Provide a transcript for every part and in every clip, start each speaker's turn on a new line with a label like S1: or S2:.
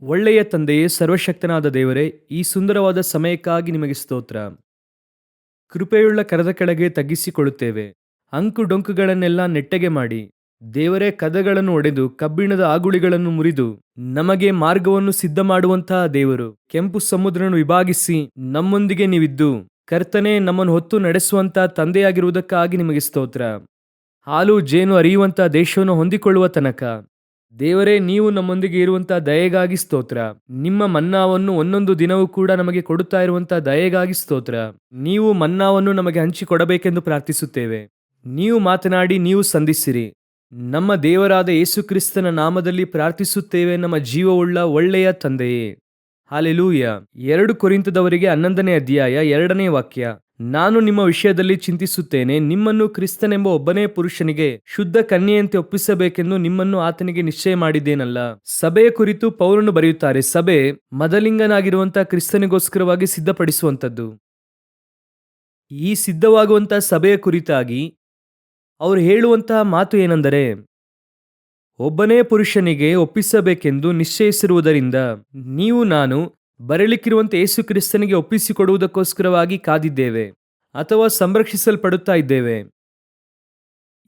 S1: ಒಳ್ಳೆಯ ತಂದೆಯೇ, ಸರ್ವಶಕ್ತನಾದ ದೇವರೇ, ಈ ಸುಂದರವಾದ ಸಮಯಕ್ಕಾಗಿ ನಿಮಗೆ ಸ್ತೋತ್ರ. ಕೃಪೆಯುಳ್ಳ ಕರದ ಕೆಳಗೆ ತಗ್ಗಿಸಿಕೊಳ್ಳುತ್ತೇವೆ. ಅಂಕು ಡೊಂಕುಗಳನ್ನೆಲ್ಲ ನೆಟ್ಟಗೆ ಮಾಡಿ, ದೇವರೇ, ಕದಗಳನ್ನು ಒಡೆದು ಕಬ್ಬಿಣದ ಆಗುಳಿಗಳನ್ನು ಮುರಿದು ನಮಗೆ ಮಾರ್ಗವನ್ನು ಸಿದ್ಧ ಮಾಡುವಂತಹ ದೇವರು, ಕೆಂಪು ಸಮುದ್ರವನ್ನು ವಿಭಾಗಿಸಿ ನಮ್ಮೊಂದಿಗೆ ನೀವಿದ್ದು ಕರ್ತನೆ ನಮ್ಮನ್ನು ಹೊತ್ತು ನಡೆಸುವಂತಹ ತಂದೆಯಾಗಿರುವುದಕ್ಕಾಗಿ ನಿಮಗೆ ಸ್ತೋತ್ರ. ಹಾಲು ಜೇನು ಹರಿಯುವಂಥ ದೇಶವನ್ನು ಹೊಂದಿಕೊಳ್ಳುವ ತನಕ ದೇವರೇ, ನೀವು ನಮ್ಮೊಂದಿಗೆ ಇರುವಂತಹ ದಯೆಗಾಗಿ ಸ್ತೋತ್ರ. ನಿಮ್ಮ ಮನ್ನಾವನ್ನು ಒಂದೊಂದು ದಿನವೂ ಕೂಡ ನಮಗೆ ಕೊಡುತ್ತಾ ಇರುವಂತಹ ದಯೆಗಾಗಿ ಸ್ತೋತ್ರ. ನೀವು ಮನ್ನಾವನ್ನು ನಮಗೆ ಹಂಚಿಕೊಡಬೇಕೆಂದು ಪ್ರಾರ್ಥಿಸುತ್ತೇವೆ. ನೀವು ಮಾತನಾಡಿ, ನೀವು ಸಂಧಿಸಿರಿ. ನಮ್ಮ ದೇವರಾದ ಯೇಸು ಕ್ರಿಸ್ತನ ನಾಮದಲ್ಲಿ ಪ್ರಾರ್ಥಿಸುತ್ತೇವೆ, ನಮ್ಮ ಜೀವವುಳ್ಳ ಒಳ್ಳೆಯ ತಂದೆಯೇ. ಹಾಲೆಲೂಯ. 2 ಕೊರಿಂಥದವರಿಗೆ 11ನೇ ಅಧ್ಯಾಯ 2ನೇ ವಾಕ್ಯ. ನಾನು ನಿಮ್ಮ ವಿಷಯದಲ್ಲಿ ಚಿಂತಿಸುತ್ತೇನೆ, ನಿಮ್ಮನ್ನು ಕ್ರಿಸ್ತನೆಂಬ ಒಬ್ಬನೇ ಪುರುಷನಿಗೆ ಶುದ್ಧ ಕನ್ಯೆಯಂತೆ ಒಪ್ಪಿಸಬೇಕೆಂದು ನಿಮ್ಮನ್ನು ಆತನಿಗೆ ನಿಶ್ಚಯ ಮಾಡಿದ್ದೇನಲ್ಲ. ಸಭೆಯ ಕುರಿತು ಪೌಲನು ಬರೆಯುತ್ತಾರೆ, ಸಭೆ ಮದಲಿಂಗನಾಗಿರುವಂತಹ ಕ್ರಿಸ್ತನಿಗೋಸ್ಕರವಾಗಿ ಸಿದ್ಧಪಡಿಸುವಂಥದ್ದು. ಈ ಸಿದ್ಧವಾಗುವಂತಹ ಸಭೆಯ ಕುರಿತಾಗಿ ಅವರು ಹೇಳುವಂತಹ ಮಾತು ಏನೆಂದರೆ, ಒಬ್ಬನೇ ಪುರುಷನಿಗೆ ಒಪ್ಪಿಸಬೇಕೆಂದು ನಿಶ್ಚಯಿಸಿರುವುದರಿಂದ ನೀವು ನಾನು ಬರಲಿಕ್ಕಿರುವಂತೆ ಯೇಸು ಕ್ರಿಸ್ತನಿಗೆ ಒಪ್ಪಿಸಿಕೊಡುವುದಕ್ಕೋಸ್ಕರವಾಗಿ ಕಾದಿದ್ದೇವೆ ಅಥವಾ ಸಂರಕ್ಷಿಸಲ್ಪಡುತ್ತಾ ಇದ್ದೇವೆ.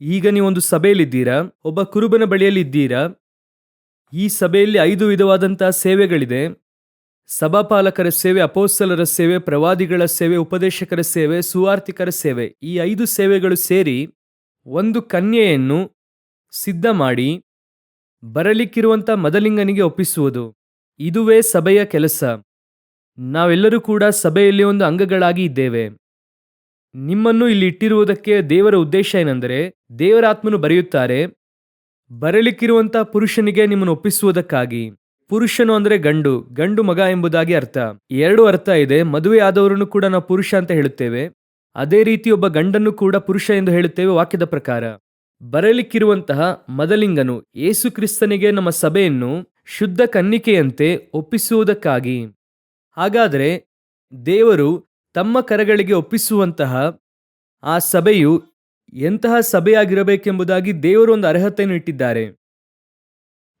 S1: ಈಗ ನೀವೊಂದು ಸಭೆಯಲ್ಲಿದ್ದೀರಾ, ಒಬ್ಬ ಕುರುಬನ ಬಳಿಯಲ್ಲಿ ಇದ್ದೀರಾ. ಈ ಸಭೆಯಲ್ಲಿ 5 ವಿಧವಾದಂತಹ ಸೇವೆಗಳಿದೆ. ಸಭಾಪಾಲಕರ ಸೇವೆ, ಅಪೊಸ್ತಲರ ಸೇವೆ, ಪ್ರವಾದಿಗಳ ಸೇವೆ, ಉಪದೇಶಕರ ಸೇವೆ, ಸುವಾರ್ತಿಕರ ಸೇವೆ. ಈ 5 ಸೇವೆಗಳು ಸೇರಿ ಒಂದು ಕನ್ಯೆಯನ್ನು ಸಿದ್ಧ ಮಾಡಿ ಬರಲಿಕ್ಕಿರುವಂಥ ಮದಲಿಂಗನಿಗೆ ಒಪ್ಪಿಸುವುದು. ಇದುವೇ ಸಭೆಯ ಕೆಲಸ. ನಾವೆಲ್ಲರೂ ಕೂಡ ಸಭೆಯಲ್ಲಿ ಒಂದು ಅಂಗಗಳಾಗಿ ಇದ್ದೇವೆ. ನಿಮ್ಮನ್ನು ಇಲ್ಲಿ ಇಟ್ಟಿರುವುದಕ್ಕೆ ದೇವರ ಉದ್ದೇಶ ಏನೆಂದರೆ, ದೇವರಾತ್ಮನು ಬರೆಯುತ್ತಾರೆ, ಬರಲಿಕ್ಕಿರುವಂಥ ಪುರುಷನಿಗೆ ನಿಮ್ಮನ್ನು ಒಪ್ಪಿಸುವುದಕ್ಕಾಗಿ. ಪುರುಷನು ಅಂದರೆ ಗಂಡು, ಗಂಡು ಮಗ ಎಂಬುದಾಗಿ ಅರ್ಥ. 2 ಅರ್ಥ ಇದೆ. ಮದುವೆ ಆದವರನ್ನು ಕೂಡ ನಾವು ಪುರುಷ ಅಂತ ಹೇಳುತ್ತೇವೆ. ಅದೇ ರೀತಿ ಒಬ್ಬ ಗಂಡನ್ನು ಕೂಡ ಪುರುಷ ಎಂದು ಹೇಳುತ್ತೇವೆ ವಾಕ್ಯದ ಪ್ರಕಾರ. ಬರಲಿಕ್ಕಿರುವಂತಹ ಮದಲಿಂಗನು ಯೇಸು ಕ್ರಿಸ್ತನಿಗೆ ನಮ್ಮ ಸಭೆಯನ್ನು ಶುದ್ಧ ಕನ್ನಿಕೆಯಂತೆ ಒಪ್ಪಿಸುವುದಕ್ಕಾಗಿ. ಹಾಗಾದರೆ ದೇವರು ತಮ್ಮ ಕರಗಳಿಗೆ ಒಪ್ಪಿಸುವಂತಹ ಆ ಸಭೆಯು ಎಂತಹ ಸಭೆಯಾಗಿರಬೇಕೆಂಬುದಾಗಿ ದೇವರು ಒಂದು ಅರ್ಹತೆಯನ್ನು ಇಟ್ಟಿದ್ದಾರೆ.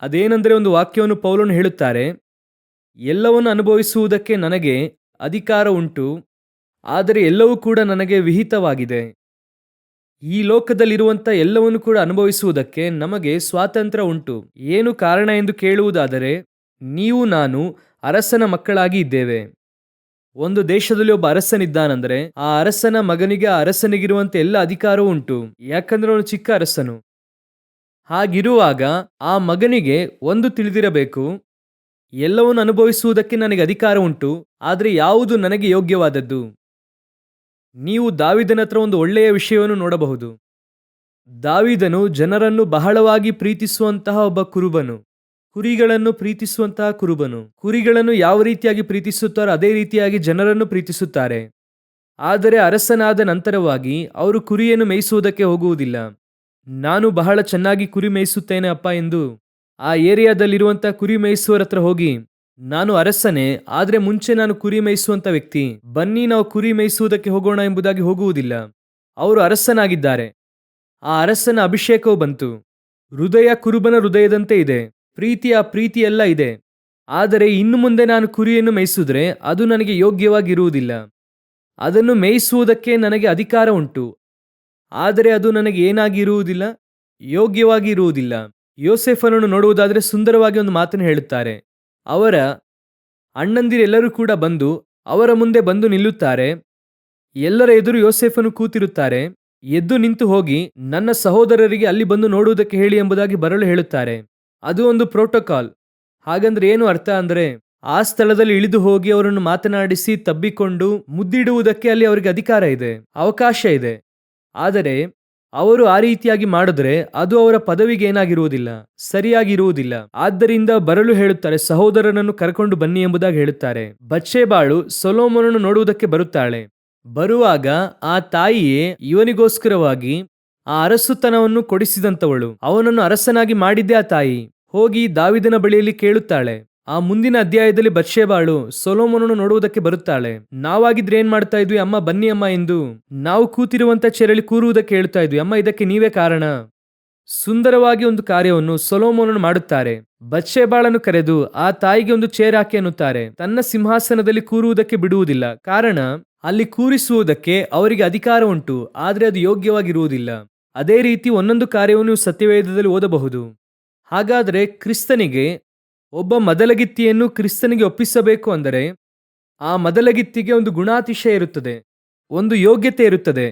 S1: ಅದೇನೆಂದರೆ, ಒಂದು ವಾಕ್ಯವನ್ನು ಪೌಲನು ಹೇಳುತ್ತಾರೆ, ಎಲ್ಲವನ್ನು ಅನುಭವಿಸುವುದಕ್ಕೆ ನನಗೆ ಅಧಿಕಾರ ಉಂಟು, ಆದರೆ ಎಲ್ಲವೂ ಕೂಡ ನನಗೆ ವಿಹಿತವಾಗಿದೆ. ಈ ಲೋಕದಲ್ಲಿರುವಂಥ ಎಲ್ಲವನ್ನು ಕೂಡ ಅನುಭವಿಸುವುದಕ್ಕೆ ನಮಗೆ ಸ್ವಾತಂತ್ರ್ಯ ಉಂಟು. ಏನು ಕಾರಣ ಎಂದು ಕೇಳುವುದಾದರೆ, ನೀವು ನಾನು ಅರಸನ ಮಕ್ಕಳಾಗಿ ಇದ್ದೇವೆ. ಒಂದು ದೇಶದಲ್ಲಿ ಒಬ್ಬ ಅರಸನಿದ್ದಾನೆಂದರೆ ಆ ಅರಸನ ಮಗನಿಗೆ ಆ ಅರಸನಿಗಿರುವಂಥ ಎಲ್ಲ ಅಧಿಕಾರವೂ ಉಂಟು, ಯಾಕಂದ್ರೆ ಅವನು ಚಿಕ್ಕ ಅರಸನು. ಹಾಗಿರುವಾಗ ಆ ಮಗನಿಗೆ ಒಂದು ತಿಳಿದಿರಬೇಕು, ಎಲ್ಲವನ್ನು ಅನುಭವಿಸುವುದಕ್ಕೆ ನನಗೆ ಅಧಿಕಾರ ಉಂಟು, ಆದರೆ ಯಾವುದು ನನಗೆ ಯೋಗ್ಯವಾದದ್ದು. ನೀವು ದಾವೀದನ ಹತ್ರ ಒಂದು ಒಳ್ಳೆಯ ವಿಷಯವನ್ನು ನೋಡಬಹುದು. ದಾವೀದನು ಜನರನ್ನು ಬಹಳವಾಗಿ ಪ್ರೀತಿಸುವಂತಹ ಒಬ್ಬ ಕುರುಬನು, ಕುರಿಗಳನ್ನು ಪ್ರೀತಿಸುವಂತಹ ಕುರುಬನು. ಕುರಿಗಳನ್ನು ಯಾವ ರೀತಿಯಾಗಿ ಪ್ರೀತಿಸುತ್ತಾರೋ ಅದೇ ರೀತಿಯಾಗಿ ಜನರನ್ನು ಪ್ರೀತಿಸುತ್ತಾರೆ. ಆದರೆ ಅರಸನಾದ ನಂತರವಾಗಿ ಅವರು ಕುರಿಯನ್ನು ಮೇಯಿಸುವುದಕ್ಕೆ ಹೋಗುವುದಿಲ್ಲ. ನಾನು ಬಹಳ ಚೆನ್ನಾಗಿ ಕುರಿ ಮೇಯಿಸುತ್ತೇನೆ ಅಪ್ಪ ಎಂದು ಆ ಏರಿಯಾದಲ್ಲಿರುವಂತಹ ಕುರಿ ಮೇಯಿಸುವರ ಹತ್ರ ಹೋಗಿ, ನಾನು ಅರಸನೇ, ಆದರೆ ಮುಂಚೆ ನಾನು ಕುರಿ ಮೇಯಿಸುವಂತ ವ್ಯಕ್ತಿ, ಬನ್ನಿ ನಾವು ಕುರಿ ಮೇಯಿಸುವುದಕ್ಕೆ ಹೋಗೋಣ ಎಂಬುದಾಗಿ ಹೋಗುವುದಿಲ್ಲ. ಅವರು ಅರಸನಾಗಿದ್ದಾರೆ. ಆ ಅರಸನ ಅಭಿಷೇಕವು ಬಂತು. ಹೃದಯ ಕುರುಬನ ಹೃದಯದಂತೆ ಇದೆ, ಪ್ರೀತಿಯ ಪ್ರೀತಿಯೆಲ್ಲ ಇದೆ. ಆದರೆ ಇನ್ನು ಮುಂದೆ ನಾನು ಕುರಿಯನ್ನು ಮೇಯಿಸಿದ್ರೆ ಅದು ನನಗೆ ಯೋಗ್ಯವಾಗಿರುವುದಿಲ್ಲ. ಅದನ್ನು ಮೇಯಿಸುವುದಕ್ಕೆ ನನಗೆ ಅಧಿಕಾರ ಉಂಟು, ಆದರೆ ಅದು ನನಗೆ ಏನಾಗಿ ಇರುವುದಿಲ್ಲ, ಯೋಗ್ಯವಾಗಿ ಇರುವುದಿಲ್ಲ. ಯೋಸೇಫನನ್ನು ನೋಡುವುದಾದರೆ ಸುಂದರವಾಗಿ ಒಂದು ಮಾತನ್ನು ಹೇಳುತ್ತಾರೆ. ಅವರ ಅಣ್ಣಂದಿರೆಲ್ಲರೂ ಕೂಡ ಬಂದು ಅವರ ಮುಂದೆ ಬಂದು ನಿಲ್ಲುತ್ತಾರೆ. ಎಲ್ಲರ ಎದುರು ಯೋಸೇಫನು ಕೂತಿರುತ್ತಾರೆ. ಎದ್ದು ನಿಂತು ಹೋಗಿ, ನನ್ನ ಸಹೋದರರಿಗೆ ಅಲ್ಲಿ ಬಂದು ನೋಡುವುದಕ್ಕೆ ಹೇಳಿ ಎಂಬುದಾಗಿ ಬರಲು ಹೇಳುತ್ತಾರೆ. ಅದು ಒಂದು ಪ್ರೋಟೋಕಾಲ್. ಹಾಗಂದ್ರೆ ಏನು ಅರ್ಥ ಅಂದರೆ, ಆ ಸ್ಥಳದಲ್ಲಿ ಇಳಿದು ಹೋಗಿ ಅವರನ್ನು ಮಾತನಾಡಿಸಿ ತಬ್ಬಿಕೊಂಡು ಮುದ್ದಿಡುವುದಕ್ಕೆ ಅಲ್ಲಿ ಅವರಿಗೆ ಅಧಿಕಾರ ಇದೆ, ಅವಕಾಶ ಇದೆ. ಆದರೆ ಅವರು ಆ ರೀತಿಯಾಗಿ ಮಾಡಿದ್ರೆ ಅದು ಅವರ ಪದವಿಗೆ ಏನಾಗಿರುವುದಿಲ್ಲ, ಸರಿಯಾಗಿರುವುದಿಲ್ಲ. ಆದ್ದರಿಂದ ಬರಲು ಹೇಳುತ್ತಾರೆ, ಸಹೋದರನನ್ನು ಕರ್ಕೊಂಡು ಬನ್ನಿ ಎಂಬುದಾಗಿ ಹೇಳುತ್ತಾರೆ. ಬತ್ಷೆಬಾಳು ಸೊಲೊಮೋನನ್ನು ನೋಡುವುದಕ್ಕೆ ಬರುತ್ತಾಳೆ. ಬರುವಾಗ ಆ ತಾಯಿಯೇ ಇವನಿಗೋಸ್ಕರವಾಗಿ ಆ ಅರಸುತನವನ್ನು ಕೊಡಿಸಿದಂಥವಳು. ಅವನನ್ನು ಅರಸನಾಗಿ ಮಾಡಿದ್ದೇ ಆ ತಾಯಿ. ಹೋಗಿ ದಾವೀದನ ಬಳಿಯಲ್ಲಿ ಕೇಳುತ್ತಾಳೆ. ಆ ಮುಂದಿನ ಅಧ್ಯಾಯದಲ್ಲಿ ಬತ್ಷೆಬಾಳು ಸೊಲೊಮೋನನ್ನು ನೋಡುವುದಕ್ಕೆ ಬರುತ್ತಾಳೆ. ನಾವಾಗಿದ್ರೆ ಏನ್ ಮಾಡ್ತಾ ಇದ್ವಿ, ಅಮ್ಮ ಬನ್ನಿ ಅಮ್ಮ ಎಂದು ನಾವು ಕೂತಿರುವಂತ ಚೇರಲ್ಲಿ ಕೂರುವುದಕ್ಕೆ ಹೇಳ್ತಾ ಇದ್ವಿ. ಅಮ್ಮ, ಇದಕ್ಕೆ ನೀವೇ ಕಾರಣ. ಸುಂದರವಾಗಿ ಒಂದು ಕಾರ್ಯವನ್ನು ಸೊಲೊಮೋನನು ಮಾಡುತ್ತಾರೆ. ಬತ್ಷೆಬಾಳನ್ನು ಕರೆದು ಆ ತಾಯಿಗೆ ಒಂದು ಚೇರ್ ಹಾಕಿ ಅನ್ನುತ್ತಾರೆ. ತನ್ನ ಸಿಂಹಾಸನದಲ್ಲಿ ಕೂರುವುದಕ್ಕೆ ಬಿಡುವುದಿಲ್ಲ. ಕಾರಣ ಅಲ್ಲಿ ಕೂರಿಸುವುದಕ್ಕೆ ಅವರಿಗೆ ಅಧಿಕಾರ ಉಂಟು, ಆದರೆ ಅದು ಯೋಗ್ಯವಾಗಿರುವುದಿಲ್ಲ. ಅದೇ ರೀತಿ ಒಂದೊಂದು ಕಾರ್ಯವನ್ನು ನೀವು ಸತ್ಯವೇದದಲ್ಲಿ ಓದಬಹುದು. ಹಾಗಾದರೆ ಕ್ರಿಸ್ತನಿಗೆ ಒಬ್ಬ ಮದಲಗಿತ್ತಿಯನ್ನು ಕ್ರಿಸ್ತನಿಗೆ ಒಪ್ಪಿಸಬೇಕು ಅಂದರೆ ಆ ಮದಲಗಿತ್ತಿಗೆ ಒಂದು ಗುಣಾತಿಶಯ ಇರುತ್ತದೆ, ಒಂದು ಯೋಗ್ಯತೆ ಇರುತ್ತದೆ.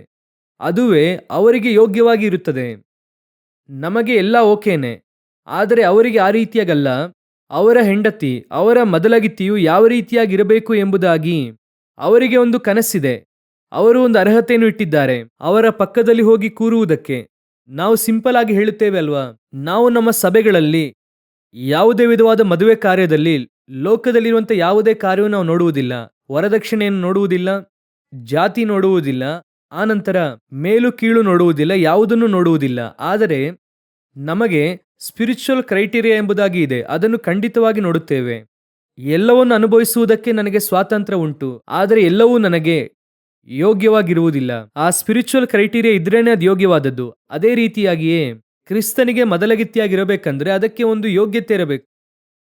S1: ಅದುವೇ ಅವರಿಗೆ ಯೋಗ್ಯವಾಗಿ ಇರುತ್ತದೆ. ನಮಗೆ ಎಲ್ಲ ಓಕೆನೆ, ಆದರೆ ಅವರಿಗೆ ಆ ರೀತಿಯಾಗಲ್ಲ. ಅವರ ಹೆಂಡತಿ, ಅವರ ಮದಲಗಿತ್ತಿಯು ಯಾವ ರೀತಿಯಾಗಿರಬೇಕು ಎಂಬುದಾಗಿ ಅವರಿಗೆ ಒಂದು ಕನಸಿದೆ. ಅವರು ಒಂದು ಅರ್ಹತೆಯನ್ನು ಇಟ್ಟಿದ್ದಾರೆ ಅವರ ಪಕ್ಕದಲ್ಲಿ ಹೋಗಿ ಕೂರುವುದಕ್ಕೆ. ನಾವು ಸಿಂಪಲ್ ಆಗಿ ಹೇಳುತ್ತೇವೆ ಅಲ್ವಾ, ನಾವು ನಮ್ಮ ಸಭೆಗಳಲ್ಲಿ ಯಾವುದೇ ವಿಧವಾದ ಮದುವೆ ಕಾರ್ಯದಲ್ಲಿ ಲೋಕದಲ್ಲಿರುವಂಥ ಯಾವುದೇ ಕಾರ್ಯವನ್ನು ನಾವು ನೋಡುವುದಿಲ್ಲ. ವರದಕ್ಷಿಣೆಯನ್ನು ನೋಡುವುದಿಲ್ಲ, ಜಾತಿ ನೋಡುವುದಿಲ್ಲ, ಆನಂತರ ಮೇಲು ಕೀಳು ನೋಡುವುದಿಲ್ಲ, ಯಾವುದನ್ನು ನೋಡುವುದಿಲ್ಲ. ಆದರೆ ನಮಗೆ ಸ್ಪಿರಿಚುವಲ್ ಕ್ರೈಟೀರಿಯಾ ಎಂಬುದಾಗಿ ಇದೆ, ಅದನ್ನು ಖಂಡಿತವಾಗಿ ನೋಡುತ್ತೇವೆ. ಎಲ್ಲವನ್ನು ಅನುಭವಿಸುವುದಕ್ಕೆ ನನಗೆ ಸ್ವಾತಂತ್ರ್ಯ ಉಂಟು, ಆದರೆ ಎಲ್ಲವೂ ನನಗೆ ಯೋಗ್ಯವಾಗಿರುವುದಿಲ್ಲ. ಆ ಸ್ಪಿರಿಚುವಲ್ ಕ್ರೈಟೀರಿಯಾ ಇದ್ರೇನೆ ಅದು ಯೋಗ್ಯವಾದದ್ದು. ಅದೇ ರೀತಿಯಾಗಿಯೇ ಕ್ರಿಸ್ತನಿಗೆ ಮದಲಗಿತ್ತಿಯಾಗಿರಬೇಕಂದ್ರೆ ಅದಕ್ಕೆ ಒಂದು ಯೋಗ್ಯತೆ ಇರಬೇಕು.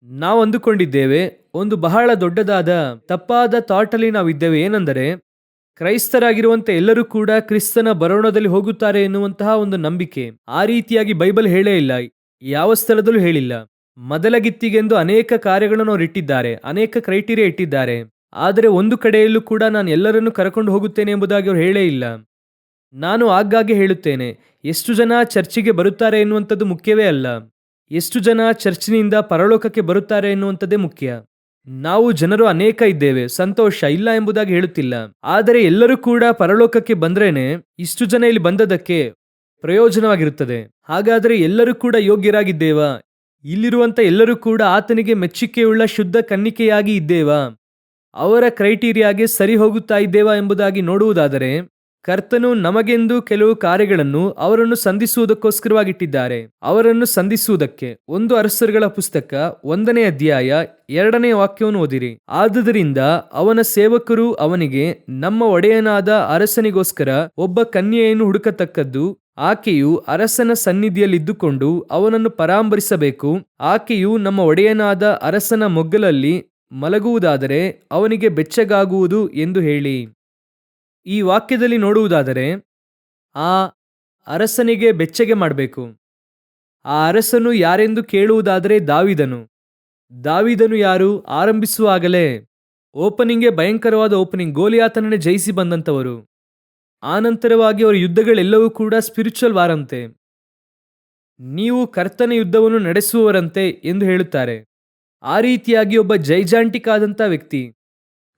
S1: ನಾವು ಅಂದುಕೊಂಡಿದ್ದೇವೆ, ಒಂದು ಬಹಳ ದೊಡ್ಡದಾದ ತಪ್ಪಾದ ಥಾಟಲ್ಲಿ ನಾವಿದ್ದೇವೆ. ಏನೆಂದರೆ ಕ್ರೈಸ್ತರಾಗಿರುವಂಥ ಎಲ್ಲರೂ ಕೂಡ ಕ್ರಿಸ್ತನ ಬರೋಣದಲ್ಲಿ ಹೋಗುತ್ತಾರೆ ಎನ್ನುವಂತಹ ಒಂದು ನಂಬಿಕೆ. ಆ ರೀತಿಯಾಗಿ ಬೈಬಲ್ ಹೇಳೇ ಇಲ್ಲ, ಯಾವ ಸ್ಥಳದಲ್ಲೂ ಹೇಳಿಲ್ಲ. ಮದಲಗಿತ್ತಿಗೆಂದು ಅನೇಕ ಕಾರ್ಯಗಳನ್ನು ಅವರು ಇಟ್ಟಿದ್ದಾರೆ, ಅನೇಕ ಕ್ರೈಟೀರಿಯಾ ಇಟ್ಟಿದ್ದಾರೆ. ಆದರೆ ಒಂದು ಕಡೆಯಲ್ಲೂ ಕೂಡ ನಾನು ಎಲ್ಲರನ್ನೂ ಕರ್ಕೊಂಡು ಹೋಗುತ್ತೇನೆ ಎಂಬುದಾಗಿ ಅವರು ಹೇಳೇ ಇಲ್ಲ. ನಾನು ಆಗಾಗ್ಗೆ ಹೇಳುತ್ತೇನೆ, ಎಷ್ಟು ಜನ ಚರ್ಚಿಗೆ ಬರುತ್ತಾರೆ ಎನ್ನುವಂಥದ್ದು ಮುಖ್ಯವೇ ಅಲ್ಲ, ಎಷ್ಟು ಜನ ಚರ್ಚಿನಿಂದ ಪರಲೋಕಕ್ಕೆ ಬರುತ್ತಾರೆ ಎನ್ನುವಂಥದ್ದೇ ಮುಖ್ಯ. ನಾವು ಜನರು ಅನೇಕ ಇದ್ದೇವೆ, ಸಂತೋಷ ಇಲ್ಲ ಎಂಬುದಾಗಿ ಹೇಳುತ್ತಿಲ್ಲ. ಆದರೆ ಎಲ್ಲರೂ ಕೂಡ ಪರಲೋಕಕ್ಕೆ ಬಂದ್ರೇನೆ ಇಷ್ಟು ಜನ ಇಲ್ಲಿ ಬಂದದಕ್ಕೆ ಪ್ರಯೋಜನವಾಗಿರುತ್ತದೆ. ಹಾಗಾದರೆ ಎಲ್ಲರೂ ಕೂಡ ಯೋಗ್ಯರಾಗಿದ್ದೇವಾ? ಇಲ್ಲಿರುವಂತ ಎಲ್ಲರೂ ಕೂಡ ಆತನಿಗೆ ಮೆಚ್ಚುಗೆಯುಳ್ಳ ಶುದ್ಧ ಕನ್ನಿಕೆಯಾಗಿ ಇದ್ದೇವಾ? ಅವರ ಕ್ರೈಟೀರಿಯಾಗೆ ಸರಿ ಹೋಗುತ್ತಾ ಇದ್ದೇವಾ ಎಂಬುದಾಗಿ ನೋಡುವುದಾದರೆ, ಕರ್ತನು ನಮಗೆಂದು ಕೆಲವು ಕಾರ್ಯಗಳನ್ನು ಅವರನ್ನು ಸಂಧಿಸುವುದಕ್ಕೋಸ್ಕರವಾಗಿಟ್ಟಿದ್ದಾರೆ. ಅವರನ್ನು ಸಂಧಿಸುವುದಕ್ಕೆ 1 ಅರಸರುಗಳ ಪುಸ್ತಕ 1ನೇ ಅಧ್ಯಾಯ 2ನೇ ವಾಕ್ಯವನ್ನು ಓದಿರಿ. ಆದುದರಿಂದ ಅವನ ಸೇವಕರು ಅವನಿಗೆ, ನಮ್ಮ ಒಡೆಯನಾದ ಅರಸನಿಗೋಸ್ಕರ ಒಬ್ಬ ಕನ್ಯೆಯನ್ನು ಹುಡುಕತಕ್ಕದ್ದು. ಆಕೆಯು ಅರಸನ ಸನ್ನಿಧಿಯಲ್ಲಿದ್ದುಕೊಂಡು ಅವನನ್ನು ಪರಾಂಬರಿಸಬೇಕು. ಆಕೆಯು ನಮ್ಮ ಒಡೆಯನಾದ ಅರಸನ ಮೊಗ್ಗಲಲ್ಲಿ ಮಲಗುವುದಾದರೆ ಅವನಿಗೆ ಬೆಚ್ಚಗಾಗುವುದು ಎಂದು ಹೇಳಿ. ಈ ವಾಕ್ಯದಲ್ಲಿ ನೋಡುವುದಾದರೆ ಆ ಅರಸನಿಗೆ ಬೆಚ್ಚಗೆ ಮಾಡಬೇಕು. ಆ ಅರಸನು ಯಾರೆಂದು ಕೇಳುವುದಾದರೆ ದಾವೀದನು. ದಾವೀದನು ಯಾರು? ಆರಂಭಿಸುವಾಗಲೇ ಓಪನಿಂಗ್ಗೆ ಭಯಂಕರವಾದ ಓಪನಿಂಗ್, ಗೋಲಿಯಾತನನ್ನೇ ಜಯಿಸಿ ಬಂದಂಥವರು. ಆನಂತರವಾಗಿ ಅವರ ಯುದ್ಧಗಳೆಲ್ಲವೂ ಕೂಡ ಸ್ಪಿರಿಚುವಲ್ ವಾರಂತೆ. ನೀವು ಕರ್ತನ ಯುದ್ಧವನ್ನು ನಡೆಸುವವರಂತೆ ಎಂದು ಹೇಳುತ್ತಾರೆ. ಆ ರೀತಿಯಾಗಿ ಒಬ್ಬ ಜೈಜಾಂಟಿಕ್ ಆದಂಥ ವ್ಯಕ್ತಿ.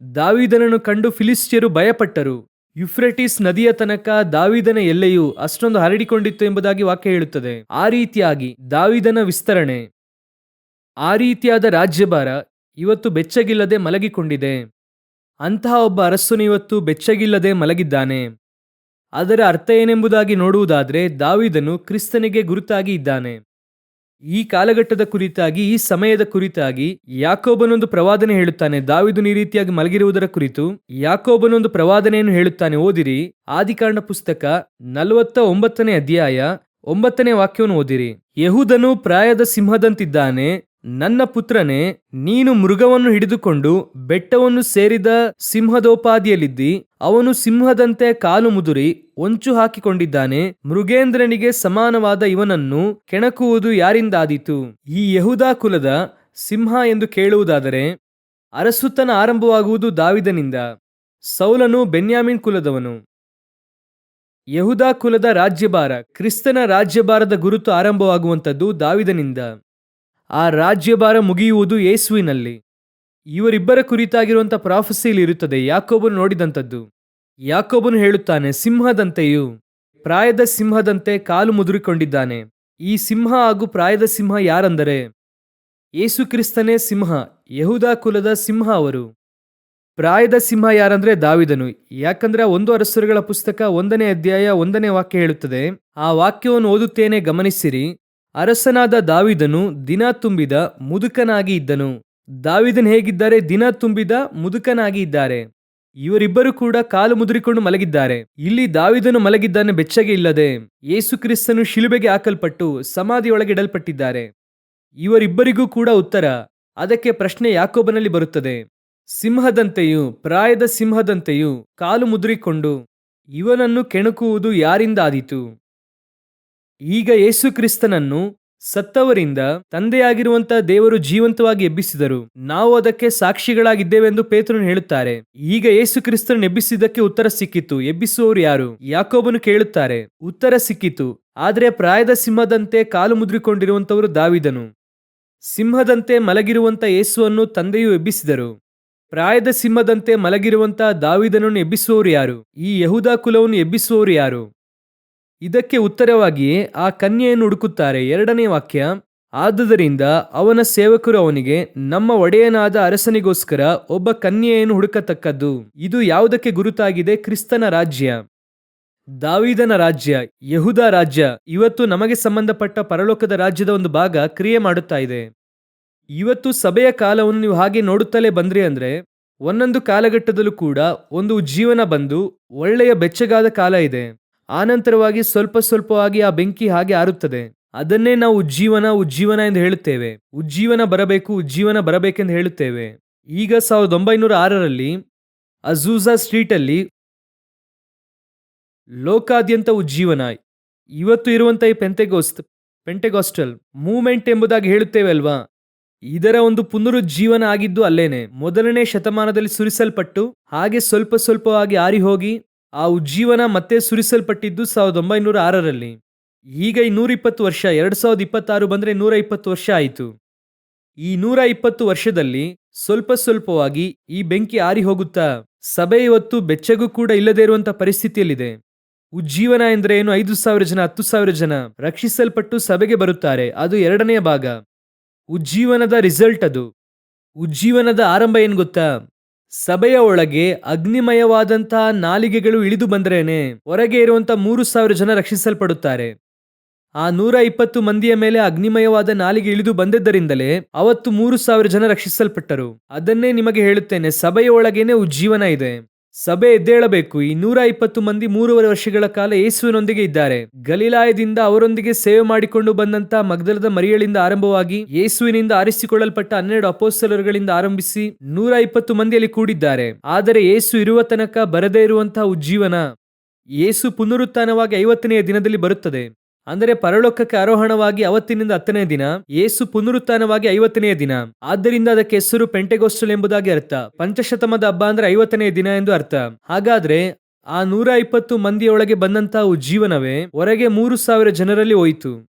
S1: ದಾವೀದನನ್ನು ಕಂಡು ಫಿಲಿಸ್ಟಿಯರು ಭಯಪಟ್ಟರು. ಯುಫ್ರೆಟಿಸ್ ನದಿಯ ತನಕ ದಾವೀದನ ಎಲ್ಲೆಯೂ ಅಷ್ಟೊಂದು ಹರಡಿಕೊಂಡಿತ್ತು ಎಂಬುದಾಗಿ ವಾಕ್ಯ ಹೇಳುತ್ತದೆ. ಆ ರೀತಿಯಾಗಿ ದಾವೀದನ ವಿಸ್ತರಣೆ, ಆ ರೀತಿಯಾದ ರಾಜ್ಯಭಾರ ಇವತ್ತು ಬೆಚ್ಚಗಿಲ್ಲದೆ ಮಲಗಿಕೊಂಡಿದೆ. ಅಂತಹ ಒಬ್ಬ ಅರಸನು ಇವತ್ತು ಬೆಚ್ಚಗಿಲ್ಲದೆ ಮಲಗಿದ್ದಾನೆ. ಅದರ ಅರ್ಥ ಏನೆಂಬುದಾಗಿ ನೋಡುವುದಾದರೆ, ದಾವೀದನು ಕ್ರಿಸ್ತನಿಗೆ ಗುರುತಾಗಿ ಇದ್ದಾನೆ. ಈ ಕಾಲಘಟ್ಟದ ಕುರಿತಾಗಿ, ಈ ಸಮಯದ ಕುರಿತಾಗಿ ಯಾಕೋಬನೊಂದು ಪ್ರವಾದನೆ ಹೇಳುತ್ತಾನೆ. ದಾವೀದನು ಈ ರೀತಿಯಾಗಿ ಮಲಗಿರುವುದರ ಕುರಿತು ಯಾಕೋಬನೊಂದು ಪ್ರವಾದನೆಯನ್ನು ಹೇಳುತ್ತಾನೆ. ಓದಿರಿ, ಆದಿಕಾಂಡ ಪುಸ್ತಕ 49ನೇ ಅಧ್ಯಾಯ 9ನೇ ವಾಕ್ಯವನ್ನು ಓದಿರಿ. ಯೆಹೂದನು ಪ್ರಾಯದ ಸಿಂಹದಂತಿದ್ದಾನೆ. ನನ್ನ ಪುತ್ರನೇ, ನೀನು ಮೃಗವನ್ನು ಹಿಡಿದುಕೊಂಡು ಬೆಟ್ಟವನ್ನು ಸೇರಿದ ಸಿಂಹದೋಪಾದಿಯಲ್ಲಿದ್ದಿ. ಅವನು ಸಿಂಹದಂತೆ ಕಾಲು ಮುದುರಿ ಹೊಂಚು ಹಾಕಿಕೊಂಡಿದ್ದಾನೆ. ಮೃಗೇಂದ್ರನಿಗೆ ಸಮಾನವಾದ ಇವನನ್ನು ಕೆಣಕುವುದು ಯಾರಿಂದಾದೀತು? ಈ ಯೆಹೂದ ಕುಲದ ಸಿಂಹ ಎಂದು ಕೇಳುವುದಾದರೆ ಅರಸುತನ ಆರಂಭವಾಗುವುದು ದಾವೀದನಿಂದ. ಸೌಲನು ಬೆನ್ಯಾಮೀನ್ ಕುಲದವನು. ಯೆಹೂದ ಕುಲದ ರಾಜ್ಯಭಾರ, ಕ್ರಿಸ್ತನ ರಾಜ್ಯಭಾರದ ಗುರುತು ಆರಂಭವಾಗುವಂಥದ್ದು ದಾವೀದನಿಂದ. ಆ ರಾಜ್ಯಭಾರ ಮುಗಿಯುವುದು ಯೇಸುವಿನಲ್ಲಿ. ಇವರಿಬ್ಬರ ಕುರಿತಾಗಿರುವಂಥ ಪ್ರಾಫೆಸಿಯಲ್ಲಿ ಇರುತ್ತದೆ. ಯಾಕೋಬನು ನೋಡಿದಂಥದ್ದು. ಯಾಕೋಬನು ಹೇಳುತ್ತಾನೆ, ಸಿಂಹದಂತೆಯೂ, ಪ್ರಾಯದ ಸಿಂಹದಂತೆ ಕಾಲು ಮುದುರಿಕೊಂಡಿದ್ದಾನೆ. ಈ ಸಿಂಹ ಹಾಗೂ ಪ್ರಾಯದ ಸಿಂಹ ಯಾರಂದರೆ ಯೇಸು ಕ್ರಿಸ್ತನೇ ಸಿಂಹ, ಯೆಹೂದ ಕುಲದ ಸಿಂಹ ಅವರು. ಪ್ರಾಯದ ಸಿಂಹ ಯಾರಂದ್ರೆ ದಾವೀದನು. ಯಾಕಂದ್ರೆ 1 ಅರಸರುಗಳ ಪುಸ್ತಕ 1ನೇ ಅಧ್ಯಾಯ 1ನೇ ವಾಕ್ಯ ಹೇಳುತ್ತದೆ. ಆ ವಾಕ್ಯವನ್ನು ಓದುತ್ತೇನೆ, ಗಮನಿಸಿರಿ. ಅರಸನಾದ ದಾವೀದನು ದಿನ ತುಂಬಿದ ಮುದುಕನಾಗಿ ಇದ್ದನು. ದಾವೀದನು ಹೇಗಿದ್ದಾರೆ? ದಿನ ತುಂಬಿದ ಮುದುಕನಾಗಿ ಇದ್ದಾರೆ. ಇವರಿಬ್ಬರು ಕೂಡ ಕಾಲು ಮುದುರಿಕೊಂಡು ಮಲಗಿದ್ದಾರೆ. ಇಲ್ಲಿ ದಾವೀದನು ಮಲಗಿದ್ದಾನೆ ಬೆಚ್ಚಗೆ ಇಲ್ಲದೆ. ಯೇಸು ಕ್ರಿಸ್ತನು ಶಿಲುಬೆಗೆ ಹಾಕಲ್ಪಟ್ಟು ಸಮಾಧಿಯೊಳಗೆ ಇಡಲ್ಪಟ್ಟಿದ್ದಾರೆ. ಇವರಿಬ್ಬರಿಗೂ ಕೂಡ ಉತ್ತರ. ಅದಕ್ಕೆ ಪ್ರಶ್ನೆ ಯಾಕೋಬನಲ್ಲಿ ಬರುತ್ತದೆ. ಸಿಂಹದಂತೆಯೂ ಪ್ರಾಯದ ಸಿಂಹದಂತೆಯೂ ಕಾಲು ಮುದುರಿಕೊಂಡು ಇವನನ್ನು ಕೆಣಕುವುದು ಯಾರಿಂದಾದೀತು? ಈಗ ಯೇಸು ಕ್ರಿಸ್ತನನ್ನು ಸತ್ತವರಿಂದ ತಂದೆಯಾಗಿರುವಂತ ದೇವರು ಜೀವಂತವಾಗಿ ಎಬ್ಬಿಸಿದರು. ನಾವು ಅದಕ್ಕೆ ಸಾಕ್ಷಿಗಳಾಗಿದ್ದೇವೆಂದು ಪೇತ್ರನು ಹೇಳುತ್ತಾರೆ. ಈಗ ಯೇಸು ಕ್ರಿಸ್ತನನ್ನು ಎಬ್ಬಿಸಿದ್ದಕ್ಕೆ ಉತ್ತರ ಸಿಕ್ಕಿತು. ಎಬ್ಬಿಸುವವರು ಯಾರು? ಯಾಕೋಬನು ಕೇಳುತ್ತಾರೆ. ಉತ್ತರ ಸಿಕ್ಕಿತು. ಆದರೆ ಪ್ರಾಯದ ಸಿಂಹದಂತೆ ಕಾಲು ಮುದ್ರಿಕೊಂಡಿರುವಂತವರು ದಾವೀದನು. ಸಿಂಹದಂತೆ ಮಲಗಿರುವಂತ ಯೇಸುವನ್ನು ತಂದೆಯು ಎಬ್ಬಿಸಿದರು. ಪ್ರಾಯದ ಸಿಂಹದಂತೆ ಮಲಗಿರುವಂತ ದಾವೀದನನ್ನು ಎಬ್ಬಿಸುವವರು ಯಾರು? ಈ ಯಹೂದ ಕುಲವನ್ನು ಎಬ್ಬಿಸುವವರು ಯಾರು? ಇದಕ್ಕೆ ಉತ್ತರವಾಗಿಯೇ ಆ ಕನ್ಯೆಯನ್ನು ಹುಡುಕುತ್ತಾರೆ. 2ನೇ ವಾಕ್ಯ. ಆದುದರಿಂದ ಅವನ ಸೇವಕರು ಅವನಿಗೆ, ನಮ್ಮ ಒಡೆಯನಾದ ಅರಸನಿಗೋಸ್ಕರ ಒಬ್ಬ ಕನ್ಯೆಯನ್ನು ಹುಡುಕತಕ್ಕದ್ದು. ಇದು ಯಾವುದಕ್ಕೆ ಗುರುತಾಗಿದೆ? ಕ್ರಿಸ್ತನ ರಾಜ್ಯ, ದಾವೀದನ ರಾಜ್ಯ, ಯಹೂದ ರಾಜ್ಯ ಇವತ್ತು ನಮಗೆ ಸಂಬಂಧಪಟ್ಟ ಪರಲೋಕದ ರಾಜ್ಯದ ಒಂದು ಭಾಗ ಕ್ರಿಯೆ ಮಾಡುತ್ತಾ ಇದೆ. ಇವತ್ತು ಸಭೆಯ ಕಾಲವನ್ನು ನೀವು ಹಾಗೆ ನೋಡುತ್ತಲೇ ಬಂದ್ರಿ ಅಂದ್ರೆ, ಒಂದೊಂದು ಕಾಲಘಟ್ಟದಲ್ಲೂ ಕೂಡ ಒಂದು ಉಜ್ಜೀವನ ಬಂದು ಒಳ್ಳೆಯ ಬೆಚ್ಚಗಾದ ಕಾಲ ಇದೆ. ಆನಂತರವಾಗಿ ಸ್ವಲ್ಪ ಸ್ವಲ್ಪವಾಗಿ ಆ ಬೆಂಕಿ ಹಾಗೆ ಆರುತ್ತದೆ. ಅದನ್ನೇ ನಾವು ಉಜ್ಜೀವನ ಎಂದು ಹೇಳುತ್ತೇವೆ. ಉಜ್ಜೀವನ ಬರಬೇಕೆಂದು ಹೇಳುತ್ತೇವೆ. ಈಗ 1906ರಲ್ಲಿ ಅಜೂಜಾ ಸ್ಟ್ರೀಟ್ ಅಲ್ಲಿ ಲೋಕಾದ್ಯಂತ ಉಜ್ಜೀವನ. ಇವತ್ತು ಇರುವಂತ ಈ ಪೆಂಟೆಗಾಸ್ಟಲ್ ಮೂವ್ಮೆಂಟ್ ಎಂಬುದಾಗಿ ಹೇಳುತ್ತೇವೆ ಅಲ್ವಾ, ಇದರ ಒಂದು ಪುನರುಜ್ಜೀವನ ಆಗಿದ್ದು ಅಲ್ಲೇನೆ. 1ನೇ ಶತಮಾನದಲ್ಲಿ ಸುರಿಸಲ್ಪಟ್ಟು ಹಾಗೆ ಸ್ವಲ್ಪ ಸ್ವಲ್ಪವಾಗಿ ಆರಿ ಹೋಗಿ ಆ ಉಜ್ಜೀವನ ಮತ್ತೆ ಸುರಿಸಲ್ಪಟ್ಟಿದ್ದು 1906ರಲ್ಲಿ. ಈಗ ಈ 120 ವರ್ಷ, 2026 ಬಂದ್ರೆ 120 ವರ್ಷ ಆಯಿತು. ಈ 120 ವರ್ಷದಲ್ಲಿ ಸ್ವಲ್ಪ ಸ್ವಲ್ಪವಾಗಿ ಈ ಬೆಂಕಿ ಆರಿ ಹೋಗುತ್ತಾ ಸಭೆ ಇವತ್ತು ಬೆಚ್ಚಗೂ ಕೂಡ ಇಲ್ಲದೇ ಇರುವಂತ ಪರಿಸ್ಥಿತಿಯಲ್ಲಿದೆ. ಉಜ್ಜೀವನ ಎಂದ್ರೆ ಏನು? 5,000 ಜನ 10,000 ಜನ ರಕ್ಷಿಸಲ್ಪಟ್ಟು ಸಭೆಗೆ ಬರುತ್ತಾರೆ. ಅದು 2ನೇ ಭಾಗ. ಉಜ್ಜೀವನದ ರಿಸಲ್ಟ್ ಅದು. ಉಜ್ಜೀವನದ ಆರಂಭ ಏನ್ ಗೊತ್ತಾ? ಸಭೆಯ ಒಳಗೆ ಅಗ್ನಿಮಯವಾದಂತಹ ನಾಲಿಗೆಗಳು ಇಳಿದು ಬಂದ್ರೇನೆ ಹೊರಗೆ ಇರುವಂತ 3,000 ಜನ ರಕ್ಷಿಸಲ್ಪಡುತ್ತಾರೆ. ಆ 120 ಮಂದಿಯ ಮೇಲೆ ಅಗ್ನಿಮಯವಾದ ನಾಲಿಗೆ ಇಳಿದು ಬಂದಿದ್ದರಿಂದಲೇ ಅವತ್ತು 3,000 ಜನ ರಕ್ಷಿಸಲ್ಪಟ್ಟರು. ಅದನ್ನೇ ನಿಮಗೆ ಹೇಳುತ್ತೇನೆ, ಸಭೆಯ ಒಳಗೇನೆ ಉಜ್ಜೀವನ ಇದೆ. ಸಭೆ ಎದ್ದೇಳಬೇಕು. ಈ 120 ಮಂದಿ 3.5 ವರ್ಷಗಳ ಕಾಲ ಯೇಸುವಿನೊಂದಿಗೆ ಇದ್ದಾರೆ. ಗಲಿಲಾಯದಿಂದ ಅವರೊಂದಿಗೆ ಸೇವೆ ಮಾಡಿಕೊಂಡು ಬಂದಂತ ಮಗ್ದಲದ ಮರಿಯಳಿಂದ ಆರಂಭವಾಗಿ ಯೇಸುವಿನಿಂದ ಆರಿಸಿಕೊಳ್ಳಲ್ಪಟ್ಟ 12 ಅಪೊಸ್ತಲರುಗಳಿಂದ ಆರಂಭಿಸಿ 120 ಮಂದಿಯಲ್ಲಿ ಕೂಡಿದ್ದಾರೆ. ಆದರೆ ಯೇಸು ಇರುವ ತನಕ ಬರದೇ ಇರುವಂತಹ ಉಜ್ಜೀವನ ಯೇಸು ಪುನರುತ್ಥಾನವಾಗಿ 50ನೆಯ ದಿನದಲ್ಲಿ ಬರುತ್ತದೆ. ಅಂದರೆ ಪರಲೋಕಕ್ಕೆ ಆರೋಹಣವಾಗಿ ಅವತ್ತಿನಿಂದ 10ನೇ ದಿನ, ಯೇಸು ಪುನರುತ್ಥಾನವಾಗಿ 50ನೆಯ ದಿನ. ಆದ್ದರಿಂದ ಅದಕ್ಕೆ ಹೆಸರು ಪೆಂಟೆಗೋಸ್ಟಲ್ ಎಂಬುದಾಗಿ ಅರ್ಥ. ಪಂಚಶತಮದ ಹಬ್ಬ ಅಂದ್ರೆ 50ನೆಯ ದಿನ ಎಂದು ಅರ್ಥ. ಹಾಗಾದ್ರೆ ಆ 120 ಮಂದಿಯೊಳಗೆ ಬಂದಂತಹ ಉಜ್ಜೀವನವೇ ಹೊರಗೆ 3,000 ಜನರಲ್ಲಿ ಹೋಯಿತು.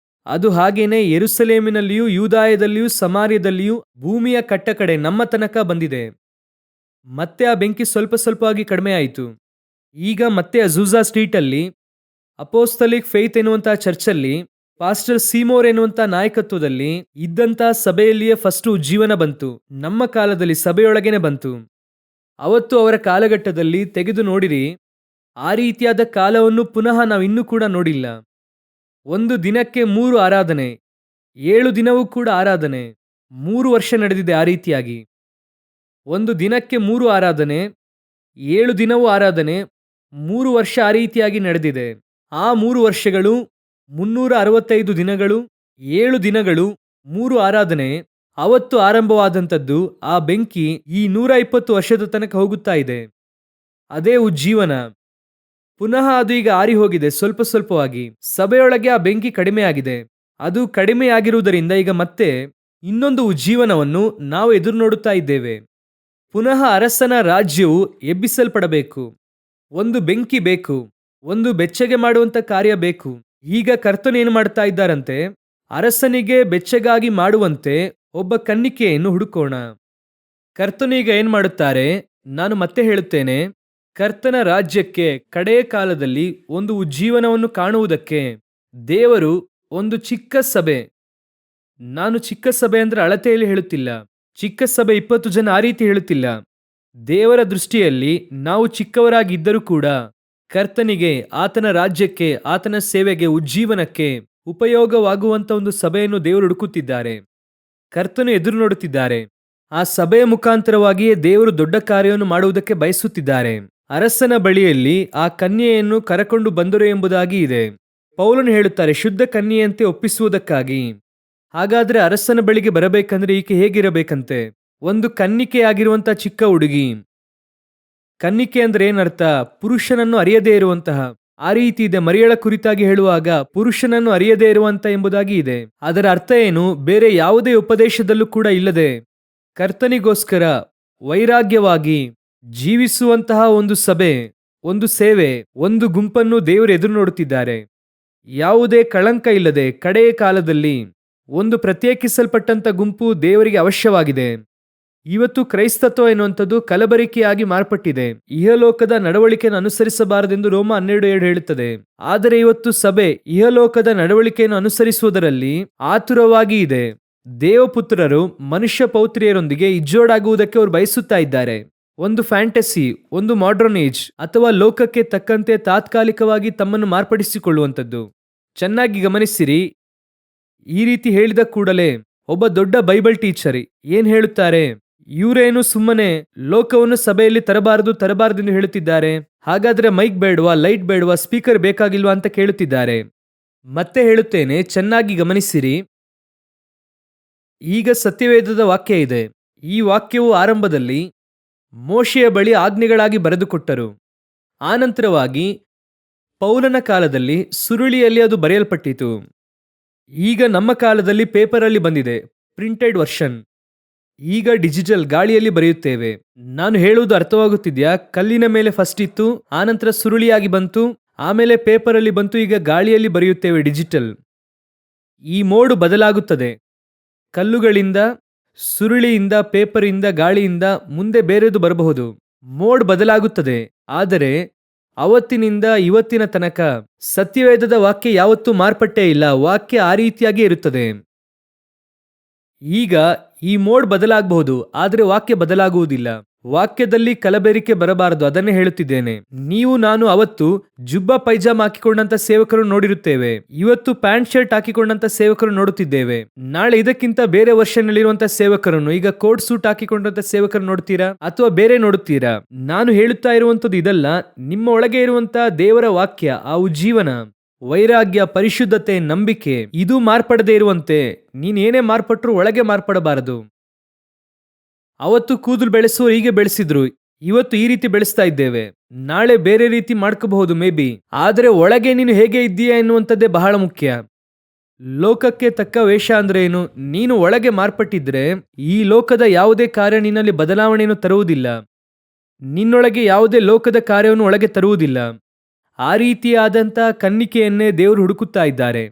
S1: ಅದು ಹಾಗೇನೆ ಯೆರೂಸಲೇಮಿನಲ್ಲಿಯೂ ಯೂದಾಯದಲ್ಲಿಯೂ ಸಮಾರ್ಯದಲ್ಲಿಯೂ ಭೂಮಿಯ ಕಟ್ಟಕಡೆ ನಮ್ಮ ತನಕ ಬಂದಿದೆ. ಮತ್ತೆ ಆ ಬೆಂಕಿ ಸ್ವಲ್ಪ ಸ್ವಲ್ಪವಾಗಿ ಕಡಿಮೆ ಆಯಿತು. ಈಗ ಮತ್ತೆ ಅಜೂಜಾ ಸ್ಟ್ರೀಟ್ ಅಲ್ಲಿ ಅಪೋಸ್ತಲಿಕ್ ಫೇತ್ ಎನ್ನುವಂತಹ ಚರ್ಚಲ್ಲಿ ಪಾಸ್ಟರ್ ಸೀಮೋರ್ ಎನ್ನುವಂತಹ ನಾಯಕತ್ವದಲ್ಲಿ ಇದ್ದಂತಹ ಸಭೆಯಲ್ಲಿಯೇ ಫಸ್ಟ್ ಉಜ್ಜೀವನ ಬಂತು. ನಮ್ಮ ಕಾಲದಲ್ಲಿ ಸಭೆಯೊಳಗೇನೆ ಬಂತು. ಅವತ್ತು ಅವರ ಕಾಲಘಟ್ಟದಲ್ಲಿ ತೆಗೆದು ನೋಡಿರಿ, ಆ ರೀತಿಯಾದ ಕಾಲವನ್ನು ಪುನಃ ನಾವಿನ್ನೂ ಕೂಡ ನೋಡಿಲ್ಲ. ಒಂದು ದಿನಕ್ಕೆ 3 ಆರಾಧನೆ, 7 ದಿನವೂ ಕೂಡ ಆರಾಧನೆ. 3 ವರ್ಷ ನಡೆದಿದೆ ಆ ರೀತಿಯಾಗಿ. ಒಂದು ದಿನಕ್ಕೆ 3 ಆರಾಧನೆ, 7 ದಿನವೂ ಆರಾಧನೆ, 3 ವರ್ಷ ಆ ರೀತಿಯಾಗಿ ನಡೆದಿದೆ. ಆ 3 ವರ್ಷಗಳು 365 ದಿನಗಳು, 7 ದಿನಗಳು, 3 ಆರಾಧನೆ. ಅವತ್ತು ಆರಂಭವಾದಂಥದ್ದು ಆ ಬೆಂಕಿ ಈ 120 ವರ್ಷದ ತನಕ ಹೋಗುತ್ತಾ ಇದೆ. ಅದೇ ಉಜ್ಜೀವನ. ಪುನಃ ಅದು ಈಗ ಆರಿ ಹೋಗಿದೆ ಸ್ವಲ್ಪ ಸ್ವಲ್ಪವಾಗಿ. ಸಭೆಯೊಳಗೆ ಆ ಬೆಂಕಿ ಕಡಿಮೆಯಾಗಿದೆ. ಅದು ಕಡಿಮೆಯಾಗಿರುವುದರಿಂದ ಈಗ ಮತ್ತೆ ಇನ್ನೊಂದು ಉಜ್ಜೀವನವನ್ನು ನಾವು ಎದುರು ನೋಡುತ್ತಾ ಇದ್ದೇವೆ. ಪುನಃ ಅರಸನ ರಾಜ್ಯವು ಎಬ್ಬಿಸಲ್ಪಡಬೇಕು. ಒಂದು ಬೆಂಕಿ ಬೇಕು, ಒಂದು ಬೆಚ್ಚಗೆ ಮಾಡುವಂತ ಕಾರ್ಯ ಬೇಕು. ಈಗ ಕರ್ತನು ಏನು ಮಾಡ್ತಾ ಇದ್ದಾರಂತೆ, ಅರಸನಿಗೆ ಬೆಚ್ಚಗಾಗಿ ಮಾಡುವಂತೆ ಒಬ್ಬ ಕನ್ನಿಕೆಯನ್ನು ಹುಡುಕೋಣ. ಕರ್ತನು ಈಗ ಏನ್ ಮಾಡುತ್ತಾರೆ? ನಾನು ಮತ್ತೆ ಹೇಳುತ್ತೇನೆ, ಕರ್ತನ ರಾಜ್ಯಕ್ಕೆ ಕಡೆಯ ಕಾಲದಲ್ಲಿ ಒಂದು ಉಜ್ಜೀವನವನ್ನು ಕಾಣುವುದಕ್ಕೆ ದೇವರು ಒಂದು ಚಿಕ್ಕ ಸಭೆ, ನಾನು ಚಿಕ್ಕ ಸಭೆ ಅಂದ್ರೆ ಅಳತೆಯಲ್ಲಿ ಹೇಳುತ್ತಿಲ್ಲ, ಚಿಕ್ಕ ಸಭೆ 20 ಜನ ಆ ರೀತಿ ಹೇಳುತ್ತಿಲ್ಲ. ದೇವರ ದೃಷ್ಟಿಯಲ್ಲಿ ನಾವು ಚಿಕ್ಕವರಾಗಿದ್ದರೂ ಕೂಡ ಕರ್ತನಿಗೆ, ಆತನ ರಾಜ್ಯಕ್ಕೆ, ಆತನ ಸೇವೆಗೆ, ಉಜ್ಜೀವನಕ್ಕೆ ಉಪಯೋಗವಾಗುವಂತ ಒಂದು ಸಭೆಯನ್ನು ದೇವರು ಹುಡುಕುತ್ತಿದ್ದಾರೆ. ಕರ್ತನು ಎದುರು ನೋಡುತ್ತಿದ್ದಾರೆ. ಆ ಸಭೆಯ ಮುಖಾಂತರವಾಗಿಯೇ ದೇವರು ದೊಡ್ಡ ಕಾರ್ಯವನ್ನು ಮಾಡುವುದಕ್ಕೆ ಬಯಸುತ್ತಿದ್ದಾರೆ. ಅರಸನ ಬಳಿಯಲ್ಲಿ ಆ ಕನ್ಯೆಯನ್ನು ಕರಕೊಂಡು ಬಂದರು ಎಂಬುದಾಗಿ ಇದೆ. ಪೌಲನು ಹೇಳುತ್ತಾರೆ, ಶುದ್ಧ ಕನ್ಯೆಯಂತೆ ಒಪ್ಪಿಸುವುದಕ್ಕಾಗಿ. ಹಾಗಾದ್ರೆ ಅರಸನ ಬಳಿಗೆ ಬರಬೇಕಂದ್ರೆ ಈಕೆ ಹೇಗಿರಬೇಕಂತೆ? ಒಂದು ಕನ್ನಿಕೆಯಾಗಿರುವಂತಹ ಚಿಕ್ಕ ಹುಡುಗಿ. ಕನ್ನಿಕೆ ಅಂದ್ರೆ ಏನರ್ಥ? ಪುರುಷನನ್ನು ಅರಿಯದೇ ಇರುವಂತಹ. ಆ ರೀತಿ ಇದೆ. ಮರಿಯಳ ಕುರಿತಾಗಿ ಹೇಳುವಾಗ ಪುರುಷನನ್ನು ಅರಿಯದೇ ಇರುವಂತ ಎಂಬುದಾಗಿ ಇದೆ. ಅದರ ಅರ್ಥ ಏನು? ಬೇರೆ ಯಾವುದೇ ಉಪದೇಶದಲ್ಲೂ ಕೂಡ ಇಲ್ಲದೆ ಕರ್ತನಿಗೋಸ್ಕರ ವೈರಾಗ್ಯವಾಗಿ ಜೀವಿಸುವಂತಹ ಒಂದು ಸಭೆ, ಒಂದು ಸೇವೆ, ಒಂದು ಗುಂಪನ್ನು ದೇವರು ಎದುರು ನೋಡುತ್ತಿದ್ದಾರೆ. ಯಾವುದೇ ಕಳಂಕ ಇಲ್ಲದೆ ಕಡೆಯ ಕಾಲದಲ್ಲಿ ಒಂದು ಪ್ರತ್ಯೇಕಿಸಲ್ಪಟ್ಟಂತ ಗುಂಪು ದೇವರಿಗೆ ಅವಶ್ಯವಾಗಿದೆ. ಇವತ್ತು ಕ್ರೈಸ್ತತ್ವ ಎನ್ನುವಂಥದ್ದು ಕಲಬರಿಕೆಯಾಗಿ ಮಾರ್ಪಟ್ಟಿದೆ. ಇಹಲೋಕದ ನಡವಳಿಕೆಯನ್ನು ಅನುಸರಿಸಬಾರದೆಂದು ರೋಮ 12:7 ಹೇಳುತ್ತದೆ. ಆದರೆ ಇವತ್ತು ಸಭೆ ಇಹಲೋಕದ ನಡವಳಿಕೆಯನ್ನು ಅನುಸರಿಸುವುದರಲ್ಲಿ ಆತುರವಾಗಿ ಇದೆ. ದೇವಪುತ್ರರು ಮನುಷ್ಯ ಪೌತ್ರಿಯರೊಂದಿಗೆ ಇಜ್ಜೋಡಾಗುವುದಕ್ಕೆ ಅವರು ಬಯಸುತ್ತಾ ಇದ್ದಾರೆ. ಒಂದು ಫ್ಯಾಂಟಸಿ, ಒಂದು ಮಾಡರ್ನ್ ಏಜ್ ಅಥವಾ ಲೋಕಕ್ಕೆ ತಕ್ಕಂತೆ ತಾತ್ಕಾಲಿಕವಾಗಿ ತಮ್ಮನ್ನು ಮಾರ್ಪಡಿಸಿಕೊಳ್ಳುವಂಥದ್ದು. ಚೆನ್ನಾಗಿ ಗಮನಿಸಿರಿ. ಈ ರೀತಿ ಹೇಳಿದ ಕೂಡಲೇ ಒಬ್ಬ ದೊಡ್ಡ ಬೈಬಲ್ ಟೀಚರ್ ಏನ್ ಹೇಳುತ್ತಾರೆ? ಇವರೇನು ಸುಮ್ಮನೆ ಲೋಕವನ್ನು ಸಭೆಯಲ್ಲಿ ತರಬಾರದೆಂದು ಹೇಳುತ್ತಿದ್ದಾರೆ. ಹಾಗಾದ್ರೆ ಮೈಕ್ ಬೇಡವಾ, ಲೈಟ್ ಬೇಡವಾ, ಸ್ಪೀಕರ್ ಬೇಕಾಗಿಲ್ವಾ ಅಂತ ಕೇಳುತ್ತಿದ್ದಾರೆ. ಮತ್ತೆ ಹೇಳುತ್ತೇನೆ, ಚೆನ್ನಾಗಿ ಗಮನಿಸಿರಿ. ಈಗ ಸತ್ಯವೇದದ ವಾಕ್ಯ ಇದೆ. ಈ ವಾಕ್ಯವು ಆರಂಭದಲ್ಲಿ ಮೋಶೆಯ ಬಳಿ ಆಜ್ಞೆಗಳಾಗಿ ಬರೆದುಕೊಟ್ಟರು. ಆನಂತರವಾಗಿ ಪೌಲನ ಕಾಲದಲ್ಲಿ ಸುರುಳಿಯಲ್ಲಿ ಅದು ಬರೆಯಲ್ಪಟ್ಟಿತು. ಈಗ ನಮ್ಮ ಕಾಲದಲ್ಲಿ ಪೇಪರಲ್ಲಿ ಬಂದಿದೆ, ಪ್ರಿಂಟೆಡ್ ವರ್ಷನ್. ಈಗ ಡಿಜಿಟಲ್, ಗಾಳಿಯಲ್ಲಿ ಬರೆಯುತ್ತೇವೆ. ನಾನು ಹೇಳುವುದು ಅರ್ಥವಾಗುತ್ತಿದ್ಯಾ? ಕಲ್ಲಿನ ಮೇಲೆ ಫಸ್ಟ್ ಇತ್ತು, ಆನಂತರ ಸುರುಳಿಯಾಗಿ ಬಂತು, ಆಮೇಲೆ ಪೇಪರಲ್ಲಿ ಬಂತು, ಈಗ ಗಾಳಿಯಲ್ಲಿ ಬರೆಯುತ್ತೇವೆ, ಡಿಜಿಟಲ್. ಈ ಮೋಡು ಬದಲಾಗುತ್ತದೆ. ಕಲ್ಲುಗಳಿಂದ, ಸುರುಳಿಯಿಂದ, ಪೇಪರಿಂದ, ಗಾಳಿಯಿಂದ ಮುಂದೆ ಬೇರೆದು ಬರಬಹುದು. ಮೋಡ್ ಬದಲಾಗುತ್ತದೆ. ಆದರೆ ಅವತ್ತಿನಿಂದ ಇವತ್ತಿನ ತನಕ ಸತ್ಯವೇದದ ವಾಕ್ಯ ಯಾವತ್ತೂ ಮಾರ್ಪಟ್ಟೇ ಇಲ್ಲ. ವಾಕ್ಯ ಆ ರೀತಿಯಾಗಿ ಇರುತ್ತದೆ. ಈಗ ಈ ಮೋಡ್ ಬದಲಾಗಬಹುದು, ಆದರೆ ವಾಕ್ಯ ಬದಲಾಗುವುದಿಲ್ಲ. ವಾಕ್ಯದಲ್ಲಿ ಕಲಬೆರಿಕೆ ಬರಬಾರದು, ಅದನ್ನೇ ಹೇಳುತ್ತಿದ್ದೇನೆ. ನೀವು ನಾನು ಅವತ್ತು ಜುಬ್ಬ ಪೈಜಾಮ ಹಾಕಿಕೊಂಡಂತ ಸೇವಕರು ನೋಡಿರುತ್ತೇವೆ. ಇವತ್ತು ಪ್ಯಾಂಟ್ ಶರ್ಟ್ ಹಾಕಿಕೊಂಡಂತ ಸೇವಕರು ನೋಡುತ್ತಿದ್ದೇವೆ. ನಾಳೆ ಇದಕ್ಕಿಂತ ಬೇರೆ ವರ್ಷನಲ್ಲಿರುವಂತಹ ಸೇವಕರನ್ನು, ಈಗ ಕೋಟ್ ಸೂಟ್ ಹಾಕಿಕೊಂಡಂತ ಸೇವಕರು ನೋಡ್ತೀರಾ ಅಥವಾ ಬೇರೆ ನೋಡುತ್ತೀರಾ? ನಾನು ಹೇಳುತ್ತಾ ಇರುವಂತದ್ದು ಇದಲ್ಲ. ನಿಮ್ಮ ಒಳಗೆ ಇರುವಂತಹ ದೇವರ ವಾಕ್ಯ, ಆ ಉಜ್ಜೀವನ, ವೈರಾಗ್ಯ, ಪರಿಶುದ್ಧತೆ, ನಂಬಿಕೆ, ಇದು ಮಾರ್ಪಡದೆ ಇರುವಂತೆ ನೀನೇನೇ ಮಾರ್ಪಟ್ಟರು ಒಳಗೆ ಮಾರ್ಪಡಬಾರದು. ಅವತ್ತು ಕೂದಲು ಬೆಳೆಸುವರು ಹೀಗೆ ಬೆಳೆಸಿದ್ರು, ಇವತ್ತು ಈ ರೀತಿ ಬೆಳೆಸ್ತಾ ಇದ್ದೇವೆ. ನಾಳೆ ಬೇರೆ ರೀತಿ ಮಾಡ್ಕೋಬಹುದು ಮೇ ಬಿ. ಆದರೆ ಒಳಗೆ ನೀನು ಹೇಗೆ ಇದ್ದೀಯಾ ಎನ್ನುವಂಥದ್ದೇ ಬಹಳ ಮುಖ್ಯ. ಲೋಕಕ್ಕೆ ತಕ್ಕ ವೇಷ ಅಂದ್ರೆ ಏನು? ನೀನು ಒಳಗೆ ಮಾರ್ಪಟ್ಟಿದ್ರೆ ಈ ಲೋಕದ ಯಾವುದೇ ಕಾರ್ಯ ನಿನ್ನಲ್ಲಿ ಬದಲಾವಣೆಯನ್ನು ತರುವುದಿಲ್ಲ. ನಿನ್ನೊಳಗೆ ಯಾವುದೇ ಲೋಕದ ಕಾರ್ಯವನ್ನು ಒಳಗೆ ತರುವುದಿಲ್ಲ. ಆ ರೀತಿಯಾದಂಥ ಕನ್ನಿಕೆಯನ್ನೇ ದೇವರು ಹುಡುಕುತ್ತಾ ಇದ್ದಾರೆ.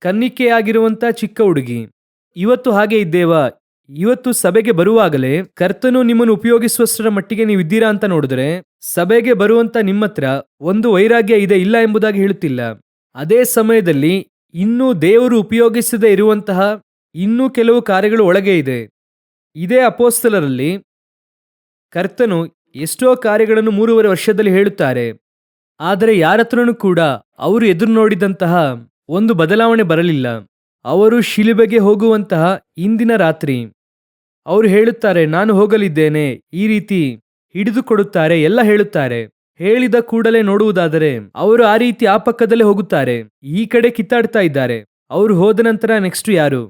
S1: ಕನ್ನಿಕೆಯಾಗಿರುವಂಥ ಚಿಕ್ಕ ಹುಡುಗಿ. ಇವತ್ತು ಹಾಗೆ ಇದ್ದೇವಾ? ಇವತ್ತು ಸಭೆಗೆ ಬರುವಾಗಲೇ ಕರ್ತನು ನಿಮ್ಮನ್ನು ಉಪಯೋಗಿಸುವಷ್ಟರ ಮಟ್ಟಿಗೆ ನೀವು ಇದ್ದೀರಾ ಅಂತ ನೋಡಿದ್ರೆ, ಸಭೆಗೆ ಬರುವಂತ ನಿಮ್ಮತ್ರ ಒಂದು ವೈರಾಗ್ಯ ಇದೆ, ಇಲ್ಲ ಎಂಬುದಾಗಿ ಹೇಳುತ್ತಿಲ್ಲ. ಅದೇ ಸಮಯದಲ್ಲಿ ಇನ್ನೂ ದೇವರು ಉಪಯೋಗಿಸದೇ ಇರುವಂತಹ ಇನ್ನೂ ಕೆಲವು ಕಾರ್ಯಗಳು ಒಳಗೆ ಇದೆ. ಇದೇ ಅಪೋಸ್ತಲರಲ್ಲಿ ಕರ್ತನು ಎಷ್ಟೋ ಕಾರ್ಯಗಳನ್ನು 3.5 ವರ್ಷದಲ್ಲಿ ಹೇಳುತ್ತಾರೆ. ಆದರೆ ಯಾರತ್ರನೂ ಕೂಡ ಅವರು ಎದುರು ನೋಡಿದಂತಹ ಒಂದು ಬದಲಾವಣೆ ಬರಲಿಲ್ಲ. ಅವರು ಶಿಲುಬೆಗೆ ಹೋಗುವಂತಹ ಇಂದಿನ ರಾತ್ರಿ ಅವರು ಹೇಳುತ್ತಾರೆ, ನಾನು ಹೋಗಲಿದ್ದೇನೆ, ಈ ರೀತಿ ಹಿಡಿದುಕೊಡುತ್ತಾರೆ, ಎಲ್ಲ ಹೇಳುತ್ತಾರೆ. ಹೇಳಿದ ಕೂಡಲೇ ನೋಡುವುದಾದರೆ ಅವರು ಆ ರೀತಿ ಆ ಪಕ್ಕದಲ್ಲೇ ಹೋಗುತ್ತಾರೆ. ಈ ಕಡೆ ಕಿತ್ತಾಡ್ತಾ ಇದ್ದಾರೆ. ಅವರು ಹೋದ ನಂತರ ನೆಕ್ಸ್ಟ್ ಯಾರು?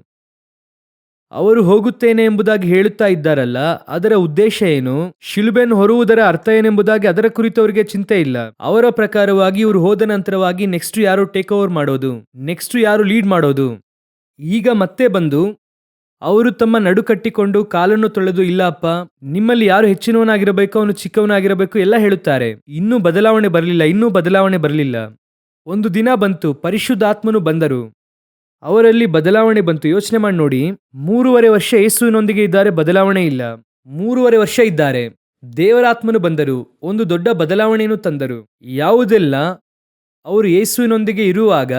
S1: ಅವರು ಹೋಗುತ್ತೇನೆ ಎಂಬುದಾಗಿ ಹೇಳುತ್ತಾ ಇದ್ದಾರಲ್ಲ, ಅದರ ಉದ್ದೇಶ ಏನು? ಶಿಲುಬೆಯನ್ನು ಹೊರುವುದರ ಅರ್ಥ ಏನೆಂಬುದಾಗಿ ಅದರ ಕುರಿತು ಅವರಿಗೆ ಚಿಂತೆ ಇಲ್ಲ. ಅವರ ಪ್ರಕಾರವಾಗಿ ಇವರು ಹೋದ ನಂತರವಾಗಿ ನೆಕ್ಸ್ಟ್ ಯಾರು ಟೇಕ್ ಓವರ್ ಮಾಡೋದು, ನೆಕ್ಸ್ಟ್ ಯಾರು ಲೀಡ್ ಮಾಡೋದು. ಈಗ ಮತ್ತೆ ಬಂದು ಅವರು ತಮ್ಮ ನಡು ಕಟ್ಟಿಕೊಂಡು ಕಾಲನ್ನು ತೊಳೆದು, ಇಲ್ಲ ಅಪ್ಪ, ನಿಮ್ಮಲ್ಲಿ ಯಾರು ಹೆಚ್ಚಿನವನಾಗಿರಬೇಕು, ಅವನು ಚಿಕ್ಕವನಾಗಿರಬೇಕು ಎಲ್ಲ ಹೇಳುತ್ತಾರೆ. ಇನ್ನೂ ಬದಲಾವಣೆ ಬರಲಿಲ್ಲ. ಒಂದು ದಿನ ಬಂತು, ಪರಿಶುದ್ಧಾತ್ಮನು ಬಂದರು. ಅವರಲ್ಲಿ ಬದಲಾವಣೆ ಬಂತು. ಯೋಚನೆ ಮಾಡಿ ನೋಡಿ, 3.5 ವರ್ಷ ಯೇಸುವಿನೊಂದಿಗೆ ಇದ್ದಾರೆ, ಬದಲಾವಣೆ ಇಲ್ಲ. 3.5 ವರ್ಷ ಇದ್ದಾರೆ, ದೇವರಾತ್ಮನು ಬಂದರು, ಒಂದು ದೊಡ್ಡ ಬದಲಾವಣೆಯನ್ನು ತಂದರು. ಯಾವುದೆಲ್ಲ ಅವರು ಯೇಸುವಿನೊಂದಿಗೆ ಇರುವಾಗ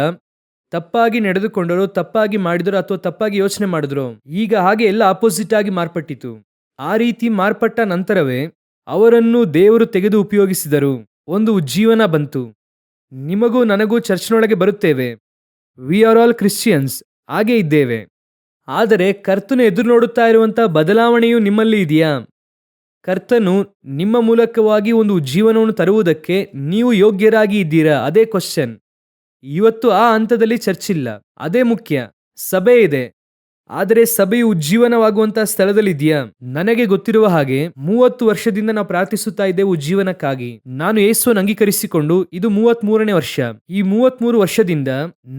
S1: ತಪ್ಪಾಗಿ ನಡೆದುಕೊಂಡರು, ತಪ್ಪಾಗಿ ಮಾಡಿದರು ಅಥವಾ ತಪ್ಪಾಗಿ ಯೋಚನೆ ಮಾಡಿದ್ರು, ಈಗ ಹಾಗೆ ಎಲ್ಲ ಆಪೋಸಿಟ್ ಆಗಿ ಮಾರ್ಪಟ್ಟಿತು. ಆ ರೀತಿ ಮಾರ್ಪಟ್ಟ ನಂತರವೇ ಅವರನ್ನು ದೇವರು ತೆಗೆದು ಉಪಯೋಗಿಸಿದರು. ಒಂದು ಉಜ್ಜೀವನ ಬಂತು. ನಿಮಗೂ ನನಗೂ ಚರ್ಚ್ನೊಳಗೆ ಬರುತ್ತೇವೆ, ವಿ ಆರ್ ಆಲ್ ಕ್ರಿಶ್ಚಿಯನ್ಸ್, ಹಾಗೆ ಇದ್ದೇವೆ. ಆದರೆ ಕರ್ತನು ಎದುರು ನೋಡುತ್ತಾ ಇರುವಂತಹ ಬದಲಾವಣೆಯು ನಿಮ್ಮಲ್ಲಿ ಇದೆಯಾ? ಕರ್ತನು ನಿಮ್ಮ ಮೂಲಕವಾಗಿ ಒಂದು ಜೀವನವನ್ನು ತರುವುದಕ್ಕೆ ನೀವು ಯೋಗ್ಯರಾಗಿ ಇದ್ದೀರಾ? ಅದೇ ಕ್ವಶನ್. ಇವತ್ತು ಆ ಹಂತದಲ್ಲಿ ಚರ್ಚಿಲ್ಲ. ಅದೇ ಮುಖ್ಯ. ಸಭೆ ಇದೆ, ಆದರೆ ಸಭೆಯು ಉಜ್ಜೀವನವಾಗುವಂತಹ ಸ್ಥಳದಲ್ಲಿದೆಯಾ? ನನಗೆ ಗೊತ್ತಿರುವ ಹಾಗೆ 30 ವರ್ಷದಿಂದ ನಾವು ಪ್ರಾರ್ಥಿಸುತ್ತಾ ಇದ್ದೇವೆ ಉಜ್ಜೀವನಕ್ಕಾಗಿ. ನಾನು ಯೇಸುವನ್ನು ಅಂಗೀಕರಿಸಿಕೊಂಡು ಇದು 33ನೇ ವರ್ಷ. ಈ 33 ವರ್ಷದಿಂದ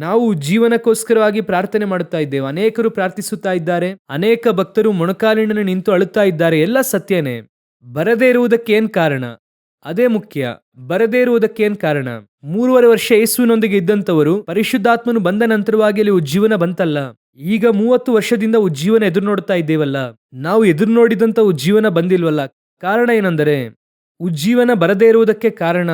S1: ನಾವು ಉಜ್ಜೀವನಕ್ಕೋಸ್ಕರವಾಗಿ ಪ್ರಾರ್ಥನೆ ಮಾಡುತ್ತಾ ಇದ್ದೇವೆ. ಅನೇಕರು ಪ್ರಾರ್ಥಿಸುತ್ತಾ ಇದ್ದಾರೆ, ಅನೇಕ ಭಕ್ತರು ಮೊಣಕಾಲಿನಲ್ಲಿ ನಿಂತು ಅಳುತ್ತಾ ಇದ್ದಾರೆ. ಎಲ್ಲ ಸತ್ಯನೇ. ಬರದೇ ಇರುವುದಕ್ಕೆ ಏನ್ ಕಾರಣ? ಅದೇ ಮುಖ್ಯ. ಬರದೇ ಇರುವುದಕ್ಕೆ ಏನ್ ಕಾರಣ? 3.5 ವರ್ಷ ಯೇಸುವಿನೊಂದಿಗೆ ಇದ್ದಂಥವರು ಪರಿಶುದ್ಧಾತ್ಮನು ಬಂದ ನಂತರವಾಗಿ ಅಲ್ಲಿ ಉಜ್ಜೀವನ ಬಂತಲ್ಲ. ಈಗ 30 ವರ್ಷದಿಂದ ಉಜ್ಜೀವನ ಎದುರು ನೋಡ್ತಾ ಇದ್ದೇವಲ್ಲ. ನಾವು ಎದುರು ನೋಡಿದಂತ ಉಜ್ಜೀವನ ಬಂದಿಲ್ವಲ್ಲ. ಕಾರಣ ಏನೆಂದರೆ ಉಜ್ಜೀವನ ಬರದೇ ಇರುವುದಕ್ಕೆ ಕಾರಣ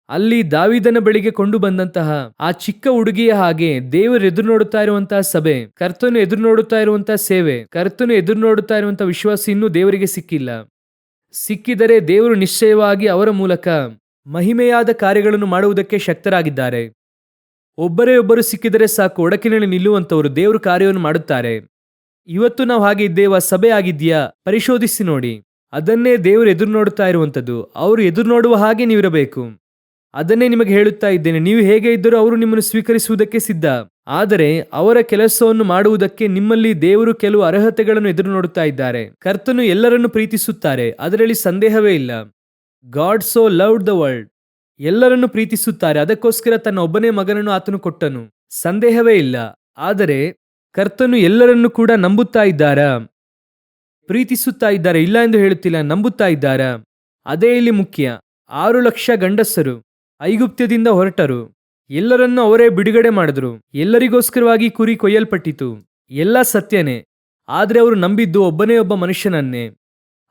S1: ಅಲ್ಲಿ ದಾವೀದನ ಬಳಿಗೆ ಕೊಂಡು ಬಂದಂತಹ ಆ ಚಿಕ್ಕ ಹುಡುಗಿಯ ಹಾಗೆ ದೇವರು ಎದುರು ನೋಡುತ್ತಾ ಇರುವಂತಹ ಸಭೆ, ಕರ್ತನು ಎದುರು ನೋಡುತ್ತಾ ಇರುವಂತಹ ಸೇವೆ, ಕರ್ತನು ಎದುರು ನೋಡುತ್ತಾ ಇರುವಂತಹ ವಿಶ್ವಾಸ ಇನ್ನೂ ದೇವರಿಗೆ ಸಿಕ್ಕಿಲ್ಲ. ಸಿಕ್ಕಿದರೆ ದೇವರು ನಿಶ್ಚಯವಾಗಿ ಅವರ ಮೂಲಕ ಮಹಿಮೆಯಾದ ಕಾರ್ಯಗಳನ್ನು ಮಾಡುವುದಕ್ಕೆ ಶಕ್ತರಾಗಿದ್ದಾರೆ. ಒಬ್ಬರೇ ಒಬ್ಬರು ಸಿಕ್ಕಿದರೆ ಸಾಕು, ಒಡಕಿನಲ್ಲಿ ನಿಲ್ಲುವಂತವರು ದೇವರು ಕಾರ್ಯವನ್ನು ಮಾಡುತ್ತಾರೆ. ಇವತ್ತು ನಾವು ಹಾಗೆ ಇದ್ದೇವಾ? ಸಭೆ ಆಗಿದ್ಯಾ? ಪರಿಶೋಧಿಸಿ ನೋಡಿ. ಅದನ್ನೇ ದೇವರು ಎದುರು ನೋಡುತ್ತಾ ಇರುವಂತದ್ದು. ಅವರು ಎದುರು ನೋಡುವ ಹಾಗೆ ನೀವಿರಬೇಕು. ಅದನ್ನೇ ನಿಮಗೆ ಹೇಳುತ್ತಾ ಇದ್ದೇನೆ. ನೀವು ಹೇಗೆ ಇದ್ದರೂ ಅವರು ನಿಮ್ಮನ್ನು ಸ್ವೀಕರಿಸುವುದಕ್ಕೆ ಸಿದ್ಧ. ಆದರೆ ಅವರ ಕೆಲಸವನ್ನು ಮಾಡುವುದಕ್ಕೆ ನಿಮ್ಮಲ್ಲಿ ದೇವರು ಕೆಲವು ಅರ್ಹತೆಗಳನ್ನು ಎದುರು ನೋಡುತ್ತಾ ಇದ್ದಾರೆ. ಕರ್ತನು ಎಲ್ಲರನ್ನು ಪ್ರೀತಿಸುತ್ತಾರೆ, ಅದರಲ್ಲಿ ಸಂದೇಹವೇ ಇಲ್ಲ. God so loved the world. ಎಲ್ಲರನ್ನು ಪ್ರೀತಿಸುತ್ತಾರೆ, ಅದಕ್ಕೋಸ್ಕರ ತನ್ನ ಒಬ್ಬನೇ ಮಗನನ್ನು ಆತನು ಕೊಟ್ಟನು. ಸಂದೇಹವೇ ಇಲ್ಲ. ಆದರೆ ಕರ್ತನು ಎಲ್ಲರನ್ನು ಕೂಡ ನಂಬುತ್ತಾ ಇದ್ದಾರಾ? ಪ್ರೀತಿಸುತ್ತಾ ಇದ್ದಾರೆ, ಇಲ್ಲ ಎಂದು ಹೇಳುತ್ತಿಲ್ಲ. ನಂಬುತ್ತಾ ಇದ್ದಾರಾ? ಅದೇ ಇಲ್ಲಿ ಮುಖ್ಯ. 6 ಲಕ್ಷ ಗಂಡಸರು ಐಗುಪ್ತ್ಯದಿಂದ ಹೊರಟರು. ಎಲ್ಲರನ್ನೂ ಅವರೇ ಬಿಡುಗಡೆ ಮಾಡಿದ್ರು. ಎಲ್ಲರಿಗೋಸ್ಕರವಾಗಿ ಕುರಿ ಕೊಯ್ಯಲ್ಪಟ್ಟಿತು. ಎಲ್ಲ ಸತ್ಯನೇ. ಆದರೆ ಅವರು ನಂಬಿದ್ದು ಒಬ್ಬನೇ ಒಬ್ಬ ಮನುಷ್ಯನನ್ನೇ.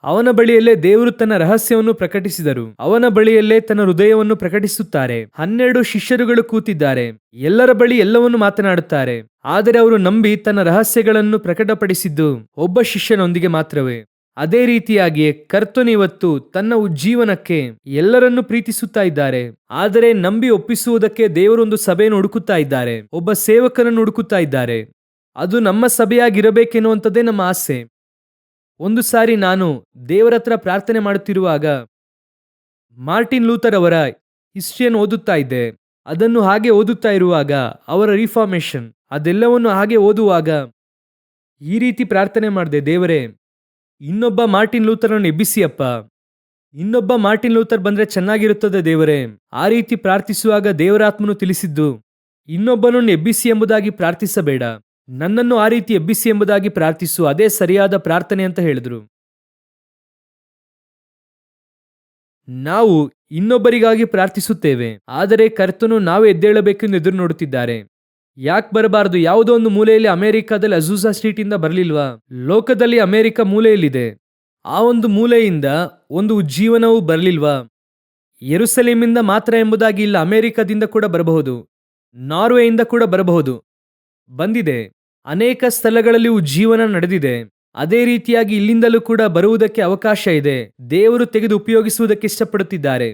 S1: ಅವನ ಬಳಿಯಲ್ಲೇ ದೇವರು ತನ್ನ ರಹಸ್ಯವನ್ನು ಪ್ರಕಟಿಸಿದರು. ಅವನ ಬಳಿಯಲ್ಲೇ ತನ್ನ ಹೃದಯವನ್ನು ಪ್ರಕಟಿಸುತ್ತಾರೆ. 12 ಶಿಷ್ಯರುಗಳು ಕೂತಿದ್ದಾರೆ. ಎಲ್ಲರ ಬಳಿ ಎಲ್ಲವನ್ನು ಮಾತನಾಡುತ್ತಾರೆ. ಆದರೆ ಅವರು ನಂಬಿ ತನ್ನ ರಹಸ್ಯಗಳನ್ನು ಪ್ರಕಟಪಡಿಸಿದ್ದು ಒಬ್ಬ ಶಿಷ್ಯನೊಂದಿಗೆ ಮಾತ್ರವೇ. ಅದೇ ರೀತಿಯಾಗಿಯೇ ಕರ್ತನು ಇವತ್ತು ತನ್ನ ಉಜ್ಜೀವನಕ್ಕೆ ಎಲ್ಲರನ್ನು ಪ್ರೀತಿಸುತ್ತಾ ಇದ್ದಾರೆ. ಆದರೆ ನಂಬಿ ಒಪ್ಪಿಸುವುದಕ್ಕೆ ದೇವರೊಂದು ಸಭೆಯನ್ನು ಹುಡುಕುತ್ತಾ ಇದ್ದಾರೆ, ಒಬ್ಬ ಸೇವಕನನ್ನು ಹುಡುಕುತ್ತಾ ಇದ್ದಾರೆ. ಅದು ನಮ್ಮ ಸಭೆಯಾಗಿರಬೇಕೆನ್ನುವಂಥದ್ದೇ ನಮ್ಮ ಆಸೆ. ಒಂದು ಸಾರಿ ನಾನು ದೇವರ ಹತ್ರ ಪ್ರಾರ್ಥನೆ ಮಾಡುತ್ತಿರುವಾಗ ಮಾರ್ಟಿನ್ ಲೂಥರ್ ಅವರ ಹಿಸ್ಟ್ರಿಯನ್ನು ಓದುತ್ತಾ ಇದ್ದೆ. ಅದನ್ನು ಹಾಗೆ ಓದುತ್ತಾ ಇರುವಾಗ ಅವರ ರಿಫಾರ್ಮೇಶನ್ ಅದೆಲ್ಲವನ್ನು ಹಾಗೆ ಓದುವಾಗ ಈ ರೀತಿ ಪ್ರಾರ್ಥನೆ ಮಾಡಿದೆ, ದೇವರೇ ಇನ್ನೊಬ್ಬ ಮಾರ್ಟಿನ್ ಲೂಥರನ್ನು ಎಬ್ಬಿಸಿಯಪ್ಪ. ಇನ್ನೊಬ್ಬ ಮಾರ್ಟಿನ್ ಲೂಥರ್ ಬಂದ್ರೆ ಚೆನ್ನಾಗಿರುತ್ತದೆ ದೇವರೇ. ಆ ರೀತಿ ಪ್ರಾರ್ಥಿಸುವಾಗ ದೇವರಾತ್ಮನು ತಿಳಿಸಿದ್ದು, ಇನ್ನೊಬ್ಬನನ್ನು ಎಬ್ಬಿಸಿ ಎಂಬುದಾಗಿ ಪ್ರಾರ್ಥಿಸಬೇಡ, ನನ್ನನ್ನು ಆ ರೀತಿ ಎಬ್ಬಿಸಿ ಎಂಬುದಾಗಿ ಪ್ರಾರ್ಥಿಸು. ಅದೇ ಸರಿಯಾದ ಪ್ರಾರ್ಥನೆ ಅಂತ ಹೇಳಿದ್ರು. ನಾವು ಇನ್ನೊಬ್ಬರಿಗಾಗಿ ಪ್ರಾರ್ಥಿಸುತ್ತೇವೆ, ಆದರೆ ಕರ್ತನು ನಾವೇ ಎದ್ದೇಳಬೇಕೆಂದು ಎದುರು ನೋಡುತ್ತಿದ್ದಾರೆ. ಯಾಕೆ ಬರಬಾರದು? ಯಾವುದೋ ಒಂದು ಮೂಲೆಯಲ್ಲಿ ಅಮೆರಿಕಾದಲ್ಲಿ ಅಜೂಸಾ ಸ್ಟ್ರೀಟ್ ಇಂದ ಬರಲಿಲ್ವಾ? ಲೋಕದಲ್ಲಿ ಅಮೆರಿಕ ಮೂಲೆಯಲ್ಲಿದೆ. ಆ ಒಂದು ಮೂಲೆಯಿಂದ ಒಂದು ಉಜ್ಜೀವನವೂ ಬರಲಿಲ್ವಾ? ಯೆರೂಸಲೇಮಿಂದ ಮಾತ್ರ ಎಂಬುದಾಗಿ ಇಲ್ಲ, ಅಮೆರಿಕದಿಂದ ಕೂಡ ಬರಬಹುದು, ನಾರ್ವೆಯಿಂದ ಕೂಡ ಬರಬಹುದು. ಬಂದಿದೆ. ಅನೇಕ ಸ್ಥಳಗಳಲ್ಲಿ ಉಜ್ಜೀವನ ನಡೆದಿದೆ. ಅದೇ ರೀತಿಯಾಗಿ ಇಲ್ಲಿಂದಲೂ ಕೂಡ ಬರುವುದಕ್ಕೆ ಅವಕಾಶ ಇದೆ. ದೇವರು ತೆಗೆದು ಉಪಯೋಗಿಸುವುದಕ್ಕೆ ಇಷ್ಟಪಡುತ್ತಿದ್ದಾರೆ.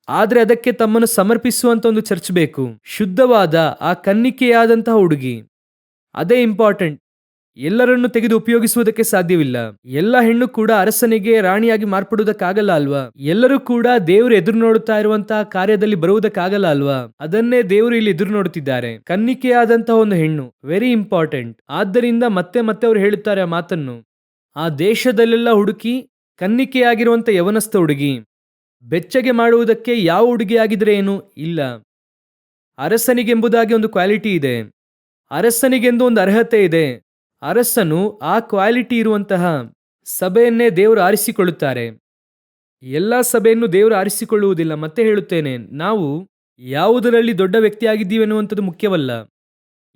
S1: ಆದರೆ ಅದಕ್ಕೆ ತಮ್ಮನ್ನು ಸಮರ್ಪಿಸುವಂತ ಒಂದು ಚರ್ಚ್ ಬೇಕು. ಶುದ್ಧವಾದ ಆ ಕನ್ನಿಕೆಯಾದಂತಹ ಹುಡುಗಿ, ಅದೇ ಇಂಪಾರ್ಟೆಂಟ್. ಎಲ್ಲರನ್ನು ತೆಗೆದು ಉಪಯೋಗಿಸುವುದಕ್ಕೆ ಸಾಧ್ಯವಿಲ್ಲ. ಎಲ್ಲ ಹೆಣ್ಣು ಕೂಡ ಅರಸನಿಗೆ ರಾಣಿಯಾಗಿ ಮಾರ್ಪಡುವುದಕ್ಕಾಗಲ್ಲ ಅಲ್ವಾ? ಎಲ್ಲರೂ ಕೂಡ ದೇವರು ಎದುರು ನೋಡುತ್ತಾ ಇರುವಂತಹ ಕಾರ್ಯದಲ್ಲಿ ಬರುವುದಕ್ಕಾಗಲ್ಲ ಅಲ್ವಾ? ಅದನ್ನೇ ದೇವರು ಇಲ್ಲಿ ಎದುರು ನೋಡುತ್ತಿದ್ದಾರೆ. ಕನ್ನಿಕೆಯಾದಂತಹ ಒಂದು ಹೆಣ್ಣು ವೆರಿ ಇಂಪಾರ್ಟೆಂಟ್. ಆದ್ದರಿಂದ ಮತ್ತೆ ಮತ್ತೆ ಅವರು ಹೇಳುತ್ತಾರೆ ಆ ಮಾತನ್ನು. ಆ ದೇಶದಲ್ಲೆಲ್ಲ ಹುಡುಕಿ ಕನ್ನಿಕೆಯಾಗಿರುವಂತ ಯವನಸ್ಥ ಹುಡುಗಿ, ಬೆಚ್ಚಗೆ ಮಾಡುವುದಕ್ಕೆ ಯಾವ ಹುಡುಗಿಯಾಗಿದ್ರೆ ಏನು ಇಲ್ಲ. ಅರಸನಿಗೆಂಬುದಾಗಿ ಒಂದು ಕ್ವಾಲಿಟಿ ಇದೆ, ಅರಸನಿಗೆಂದು ಒಂದು ಅರ್ಹತೆ ಇದೆ. ಅರಸನು ಆ ಕ್ವಾಲಿಟಿ ಇರುವಂತಹ ಸಭೆಯನ್ನೇ ದೇವರು ಆರಿಸಿಕೊಳ್ಳುತ್ತಾರೆ. ಎಲ್ಲ ಸಭೆಯನ್ನು ದೇವರು ಆರಿಸಿಕೊಳ್ಳುವುದಿಲ್ಲ. ಮತ್ತೆ ಹೇಳುತ್ತೇನೆ, ನಾವು ಯಾವುದರಲ್ಲಿ ದೊಡ್ಡ ವ್ಯಕ್ತಿಯಾಗಿದ್ದೀವಿ ಎನ್ನುವಂಥದ್ದು ಮುಖ್ಯವಲ್ಲ,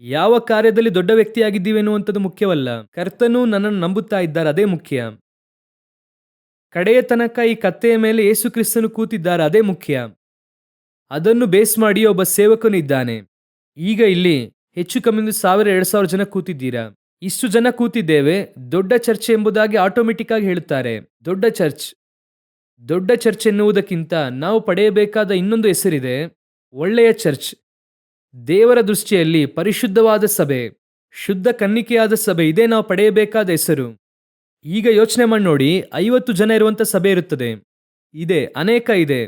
S1: ಯಾವ ಕಾರ್ಯದಲ್ಲಿ ದೊಡ್ಡ ವ್ಯಕ್ತಿಯಾಗಿದ್ದೀವಿ ಎನ್ನುವಂಥದ್ದು ಮುಖ್ಯವಲ್ಲ. ಕರ್ತನು ನನ್ನನ್ನು ನಂಬುತ್ತಾ ಇದ್ದಾರೆ, ಅದೇ ಮುಖ್ಯ. ಕಡೆಯ ತನಕ ಈ ಕತ್ತೆಯ ಮೇಲೆ ಯೇಸು ಕ್ರಿಸ್ತನು ಕೂತಿದ್ದಾರೆ, ಅದೇ ಮುಖ್ಯ. ಅದನ್ನು ಬೇಸ್ ಮಾಡಿ ಒಬ್ಬ ಸೇವಕನು ಇದ್ದಾನೆ. ಈಗ ಇಲ್ಲಿ ಹೆಚ್ಚು ಕಮ್ಮಿ 1000-2000 ಜನ ಕೂತಿದ್ದೀರಾ. ಇಷ್ಟು ಜನ ಕೂತಿದ್ದೇವೆ, ದೊಡ್ಡ ಚರ್ಚ್ ಎಂಬುದಾಗಿ ಆಟೋಮೆಟಿಕ್ ಆಗಿ ಹೇಳುತ್ತಾರೆ. ದೊಡ್ಡ ಚರ್ಚ್ ಎನ್ನುವುದಕ್ಕಿಂತ ನಾವು ಪಡೆಯಬೇಕಾದ ಇನ್ನೊಂದು ಹೆಸರಿದೆ, ಒಳ್ಳೆಯ ಚರ್ಚ್. ದೇವರ ದೃಷ್ಟಿಯಲ್ಲಿ ಪರಿಶುದ್ಧವಾದ ಸಭೆ, ಶುದ್ಧ ಕನ್ನಿಕೆಯಾದ ಸಭೆ, ಇದೇ ನಾವು ಪಡೆಯಬೇಕಾದ ಹೆಸರು. ಈಗ ಯೋಚನೆ ಮಾಡಿ ನೋಡಿ, 50 ಜನ ಇರುವಂತ ಸಭೆ ಇರುತ್ತದೆ. ಇದೆ, ಅನೇಕ ಇದೆ.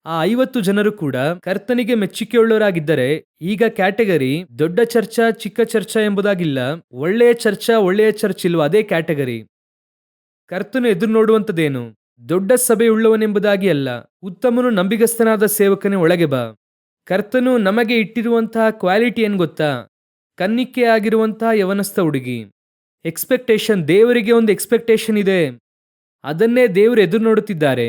S1: ಆ 50 ಜನರು ಕೂಡ ಕರ್ತನಿಗೆ ಮೆಚ್ಚುಗೆಯುಳ್ಳವರಾಗಿದ್ದರೆ, ಈಗ ಕ್ಯಾಟಗರಿ ದೊಡ್ಡ ಚರ್ಚ ಚಿಕ್ಕ ಚರ್ಚ ಎಂಬುದಾಗಿಲ್ಲ. ಒಳ್ಳೆಯ ಚರ್ಚ್ ಇಲ್ವಾ, ಅದೇ ಕ್ಯಾಟಗರಿ. ಕರ್ತನು ಎದುರು ನೋಡುವಂತದೇನು? ದೊಡ್ಡ ಸಭೆಯುಳ್ಳವನೆಂಬುದಾಗಿ ಅಲ್ಲ, ಉತ್ತಮನು ನಂಬಿಗಸ್ತನಾದ ಸೇವಕನೇ ಒಳಗೆ ಬಾ. ಕರ್ತನು ನಮಗೆ ಇಟ್ಟಿರುವಂತಹ ಕ್ವಾಲಿಟಿ ಏನ್ ಗೊತ್ತಾ? ಕನ್ನಿಕೆ ಆಗಿರುವಂತಹ ಯವನಸ್ಥ ಹುಡುಗಿ. ಎಕ್ಸ್ಪೆಕ್ಟೇಷನ್, ದೇವರಿಗೆ ಒಂದು ಎಕ್ಸ್ಪೆಕ್ಟೇಷನ್ ಇದೆ. ಅದನ್ನೇ ದೇವರು ಎದುರು ನೋಡುತ್ತಿದ್ದಾರೆ.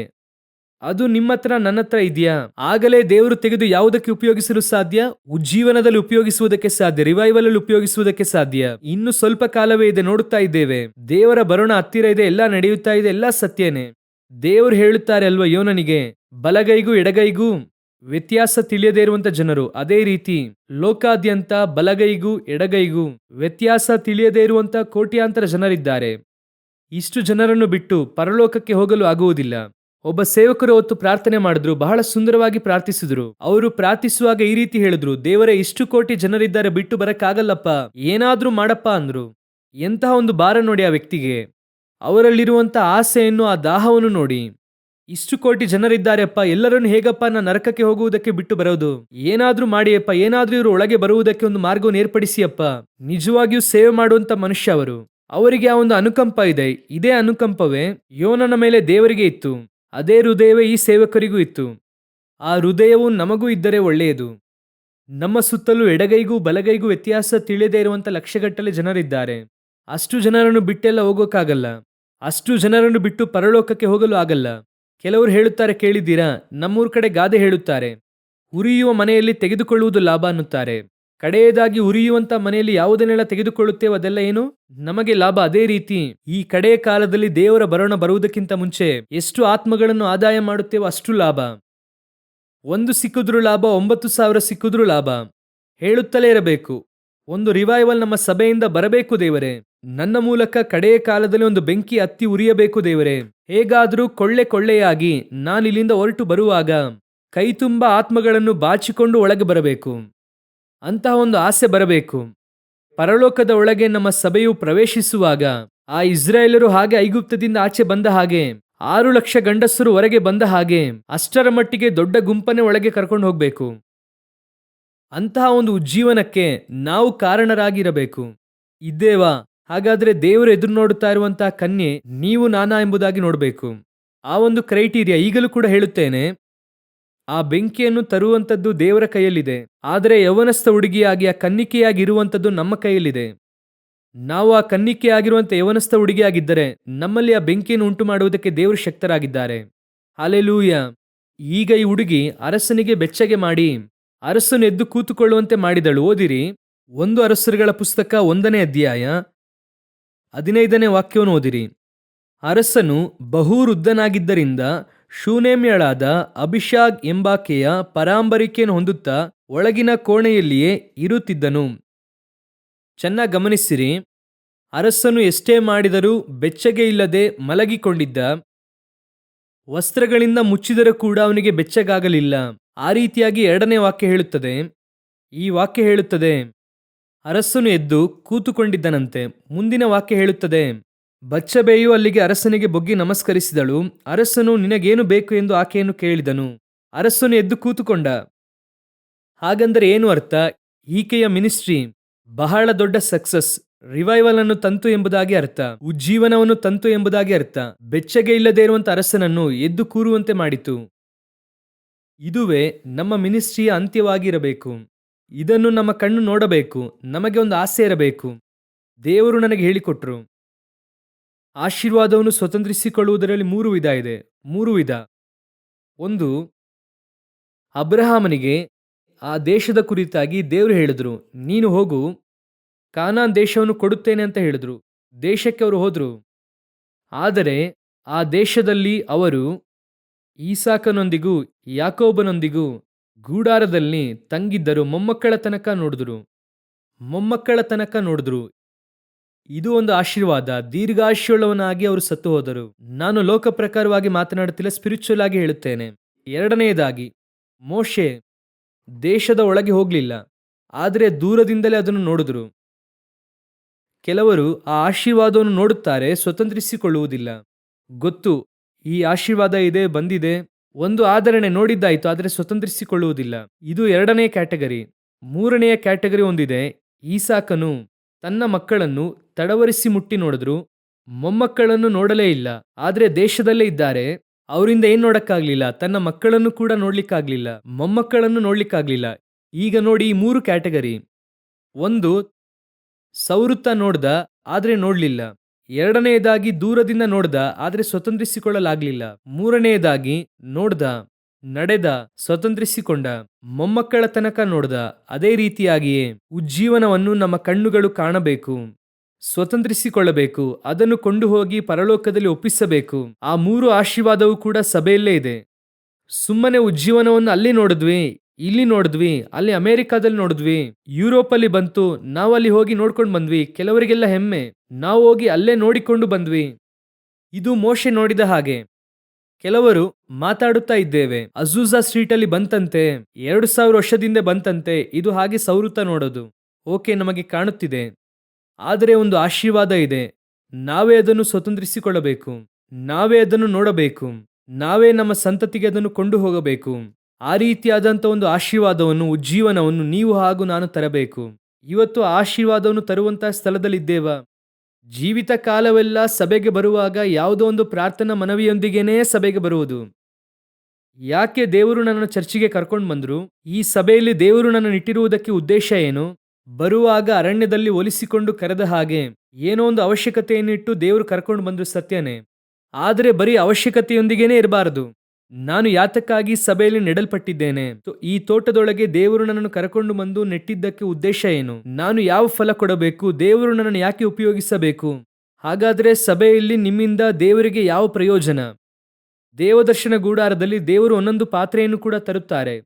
S1: ಅದು ನಿಮ್ಮ ಹತ್ರ ನನ್ನ ಹತ್ರ ಇದೆಯಾ? ಆಗಲೇ ದೇವರು ತೆಗೆದು ಯಾವುದಕ್ಕೆ ಉಪಯೋಗಿಸಲು ಸಾಧ್ಯ? ಉಜ್ಜೀವನದಲ್ಲಿ ಉಪಯೋಗಿಸುವುದಕ್ಕೆ ಸಾಧ್ಯ, ರಿವೈವಲ್ ಅಲ್ಲಿ ಉಪಯೋಗಿಸುವುದಕ್ಕೆ ಸಾಧ್ಯ. ಇನ್ನು ಸ್ವಲ್ಪ ಕಾಲವೇ ಇದೆ, ನೋಡುತ್ತಾ ಇದ್ದೇವೆ. ದೇವರ ಬರೋಣ ಹತ್ತಿರ ಇದೆ, ಎಲ್ಲ ನಡೆಯುತ್ತಾ ಇದೆ, ಎಲ್ಲ ಸತ್ಯನೇ. ದೇವರು ಹೇಳುತ್ತಾರೆ ಅಲ್ವಾ ಯೋನನಿಗೆ, ಬಲಗೈಗೂ ಎಡಗೈಗೂ ವ್ಯತ್ಯಾಸ ತಿಳಿಯದೇ ಇರುವಂತ ಜನರು. ಅದೇ ರೀತಿ ಲೋಕಾದ್ಯಂತ ಬಲಗೈಗೂ ಎಡಗೈಗೂ ವ್ಯತ್ಯಾಸ ತಿಳಿಯದೇ ಇರುವಂತ ಕೋಟ್ಯಾಂತರ ಜನರಿದ್ದಾರೆ. ಇಷ್ಟು ಜನರನ್ನು ಬಿಟ್ಟು ಪರಲೋಕಕ್ಕೆ ಹೋಗಲು ಆಗುವುದಿಲ್ಲ. ಒಬ್ಬ ಸೇವಕರು ಹೊತ್ತು ಪ್ರಾರ್ಥನೆ ಮಾಡಿದ್ರು, ಬಹಳ ಸುಂದರವಾಗಿ ಪ್ರಾರ್ಥಿಸಿದ್ರು. ಅವರು ಪ್ರಾರ್ಥಿಸುವಾಗ ಈ ರೀತಿ ಹೇಳಿದ್ರು, ದೇವರೇ, ಇಷ್ಟು ಕೋಟಿ ಜನರಿದ್ದಾರೆ, ಬಿಟ್ಟು ಬರಕ್ಕಾಗಲ್ಲಪ್ಪ, ಏನಾದ್ರೂ ಮಾಡಪ್ಪ ಅಂದ್ರು. ಎಂತಹ ಒಂದು ಭಾರ ನೋಡಿ ಆ ವ್ಯಕ್ತಿಗೆ, ಅವರಲ್ಲಿರುವಂತ ಆಸೆಯನ್ನು, ಆ ದಾಹವನ್ನು ನೋಡಿ. ಇಷ್ಟು ಕೋಟಿ ಜನರಿದ್ದಾರೆಪ್ಪ, ಎಲ್ಲರನ್ನು ಹೇಗಪ್ಪ ನಾನು ನರಕಕ್ಕೆ ಹೋಗುವುದಕ್ಕೆ ಬಿಟ್ಟು ಬರೋದು? ಏನಾದ್ರೂ ಮಾಡಿಯಪ್ಪ, ಏನಾದ್ರೂ ಇವರು ಒಳಗೆ ಬರುವುದಕ್ಕೆ ಒಂದು ಮಾರ್ಗವನ್ನು ಏರ್ಪಡಿಸಿಯಪ್ಪ. ನಿಜವಾಗಿಯೂ ಸೇವೆ ಮಾಡುವಂತ ಮನುಷ್ಯ ಅವರು. ಅವರಿಗೆ ಆ ಒಂದು ಅನುಕಂಪ ಇದೆ. ಇದೇ ಅನುಕಂಪವೇ ಯೋನನ ಮೇಲೆ ದೇವರಿಗೆ ಇತ್ತು. ಅದೇ ಹೃದಯವೇ ಈ ಸೇವಕರಿಗೂ ಇತ್ತು. ಆ ಹೃದಯವು ನಮಗೂ ಇದ್ದರೆ ಒಳ್ಳೆಯದು. ನಮ್ಮ ಸುತ್ತಲೂ ಎಡಗೈಗೂ ಬಲಗೈಗೂ ವ್ಯತ್ಯಾಸ ತಿಳಿಯದೇ ಇರುವಂತ ಲಕ್ಷಗಟ್ಟಲೆ ಜನರಿದ್ದಾರೆ. ಅಷ್ಟು ಜನರನ್ನು ಬಿಟ್ಟೆಲ್ಲ ಹೋಗೋಕ್ಕಾಗಲ್ಲ. ಅಷ್ಟು ಜನರನ್ನು ಬಿಟ್ಟು ಪರಲೋಕಕ್ಕೆ ಹೋಗಲು ಆಗಲ್ಲ. ಕೆಲವರು ಹೇಳುತ್ತಾರೆ, ಕೇಳಿದ್ದೀರಾ? ನಮ್ಮೂರ ಕಡೆ ಗಾದೆ ಹೇಳುತ್ತಾರೆ, ಉರಿಯುವ ಮನೆಯಲ್ಲಿ ತೆಗೆದುಕೊಳ್ಳುವುದು ಲಾಭ ಅನ್ನುತ್ತಾರೆ. ಕಡೆಯದಾಗಿ ಉರಿಯುವಂತ ಮನೆಯಲ್ಲಿ ಯಾವುದನ್ನೆಲ್ಲ ತೆಗೆದುಕೊಳ್ಳುತ್ತೇವೆ ಅದೆಲ್ಲ ಏನು? ನಮಗೆ ಲಾಭ. ಅದೇ ರೀತಿ ಈ ಕಡೆಯ ಕಾಲದಲ್ಲಿ ದೇವರ ಬರೋಣ ಬರುವುದಕ್ಕಿಂತ ಮುಂಚೆ ಎಷ್ಟು ಆತ್ಮಗಳನ್ನು ಆದಾಯ ಮಾಡುತ್ತೇವೋ ಅಷ್ಟು ಲಾಭ. 1 ಸಿಕ್ಕಿದ್ರೂ ಲಾಭ, 9,000 ಸಿಕ್ಕಿದ್ರೂ ಲಾಭ. ಹೇಳುತ್ತಲೇ ಇರಬೇಕು, ಒಂದು ರಿವೈವಲ್ ನಮ್ಮ ಸಭೆಯಿಂದ ಬರಬೇಕು ದೇವರೇ. ನನ್ನ ಮೂಲಕ ಕಡೆಯ ಕಾಲದಲ್ಲಿ ಒಂದು ಬೆಂಕಿ ಹತ್ತಿ ಉರಿಯಬೇಕು ದೇವರೇ. ಹೇಗಾದರೂ ಕೊಳ್ಳೆಯಾಗಿ ನಾನು ಇಲ್ಲಿಂದ ಹೊರಟು ಬರುವಾಗ ಕೈ ತುಂಬ ಆತ್ಮಗಳನ್ನು ಬಾಚಿಕೊಂಡು ಒಳಗೆ ಬರಬೇಕು. ಅಂತಹ ಒಂದು ಆಸೆ ಬರಬೇಕು. ಪರಲೋಕದ ಒಳಗೆ ನಮ್ಮ ಸಭೆಯು ಪ್ರವೇಶಿಸುವಾಗ ಆ ಇಸ್ರಾಯೇಲರು ಹಾಗೆ ಐಗುಪ್ತದಿಂದ ಆಚೆ ಬಂದ ಹಾಗೆ, 6 ಲಕ್ಷ ಗಂಡಸರು ಹೊರಗೆ ಬಂದ ಹಾಗೆ, ಅಷ್ಟರ ಮಟ್ಟಿಗೆ ದೊಡ್ಡ ಗುಂಪನ್ನೇ ಒಳಗೆ ಕರ್ಕೊಂಡು ಹೋಗ್ಬೇಕು. ಅಂತಹ ಒಂದು ಉಜ್ಜೀವನಕ್ಕೆ ನಾವು ಕಾರಣರಾಗಿರಬೇಕು. ಇದ್ದೇವಾ? ಹಾಗಾದ್ರೆ ದೇವರು ಎದುರು ನೋಡುತ್ತಾ ಇರುವಂತಹ ಕನ್ಯೆ ನೀವು ನಾನಾ ಎಂಬುದಾಗಿ ನೋಡಬೇಕು. ಆ ಒಂದು ಕ್ರೈಟೀರಿಯಾ ಈಗಲೂ ಕೂಡ ಹೇಳುತ್ತೇನೆ. ಆ ಬೆಂಕಿಯನ್ನು ತರುವಂಥದ್ದು ದೇವರ ಕೈಯಲ್ಲಿದೆ. ಆದರೆ ಯೌವನಸ್ಥ ಹುಡುಗಿಯಾಗಿ ಆ ಕನ್ನಿಕೆಯಾಗಿ ಇರುವಂಥದ್ದು ನಮ್ಮ ಕೈಯಲ್ಲಿದೆ. ನಾವು ಆ ಕನ್ನಿಕೆಯಾಗಿರುವಂಥ ಯೌವನಸ್ಥ ಹುಡುಗಿಯಾಗಿದ್ದರೆ ನಮ್ಮಲ್ಲಿ ಆ ಬೆಂಕಿಯನ್ನು ಉಂಟು ಮಾಡುವುದಕ್ಕೆ ದೇವರು ಶಕ್ತರಾಗಿದ್ದಾರೆ. ಹಲ್ಲೆಲೂಯಾ. ಈಗ ಈ ಹುಡುಗಿ ಅರಸನಿಗೆ ಬೆಚ್ಚಗೆ ಮಾಡಿ ಅರಸನು ಎದ್ದು ಕೂತುಕೊಳ್ಳುವಂತೆ ಮಾಡಿದಳು. ಓದಿರಿ, 1 ಅರಸರುಗಳ ಪುಸ್ತಕ 1ನೇ ಅಧ್ಯಾಯ 15ನೇ ವಾಕ್ಯವನ್ನು ಓದಿರಿ. ಅರಸನು ಬಹು ವೃದ್ಧನಾಗಿದ್ದರಿಂದ ಶೂನೇಮ್ಯಳಾದ ಅಭಿಷಾಗ್ ಎಂಬಾಕೆಯ ಪರಾಂಬರಿಕೆಯನ್ನು ಹೊಂದುತ್ತಾ ಒಳಗಿನ ಕೋಣೆಯಲ್ಲಿಯೇ ಇರುತ್ತಿದ್ದನು. ಚೆನ್ನಾಗಿ ಗಮನಿಸಿರಿ. ಅರಸನು ಎಷ್ಟೇ ಮಾಡಿದರೂ ಬೆಚ್ಚಗೆ ಇಲ್ಲದೆ ಮಲಗಿಕೊಂಡಿದ್ದ. ವಸ್ತ್ರಗಳಿಂದ ಮುಚ್ಚಿದರೂ ಕೂಡ ಅವನಿಗೆ ಬೆಚ್ಚಗಾಗಲಿಲ್ಲ. ಆ ರೀತಿಯಾಗಿ 2ನೇ ವಾಕ್ಯ ಹೇಳುತ್ತದೆ. ಈ ವಾಕ್ಯ ಹೇಳುತ್ತದೆ, ಅರಸನು ಎದ್ದು ಕೂತುಕೊಂಡಿದ್ದನಂತೆ. ಮುಂದಿನ ವಾಕ್ಯ ಹೇಳುತ್ತದೆ, ಬಚ್ಚಬೆಯು ಅಲ್ಲಿಗೆ ಅರಸನಿಗೆ ಬೊಗ್ಗಿ ನಮಸ್ಕರಿಸಿದಳು. ಅರಸನು ನಿನಗೇನು ಬೇಕು ಎಂದು ಆಕೆಯನ್ನು ಕೇಳಿದನು. ಅರಸನು ಎದ್ದು ಕೂತುಕೊಂಡ. ಹಾಗಂದರೆ ಏನು ಅರ್ಥ? ಈಕೆಯ ಮಿನಿಸ್ಟ್ರಿ ಬಹಳ ದೊಡ್ಡ ಸಕ್ಸಸ್, ರಿವೈವಲ್ ಅನ್ನು ತಂತು ಎಂಬುದಾಗಿ ಅರ್ಥ, ಉಜ್ಜೀವನವನ್ನು ತಂತು ಎಂಬುದಾಗಿ ಅರ್ಥ. ಬೆಚ್ಚಗೆ ಇಲ್ಲದೆ ಇರುವಂತ ಅರಸನನ್ನು ಎದ್ದು ಕೂರುವಂತೆ ಮಾಡಿತು. ಇದುವೇ ನಮ್ಮ ಮಿನಿಸ್ಟ್ರಿಯ ಅಂತ್ಯವಾಗಿರಬೇಕು. ಇದನ್ನು ನಮ್ಮ ಕಣ್ಣು ನೋಡಬೇಕು. ನಮಗೆ ಒಂದು ಆಸೆ ಇರಬೇಕು. ದೇವರು ನನಗೆ ಹೇಳಿಕೊಟ್ರು, ಆಶೀರ್ವಾದವನ್ನು ಸ್ವತಂತ್ರಿಸಿಕೊಳ್ಳುವುದರಲ್ಲಿ 3 ವಿಧ ಇದೆ. 3 ವಿಧ. 1, ಅಬ್ರಹಾಮನಿಗೆ ಆ ದೇಶದ ಕುರಿತಾಗಿ ದೇವರು ಹೇಳಿದ್ರು, ನೀನು ಹೋಗು, ಕಾನಾನ್ ದೇಶವನ್ನು ಕೊಡುತ್ತೇನೆ ಅಂತ ಹೇಳಿದ್ರು. ದೇಶಕ್ಕೆ ಅವರು ಹೋದ್ರು. ಆದರೆ ಆ ದೇಶದಲ್ಲಿ ಅವರು ಈಸಾಕನೊಂದಿಗೂ ಯಾಕೋಬನೊಂದಿಗೂ ಗೂಡಾರದಲ್ಲಿ ತಂಗಿದ್ದರು. ಮೊಮ್ಮಕ್ಕಳ ತನಕ ನೋಡಿದ್ರು. ಇದು ಒಂದು ಆಶೀರ್ವಾದ. ದೀರ್ಘಾಯುಷ್ಯವುಳ್ಳವನಾಗಿ ಅವರು ಸತ್ತು ಹೋದರು. ನಾನು ಲೋಕ ಪ್ರಕಾರವಾಗಿ ಮಾತನಾಡುತ್ತಿಲ್ಲ, ಸ್ಪಿರಿಚುವಲ್ ಆಗಿ ಹೇಳುತ್ತೇನೆ. 2ನೇದಾಗಿ, ಮೋಶೆ ದೇಶದ ಒಳಗೆ ಹೋಗಲಿಲ್ಲ, ಆದರೆ ದೂರದಿಂದಲೇ ಅದನ್ನು ನೋಡಿದ್ರು. ಕೆಲವರು ಆ ಆಶೀರ್ವಾದವನ್ನು ನೋಡುತ್ತಾರೆ, ಸ್ವತಂತ್ರಿಸಿಕೊಳ್ಳುವುದಿಲ್ಲ. ಗೊತ್ತು, ಈ ಆಶೀರ್ವಾದ ಇದೆ, ಬಂದಿದೆ, ಒಂದು ಆದರಣೆ ನೋಡಿದ್ದಾಯಿತು, ಆದರೆ ಸ್ವತಂತ್ರಿಸಿಕೊಳ್ಳುವುದಿಲ್ಲ. ಇದು ಎರಡನೇ ಕ್ಯಾಟಗರಿ. ಮೂರನೆಯ ಕ್ಯಾಟಗರಿ ಒಂದಿದೆ. ಈಸಾಕನು ತನ್ನ ಮಕ್ಕಳನ್ನು ತಡವರಿಸಿ ಮುಟ್ಟಿ ನೋಡಿದ್ರು, ಮೊಮ್ಮಕ್ಕಳನ್ನು ನೋಡಲೇ ಇಲ್ಲ. ಆದರೆ ದೇಶದಲ್ಲೇ ಇದ್ದಾರೆ, ಅವರಿಂದ ಏನ್ ನೋಡಕ್ಕಾಗ್ಲಿಲ್ಲ, ತನ್ನ ಮಕ್ಕಳನ್ನು ಕೂಡ ನೋಡ್ಲಿಕ್ಕಾಗ್ಲಿಲ್ಲ, ಮೊಮ್ಮಕ್ಕಳನ್ನು ನೋಡ್ಲಿಕ್ಕಾಗ್ಲಿಲ್ಲ. ಈಗ ನೋಡಿ ಈ ಮೂರು ಕ್ಯಾಟಗರಿ. ಒಂದು, ಸೌರುತ್ತ ನೋಡ್ದ ಆದ್ರೆ ನೋಡ್ಲಿಲ್ಲ. ಎರಡನೆಯದಾಗಿ ದೂರದಿಂದ ನೋಡ್ದ ಆದ್ರೆ ಸ್ವತಂತ್ರಿಸಿಕೊಳ್ಳಲಾಗ್ಲಿಲ್ಲ. ಮೂರನೆಯದಾಗಿ ನೋಡ್ದ, ನಡೆದ, ಸ್ವತಂತ್ರಿಸಿಕೊಂಡ, ಮೊಮ್ಮಕ್ಕಳ ತನಕ ನೋಡ್ದ. ಅದೇ ರೀತಿಯಾಗಿಯೇ ಉಜ್ಜೀವನವನ್ನು ನಮ್ಮ ಕಣ್ಣುಗಳು ಕಾಣಬೇಕು, ಸ್ವತಂತ್ರಿಸಿಕೊಳ್ಳಬೇಕು, ಅದನ್ನು ಕೊಂಡು ಹೋಗಿ ಪರಲೋಕದಲ್ಲಿ ಒಪ್ಪಿಸಬೇಕು. ಆ ಮೂರು ಆಶೀರ್ವಾದವೂ ಕೂಡ ಸಭೆಯಲ್ಲೇ ಇದೆ. ಸುಮ್ಮನೆ ಉಜ್ಜೀವನವನ್ನು ಅಲ್ಲಿ ನೋಡಿದ್ವಿ, ಇಲ್ಲಿ ನೋಡಿದ್ವಿ, ಅಲ್ಲಿ ಅಮೆರಿಕಾದಲ್ಲಿ ನೋಡಿದ್ವಿ, ಯುರೋಪಲ್ಲಿ ಬಂತು, ನಾವು ಅಲ್ಲಿ ಹೋಗಿ ನೋಡ್ಕೊಂಡು ಬಂದ್ವಿ. ಕೆಲವರಿಗೆಲ್ಲ ಹೆಮ್ಮೆ, ನಾವು ಹೋಗಿ ಅಲ್ಲೇ ನೋಡಿಕೊಂಡು ಬಂದ್ವಿ. ಇದು ಮೋಶೆ ನೋಡಿದ ಹಾಗೆ. ಕೆಲವರು ಮಾತಾಡುತ್ತಾ ಇದ್ದೇವೆ, ಅಜೂಜಾ ಸ್ಟ್ರೀಟಲ್ಲಿ ಬಂತಂತೆ, 2000 ವರ್ಷದಿಂದ ಬಂತಂತೆ. ಇದು ಹಾಗೆ ಸೌರುತ್ತ ನೋಡೋದು. ಓಕೆ, ನಮಗೆ ಕಾಣುತ್ತಿದೆ. ಆದರೆ ಒಂದು ಆಶೀರ್ವಾದ ಇದೆ. ನಾವೇ ಅದನ್ನು ಸ್ವತಂತ್ರಿಸಿಕೊಳ್ಳಬೇಕು, ನಾವೇ ಅದನ್ನು ನೋಡಬೇಕು, ನಾವೇ ನಮ್ಮ ಸಂತತಿಗೆ ಅದನ್ನು ಕೊಂಡು ಹೋಗಬೇಕು. ಆ ರೀತಿಯಾದಂಥ ಒಂದು ಆಶೀರ್ವಾದವನ್ನು, ಉಜ್ಜೀವನವನ್ನು ನೀವು ಹಾಗೂ ನಾನು ತರಬೇಕು. ಇವತ್ತು ಆ ಆಶೀರ್ವಾದವನ್ನು ತರುವಂತಹ ಸ್ಥಳದಲ್ಲಿದ್ದೇವಾ? ಜೀವಿತ ಕಾಲವೆಲ್ಲ ಸಭೆಗೆ ಬರುವಾಗ ಯಾವುದೋ ಒಂದು ಪ್ರಾರ್ಥನಾ ಮನವಿಯೊಂದಿಗೇನೇ ಸಭೆಗೆ ಬರುವುದು. ಯಾಕೆ ದೇವರು ನನ್ನನ್ನು ಚರ್ಚಿಗೆ ಕರ್ಕೊಂಡು ಬಂದ್ರು? ಈ ಸಭೆಯಲ್ಲಿ ದೇವರು ನನ್ನನ್ನು ಇಟ್ಟಿರುವುದಕ್ಕೆ ಉದ್ದೇಶ ಏನು? ಬರುವಾಗ ಅರಣ್ಯದಲ್ಲಿ ಒಲಿಸಿಕೊಂಡು ಕರೆದ ಹಾಗೆ ಏನೋ ಒಂದು ಅವಶ್ಯಕತೆಯನ್ನಿಟ್ಟು ದೇವರು ಕರ್ಕೊಂಡು ಬಂದ್ರು, ಸತ್ಯನೇ. ಆದರೆ ಬರೀ ಅವಶ್ಯಕತೆಯೊಂದಿಗೇನೆ ಇರಬಾರದು. ನಾನು ಯಾತಕ್ಕಾಗಿ ಸಭೆಯಲ್ಲಿ ನೆಡಲ್ಪಟ್ಟಿದ್ದೇನೆ? ಈ ತೋಟದೊಳಗೆ ದೇವರು ನನ್ನನ್ನು ಕರ್ಕೊಂಡು ಬಂದು ನೆಟ್ಟಿದ್ದಕ್ಕೆ ಉದ್ದೇಶ ಏನು? ನಾನು ಯಾವ ಫಲ ಕೊಡಬೇಕು? ದೇವರು ನನ್ನನ್ನು ಯಾಕೆ ಉಪಯೋಗಿಸಬೇಕು? ಹಾಗಾದ್ರೆ ಸಭೆಯಲ್ಲಿ ನಿಮ್ಮಿಂದ ದೇವರಿಗೆ ಯಾವ ಪ್ರಯೋಜನ? ದೇವದರ್ಶನ ಗುಡಾರದಲ್ಲಿ ದೇವರು ಒಂದೊಂದು ಪಾತ್ರೆಯನ್ನು ಕೂಡ ತರುತ್ತಾರೆ,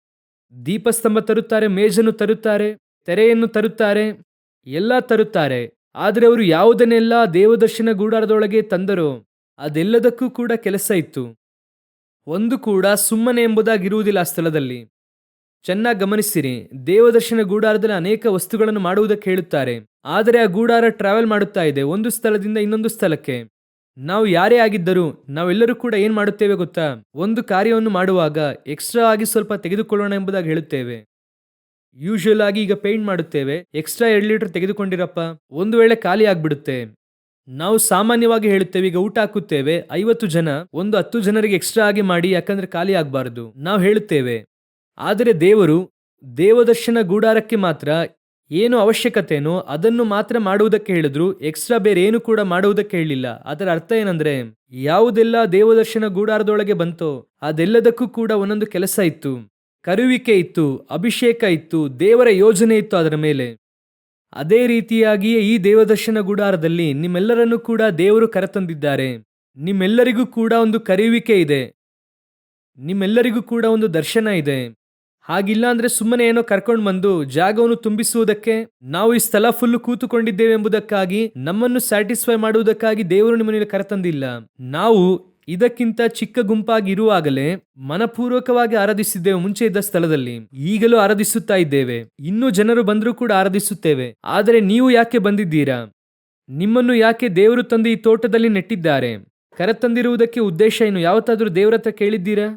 S1: ದೀಪಸ್ತಂಭ ತರುತ್ತಾರೆ, ಮೇಜನ್ನು ತರುತ್ತಾರೆ, ತೆರೆಯನ್ನು ತರುತ್ತಾರೆ, ಎಲ್ಲ ತರುತ್ತಾರೆ. ಆದರೆ ಅವರು ಯಾವುದನ್ನೆಲ್ಲ ದೇವದರ್ಶನ ಗುಡಾರದೊಳಗೆ ತಂದರೋ ಅದೆಲ್ಲದಕ್ಕೂ ಕೂಡ ಕೆಲಸ ಇತ್ತು. ಒಂದು ಕೂಡ ಸುಮ್ಮನೆ ಎಂಬುದಾಗಿರುವುದಿಲ್ಲ ಆ ಸ್ಥಳದಲ್ಲಿ. ಚೆನ್ನಾಗಿ ಗಮನಿಸಿರಿ. ದೇವದರ್ಶನ ಗೂಡಾರದಲ್ಲಿ ಅನೇಕ ವಸ್ತುಗಳನ್ನು ಮಾಡುವುದಕ್ಕೆ ಹೇಳುತ್ತಾರೆ, ಆದರೆ ಆ ಗೂಡಾರ ಟ್ರಾವೆಲ್ ಮಾಡುತ್ತಾ ಇದೆ ಒಂದು ಸ್ಥಳದಿಂದ ಇನ್ನೊಂದು ಸ್ಥಳಕ್ಕೆ. ನಾವು ಯಾರೇ ಆಗಿದ್ದರೂ ನಾವೆಲ್ಲರೂ ಕೂಡ ಏನ್ ಮಾಡುತ್ತೇವೆ ಗೊತ್ತಾ? ಒಂದು ಕಾರ್ಯವನ್ನು ಮಾಡುವಾಗ ಎಕ್ಸ್ಟ್ರಾ ಆಗಿ ಸ್ವಲ್ಪ ತೆಗೆದುಕೊಳ್ಳೋಣ ಎಂಬುದಾಗಿ ಹೇಳುತ್ತೇವೆ. ಯೂಶುವಲ್ ಆಗಿ ಈಗ ಪೇಂಟ್ ಮಾಡುತ್ತೇವೆ, ಎಕ್ಸ್ಟ್ರಾ 2 ಲೀಟರ್ ತೆಗೆದುಕೊಂಡಿರಪ್ಪ, ಒಂದು ವೇಳೆ ಖಾಲಿ ಆಗ್ಬಿಡುತ್ತೆ. ನಾವು ಸಾಮಾನ್ಯವಾಗಿ ಹೇಳುತ್ತೇವೆ, ಈಗ ಊಟ ಹಾಕುತ್ತೇವೆ, 50 ಜನ, ಒಂದು 10 ಜನರಿಗೆ ಎಕ್ಸ್ಟ್ರಾ ಆಗಿ ಮಾಡಿ, ಯಾಕಂದ್ರೆ ಖಾಲಿ ಆಗಬಾರದು ನಾವು ಹೇಳುತ್ತೇವೆ. ಆದರೆ ದೇವರು ದೇವದರ್ಶನ ಗೂಡಾರಕ್ಕೆ ಮಾತ್ರ ಏನು ಅವಶ್ಯಕತೆನೋ ಅದನ್ನು ಮಾತ್ರ ಮಾಡುವುದಕ್ಕೆ ಹೇಳಿದ್ರು, ಎಕ್ಸ್ಟ್ರಾ ಬೇರೆ ಏನು ಕೂಡ ಮಾಡುವುದಕ್ಕೆ ಹೇಳಿಲ್ಲ. ಅದರ ಅರ್ಥ ಏನಂದ್ರೆ, ಯಾವುದೆಲ್ಲ ದೇವದರ್ಶನ ಗೂಡಾರದೊಳಗೆ ಬಂತೋ ಅದೆಲ್ಲದಕ್ಕೂ ಕೂಡ ಒಂದೊಂದು ಕೆಲಸ ಇತ್ತು, ಕರುವಿಕೆ ಇತ್ತು, ಅಭಿಷೇಕ ಇತ್ತು, ದೇವರ ಯೋಜನೆ ಇತ್ತು ಅದರ ಮೇಲೆ. ಅದೇ ರೀತಿಯಾಗಿಯೇ ಈ ದೇವದರ್ಶನ ಗುಡಾರದಲ್ಲಿ ನಿಮ್ಮೆಲ್ಲರನ್ನೂ ಕೂಡ ದೇವರು ಕರೆತಂದಿದ್ದಾರೆ. ನಿಮ್ಮೆಲ್ಲರಿಗೂ ಕೂಡ ಒಂದು ಕರೆಯುವಿಕೆ ಇದೆ, ನಿಮ್ಮೆಲ್ಲರಿಗೂ ಕೂಡ ಒಂದು ದರ್ಶನ ಇದೆ. ಹಾಗಿಲ್ಲ ಅಂದ್ರೆ ಸುಮ್ಮನೆ ಏನೋ ಕರ್ಕೊಂಡು ಬಂದು ಜಾಗವನ್ನು ತುಂಬಿಸುವುದಕ್ಕೆ, ನಾವು ಈ ಸ್ಥಳ ಫುಲ್ ಕೂತುಕೊಂಡಿದ್ದೇವೆ ಎಂಬುದಕ್ಕಾಗಿ, ನಮ್ಮನ್ನು ಸ್ಯಾಟಿಸ್ಫೈ ಮಾಡುವುದಕ್ಕಾಗಿ ದೇವರು ನಿಮ್ಮನ್ನು ಕರೆತಂದಿಲ್ಲ. ನಾವು ಇದಕ್ಕಿಂತ ಚಿಕ್ಕ ಗುಂಪಾಗಿ ಇರುವಾಗಲೇ ಮನಪೂರ್ವಕವಾಗಿ ಆರಾಧಿಸಿದ್ದೇವೆ. ಮುಂಚೆ ಇದ್ದ ಸ್ಥಳದಲ್ಲಿ ಈಗಲೂ ಆರಾಧಿಸುತ್ತಾ ಇದ್ದೇವೆ. ಇನ್ನೂ ಜನರು ಬಂದರೂ ಕೂಡ ಆರಾಧಿಸುತ್ತೇವೆ. ಆದರೆ ನೀವು ಯಾಕೆ ಬಂದಿದ್ದೀರಾ? ನಿಮ್ಮನ್ನು ಯಾಕೆ ದೇವರು ತಂದು ಈ ತೋಟದಲ್ಲಿ ನೆಟ್ಟಿದ್ದಾರೆ? ಕರೆತಂದಿರುವುದಕ್ಕೆ ಉದ್ದೇಶ ಏನು? ಯಾವತ್ತಾದ್ರೂ ದೇವರ ಹತ್ರ ಕೇಳಿದ್ದೀರಾ?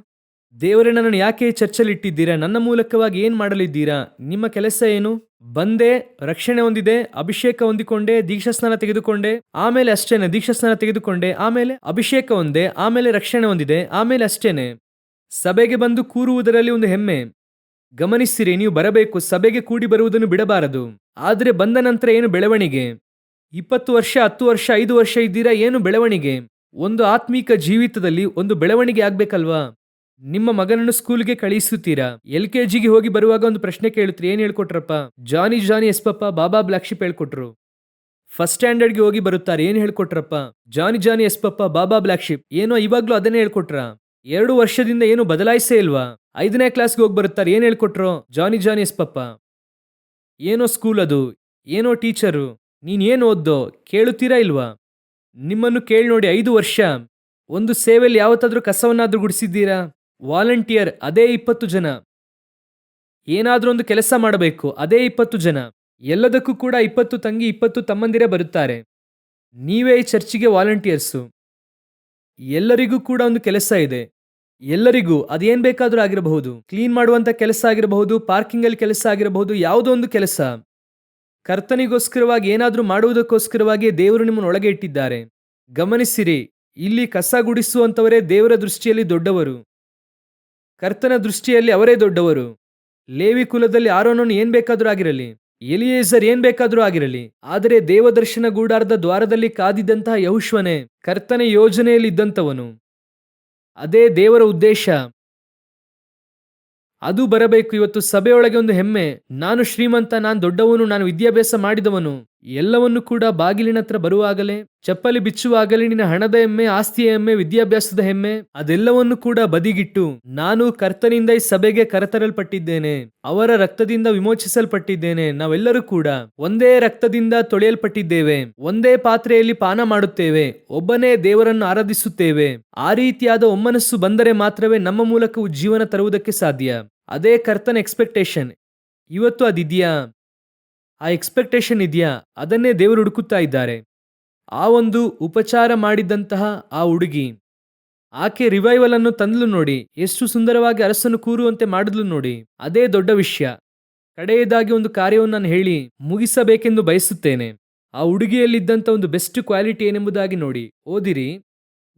S1: ದೇವರೇ, ನನ್ನನ್ನು ಯಾಕೆ ಚರ್ಚಲ್ಲಿ ಇಟ್ಟಿದ್ದೀರಾ? ನನ್ನ ಮೂಲಕವಾಗಿ ಏನ್ ಮಾಡಲಿದ್ದೀರಾ? ನಿಮ್ಮ ಕೆಲಸ ಏನು? ಬಂದೆ, ರಕ್ಷಣೆ ಹೊಂದಿದೆ, ಅಭಿಷೇಕ ಹೊಂದಿಕೊಂಡೆ, ದೀಕ್ಷಾಸ್ನಾನ ತೆಗೆದುಕೊಂಡೆ, ಆಮೇಲೆ ಅಷ್ಟೇನೆ. ದೀಕ್ಷಾಸ್ನಾನ ತೆಗೆದುಕೊಂಡೆ, ಆಮೇಲೆ ಅಭಿಷೇಕ ಹೊಂದೆ, ಆಮೇಲೆ ರಕ್ಷಣೆ ಹೊಂದಿದೆ, ಆಮೇಲೆ ಅಷ್ಟೇನೆ. ಸಭೆಗೆ ಬಂದು ಕೂರುವುದರಲ್ಲಿ ಒಂದು ಹೆಮ್ಮೆ. ಗಮನಿಸಿರಿ, ನೀವು ಬರಬೇಕು, ಸಭೆಗೆ ಕೂಡಿ ಬರುವುದನ್ನು ಬಿಡಬಾರದು. ಆದರೆ ಬಂದ ನಂತರ ಏನು ಬೆಳವಣಿಗೆ? 20 ವರ್ಷ, 10 ವರ್ಷ, 5 ವರ್ಷ ಇದ್ದೀರಾ, ಏನು ಬೆಳವಣಿಗೆ? ಒಂದು ಆತ್ಮೀಕ ಜೀವಿತದಲ್ಲಿ ಒಂದು ಬೆಳವಣಿಗೆ ಆಗ್ಬೇಕಲ್ವಾ? ನಿಮ್ಮ ಮಗನನ್ನು ಸ್ಕೂಲ್ಗೆ ಕಳಿಸುತ್ತೀರಾ, LKGಗೆ ಹೋಗಿ ಬರುವಾಗ ಒಂದು ಪ್ರಶ್ನೆ ಕೇಳುತ್ತೀರಿ, ಏನ್ ಹೇಳ್ಕೊಟ್ರಪ್ಪ? ಜಾನಿ ಜಾನಿ ಎಸ್ ಪಪ್ಪ, ಬಾಬಾ ಬ್ಲಾಕ್ ಶಿಪ್ ಹೇಳ್ಕೊಟ್ರು. ಫಸ್ಟ್ ಸ್ಟ್ಯಾಂಡರ್ಡ್ಗೆ ಹೋಗಿ ಬರುತ್ತಾರೆ, ಏನ್ ಹೇಳ್ಕೊಟ್ರಪ್ಪ? ಜಾನಿ ಜಾನಿ ಎಸ್ ಪಪ್ಪ, ಬಾಬಾ ಬ್ಲಾಕ್ ಶಿಪ್. ಏನೋ ಇವಾಗ್ಲೂ ಅದನ್ನೇ ಹೇಳ್ಕೊಟ್ರ? 2 ವರ್ಷದಿಂದ ಏನು ಬದಲಾಯಿಸೇ ಇಲ್ವಾ? 5ನೇ ಕ್ಲಾಸ್ಗೆ ಹೋಗಿ ಬರುತ್ತಾರೆ, ಏನ್ ಹೇಳ್ಕೊಟ್ರು? ಜಾನಿ ಜಾನಿ ಎಸ್ ಪಪ್ಪ. ಏನೋ ಸ್ಕೂಲ್ ಅದು, ಏನೋ ಟೀಚರು, ನೀನ್ ಏನ್ ಓದ್ದೋ ಕೇಳುತ್ತೀರಾ ಇಲ್ವಾ? ನಿಮ್ಮನ್ನು ಕೇಳಿ ನೋಡಿ, 5 ವರ್ಷ ಒಂದು ಸೇವೆಯಲ್ಲಿ ಯಾವತ್ತಾದ್ರೂ ಕಸವನ್ನಾದ್ರೂ ಗುಡಿಸಿದ್ದೀರಾ? ವಾಲಂಟಿಯರ್ ಅದೇ 20 ಜನ, ಏನಾದ್ರೂ ಒಂದು ಕೆಲಸ ಮಾಡಬೇಕು, ಅದೇ 20 ಜನ. ಎಲ್ಲದಕ್ಕೂ ಕೂಡ 20 ತಂಗಿ 20 ತಮ್ಮಂದಿರೇ ಬರುತ್ತಾರೆ. ನೀವೇ ಈ ಚರ್ಚಿಗೆ ವಾಲಂಟಿಯರ್ಸು. ಎಲ್ಲರಿಗೂ ಕೂಡ ಒಂದು ಕೆಲಸ ಇದೆ. ಎಲ್ಲರಿಗೂ ಅದೇನ್ ಬೇಕಾದ್ರೂ ಆಗಿರಬಹುದು. ಕ್ಲೀನ್ ಮಾಡುವಂತ ಕೆಲಸ ಆಗಿರಬಹುದು, ಪಾರ್ಕಿಂಗ್ ಅಲ್ಲಿ ಕೆಲಸ ಆಗಿರಬಹುದು, ಯಾವುದೋ ಒಂದು ಕೆಲಸ. ಕರ್ತನಿಗೋಸ್ಕರವಾಗಿ ಏನಾದ್ರೂ ಮಾಡುವುದಕ್ಕೋಸ್ಕರವಾಗಿ ದೇವರು ನಿಮ್ಮನ್ನು ಒಳಗೆ ಇಟ್ಟಿದ್ದಾರೆ. ಗಮನಿಸಿರಿ, ಇಲ್ಲಿ ಕಸ ಗುಡಿಸುವಂತವರೇ ದೇವರ ದೃಷ್ಟಿಯಲ್ಲಿ ದೊಡ್ಡವರು. ಕರ್ತನ ದೃಷ್ಟಿಯಲ್ಲಿ ಅವರೇ ದೊಡ್ಡವರು. ಲೇವಿ ಕುಲದಲ್ಲಿ ಆರೋನನು ಏನ್ ಬೇಕಾದ್ರೂ ಆಗಿರಲಿ, ಎಲಿಯೇಜರ್ ಏನ್ ಬೇಕಾದ್ರೂ ಆಗಿರಲಿ, ಆದರೆ ದೇವದರ್ಶನ ಗೂಡಾರದ ದ್ವಾರದಲ್ಲಿ ಕಾದಿದ್ದಂತಹ ಯೆಹೋಶುವನೇ ಕರ್ತನ ಯೋಜನೆಯಲ್ಲಿ ಇದ್ದಂಥವನು. ಅದೇ ದೇವರ ಉದ್ದೇಶ. ಅದು ಬರಬೇಕು. ಇವತ್ತು ಸಭೆಯೊಳಗೆ ಒಂದು ಹೆಮ್ಮೆ, ನಾನು ಶ್ರೀಮಂತ, ನಾನು ದೊಡ್ಡವನು, ನಾನು ವಿದ್ಯಾಭ್ಯಾಸ ಮಾಡಿದವನು. ಎಲ್ಲವನ್ನು ಕೂಡ ಬಾಗಿಲಿನ ಹತ್ರ ಬರುವಾಗಲೇ, ಚಪ್ಪಲಿ ಬಿಚ್ಚುವಾಗಲೇ ನಿನ್ನ ಹಣದ ಹೆಮ್ಮೆ, ಆಸ್ತಿಯ ಹೆಮ್ಮೆ, ವಿದ್ಯಾಭ್ಯಾಸದ ಹೆಮ್ಮೆ ಅದೆಲ್ಲವನ್ನು ಕೂಡ ಬದಿಗಿಟ್ಟು, ನಾನು ಕರ್ತನಿಂದ ಈ ಸಭೆಗೆ ಕರೆತರಲ್ಪಟ್ಟಿದ್ದೇನೆ, ಅವರ ರಕ್ತದಿಂದ ವಿಮೋಚಿಸಲ್ಪಟ್ಟಿದ್ದೇನೆ. ನಾವೆಲ್ಲರೂ ಕೂಡ ಒಂದೇ ರಕ್ತದಿಂದ ತೊಳೆಯಲ್ಪಟ್ಟಿದ್ದೇವೆ, ಒಂದೇ ಪಾತ್ರೆಯಲ್ಲಿ ಪಾನ ಮಾಡುತ್ತೇವೆ, ಒಬ್ಬನೇ ದೇವರನ್ನು ಆರಾಧಿಸುತ್ತೇವೆ. ಆ ರೀತಿಯಾದ ಒಮ್ಮನಸ್ಸು ಬಂದರೆ ಮಾತ್ರವೇ ನಮ್ಮ ಮೂಲಕ ಜೀವನ ತರುವುದಕ್ಕೆ ಸಾಧ್ಯ. ಅದೇ ಕರ್ತನ ಎಕ್ಸ್ಪೆಕ್ಟೇಷನ್. ಇವತ್ತು ಅದಿದೆಯಾ? ಆ ಎಕ್ಸ್ಪೆಕ್ಟೇಷನ್ ಇದೆಯಾ? ಅದನ್ನೇ ದೇವರು ಹುಡುಕುತ್ತಾ ಇದ್ದಾರೆ. ಆ ಒಂದು ಉಪಚಾರ ಮಾಡಿದಂತಹ ಆ ಹುಡುಗಿ, ಆಕೆ ರಿವೈವಲ್ ಅನ್ನು ತಂದ್ಲು ನೋಡಿ, ಎಷ್ಟು ಸುಂದರವಾಗಿ ಅರಸನು ಕೂರುವಂತೆ ಮಾಡಿದ್ಲು ನೋಡಿ. ಅದೇ ದೊಡ್ಡ ವಿಷಯ. ಕಡೆಯದಾಗಿ ಒಂದು ಕಾರ್ಯವನ್ನು ನಾನು ಹೇಳಿ ಮುಗಿಸಬೇಕೆಂದು ಬಯಸುತ್ತೇನೆ. ಆ ಹುಡುಗಿಯಲ್ಲಿದ್ದಂಥ ಒಂದು ಬೆಸ್ಟ್ ಕ್ವಾಲಿಟಿ ಏನೆಂಬುದಾಗಿ ನೋಡಿ. ಓದಿರಿ,